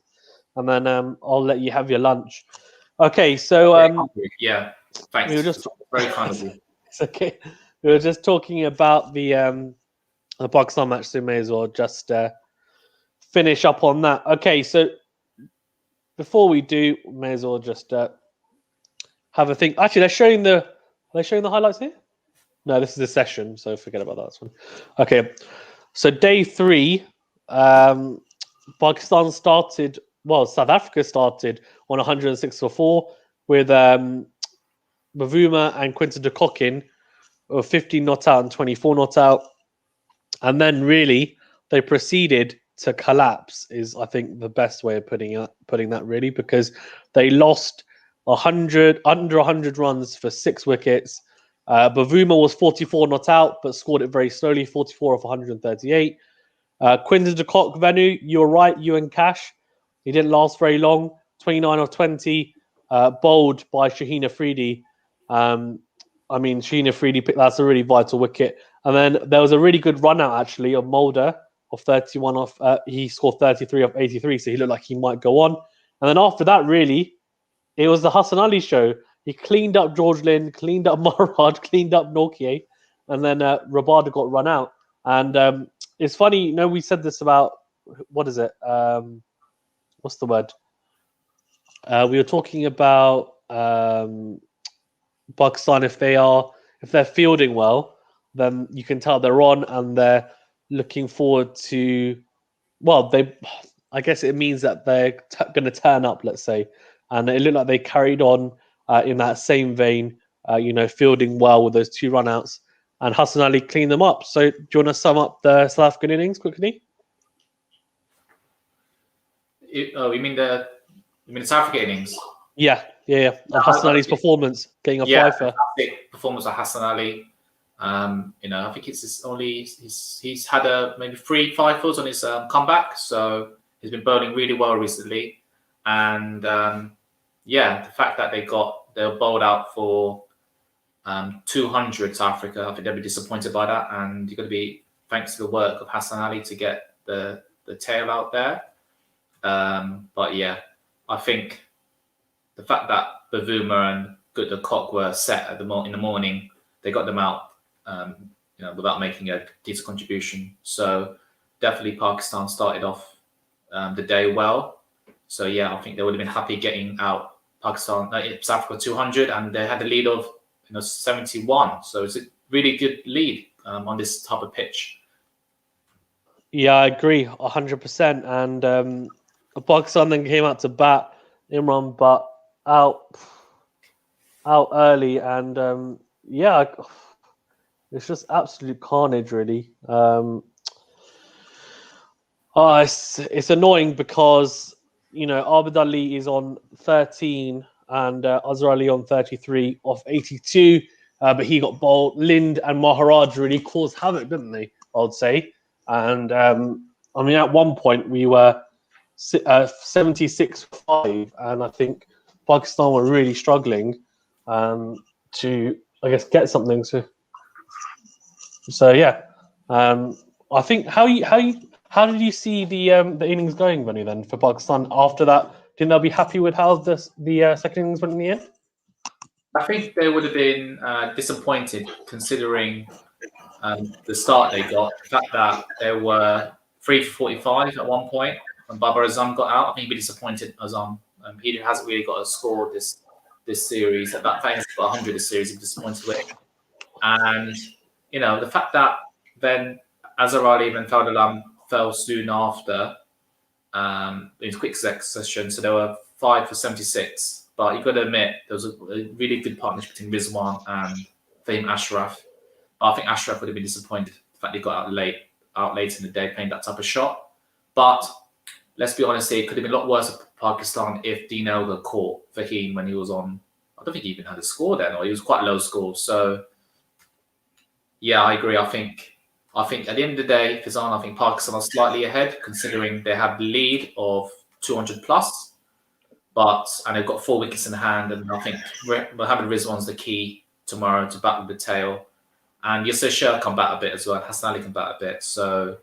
and then I'll let you have your lunch. Okay, so
yeah, thanks.
we were just
very kind of you.
It's okay. We were just talking about the Pakistan match, so may as well just finish up on that. Okay, so before we do, may as well just have a think. Actually, they're showing the highlights here. No, this is a session, so forget about that one. Okay, so day 3, Pakistan started. Well, South Africa started on 106 for 4 with Bavuma and Quinton de Kock 15 not out and 24 not out, and then really they proceeded to collapse. Is I think the best way of putting that really, because they lost under 100 runs for 6 wickets. Bavuma was 44 not out, but scored it very slowly, 44 off 138. Quinton de Kock, Venu, you're right, you and Cash. He didn't last very long, 29 of 20, bowled by Shaheen Afridi. Shaheen Afridi, that's a really vital wicket. And then there was a really good run out, actually, of Mulder of 31 off. He scored 33 off 83, so he looked like he might go on. And then after that, really, it was the Hassan Ali show. He cleaned up George Lynn, cleaned up Marad, cleaned up Nortje, and then Rabada got run out. And it's funny, we said this about, what is it? What's the word? We were talking about Pakistan. If they're fielding well, then you can tell they're on and they're looking forward to. Well, I guess it means that they're going to turn up, let's say. And it looked like they carried on in that same vein, fielding well with those 2 run-outs. And Hassan Ali cleaned them up. So do you want to sum up the South African innings quickly?
You mean the South Africa innings?
Yeah. And Hassan Ali's performance, getting a fifer.
Performance of Hassan Ali. I think he's had maybe 3 fifers on his comeback, so he's been bowling really well recently. And the fact that they were bowled out for 200 South Africa, I think they'll be disappointed by that. And you're going to be thanks to the work of Hassan Ali to get the tail out there. But yeah, I think the fact that Bavuma and de Kock were set in the morning they got them out, without making a decent contribution. So definitely Pakistan started off the day well. So yeah, I think they would have been happy getting out Pakistan, South Africa 200, and they had a lead of 71. So it's a really good lead on this type of pitch.
Yeah, I agree 100%. And Pakistan then came out to bat. Imran Butt out early, and yeah, it's just absolute carnage, really. It's annoying because Abid Ali is on 13 and Azhar Ali on 33 off 82, but he got bowled. Lind and Maharaj really caused havoc, didn't they? I would say. And I mean, at one point we were 76-5, and I think Pakistan were really struggling to, I guess, get something. So yeah, I think how did you see the innings going, Venu, then for Pakistan after that? Didn't they be happy with how the second innings went in the end?
I think they would have been disappointed considering the start they got. The fact that they were 3 for 45 at one point when Babar Azam got out. I think he'd be disappointed. Azam, he hasn't really got a score this series. The fact he has got 100 this series, he'd be disappointed with. And the fact that then Azhar Ali and Fawad fell soon after in quick succession, so they were 5 for 76. But you've got to admit, there was a really good partnership between Rizwan and Fahim Ashraf. I think Ashraf would have been disappointed the fact he got out late in the day playing that type of shot. But let's be honest here, it could have been a lot worse for Pakistan if Dean Elgar caught Fahim when he was on. I don't think he even had a score then, or he was quite low score. So yeah, I agree. I think at the end of the day, Fizan, I think Pakistan are slightly ahead considering they have the lead of 200 plus. And they've got 4 wickets in hand, and I think Mohammad Rizwan's the key tomorrow to bat with the tail. And Yasir Shah can bat a bit as well. Hassan Ali can bat a bit. So,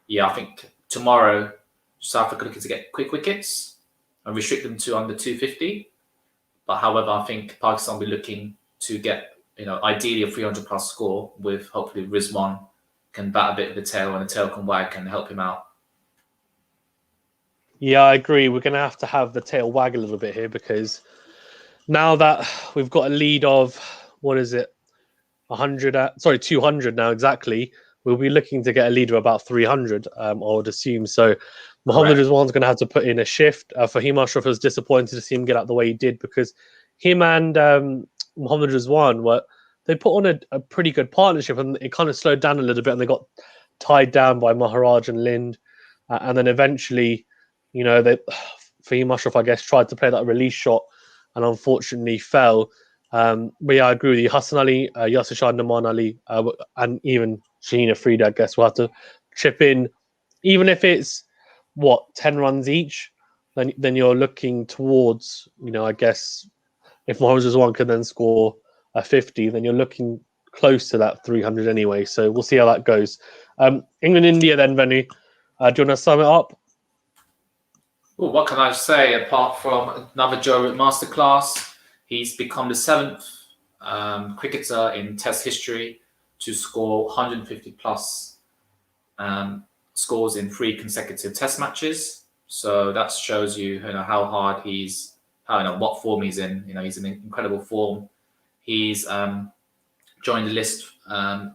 yeah, I think tomorrow South Africa looking to get quick wickets and restrict them to under 250. But however, I think Pakistan will be looking to get, ideally a 300 plus score with hopefully Rizwan can bat a bit with the tail and the tail can wag and help him out.
Yeah, I agree. We're going to have the tail wag a little bit here because now that we've got a lead of, 200 now exactly, we'll be looking to get a lead of about 300, I would assume. So Mohammad Rizwan's going to have to put in a shift. Fahim Ashraf was disappointed to see him get out the way he did because him and Mohammad Rizwan they put on a pretty good partnership, and it kind of slowed down a little bit and they got tied down by Maharaj and Lind. And then eventually, Fahim Ashraf, I guess, tried to play that release shot and unfortunately fell. But yeah, I agree with you. Hassan Ali, Yasir Shah, Naman Ali, and even Shaheen Afridi, I guess, will have to chip in. Even if it's, 10 runs each, then you're looking towards, I guess, if Mohammad Rizwan can then score a 50, then you're looking close to that 300 anyway. So we'll see how that goes. England-India then, Venu. Do you want to sum it up?
Well, what can I say apart from another Joe Root masterclass? He's become the 7th cricketer in Test history to score 150 plus scores in 3 consecutive Test matches. So that shows you, how hard what form he's in. He's in incredible form. He's joined the list, of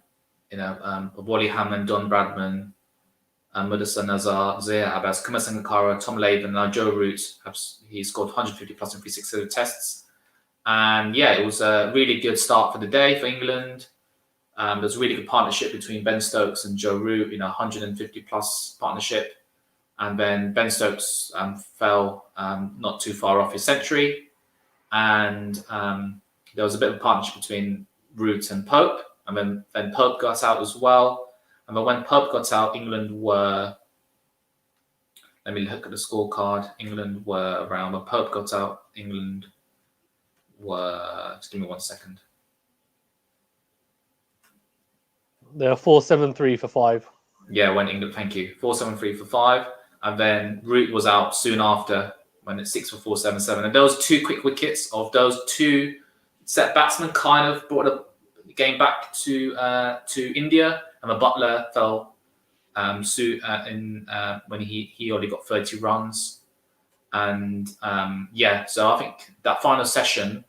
Wally Hammond, Don Bradman, Mudassar Nazar, Zaire Abbas, Kumar Sangakkara, Tom Latham, and Joe Root. He scored 150 plus in 3 successive tests. And yeah, it was a really good start for the day for England. There was a really good partnership between Ben Stokes and Joe Root, 150 plus partnership. And then Ben Stokes fell not too far off his century. And there was a bit of a partnership between Root and Pope. And then Pope got out as well. And then when Pope got out, England were, let me look at the scorecard. England were around, when Pope got out, England were, just give me 1 second.
They're 4-7-3 for 5.
Yeah, when England, thank you. 4-7-3 for 5. And then Root was out soon after when it's 6 for 4-7-7. And those 2 quick wickets of those 2 set batsmen kind of brought getting back to India, and the butler fell when he only got 30 runs, and so I think that final session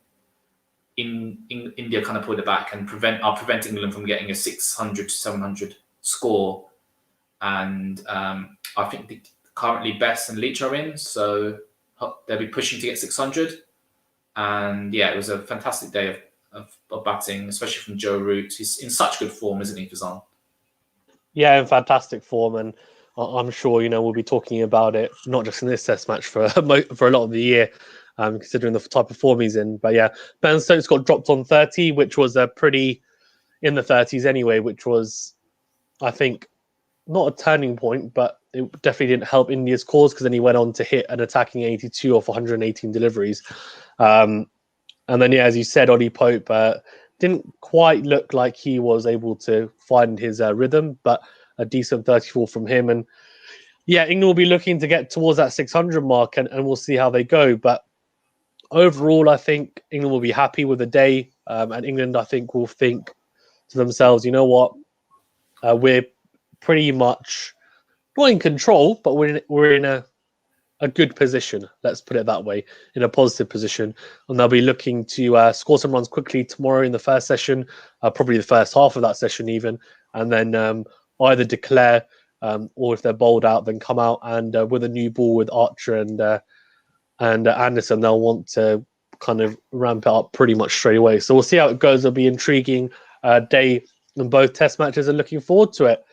in India kind of pulled it back and prevent England from getting a 600 to 700 score, and I think currently Bess and Leach are in, so they'll be pushing to get 600, and it was a fantastic day of batting, especially from Joe Root. He's in such good form, isn't he, Fazan?
Yeah, in fantastic form, and I'm sure we'll be talking about it not just in this Test match for a lot of the year, considering the type of form he's in. But yeah, Ben Stokes got dropped on 30, which was a pretty in the 30s anyway, which was, I think, not a turning point, but it definitely didn't help India's cause, because then he went on to hit an attacking 82 off 118 deliveries. And then, as you said, Ollie Pope didn't quite look like he was able to find his rhythm, but a decent 34 from him. And England will be looking to get towards that 600 mark, and we'll see how they go. But overall, I think England will be happy with the day. And England, I think, will think to themselves, you know what, we're pretty much not in control, but we're in a good position. Let's put it that way, in a positive position. And they'll be looking to score some runs quickly tomorrow in the first session, probably the first half of that session even, and then either declare or if they're bowled out, then come out and with a new ball with Archer and Anderson, they'll want to kind of ramp it up pretty much straight away. So we'll see how it goes. It'll be an intriguing day in both Test matches, and looking forward to it.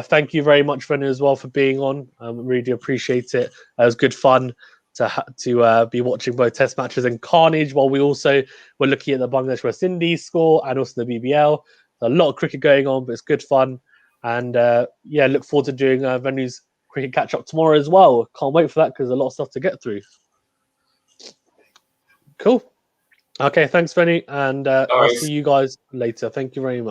Thank you very much, Venu, as well, for being on. Really appreciate it. It was good fun to be watching both Test matches and carnage, while we also were looking at the Bangladesh West Indies score and also the BBL. A lot of cricket going on, but it's good fun. And look forward to doing Venu's cricket catch up tomorrow as well. Can't wait for that, because there's a lot of stuff to get through. Cool. Okay, thanks, Venu, and I'll see you guys later. Thank you very much.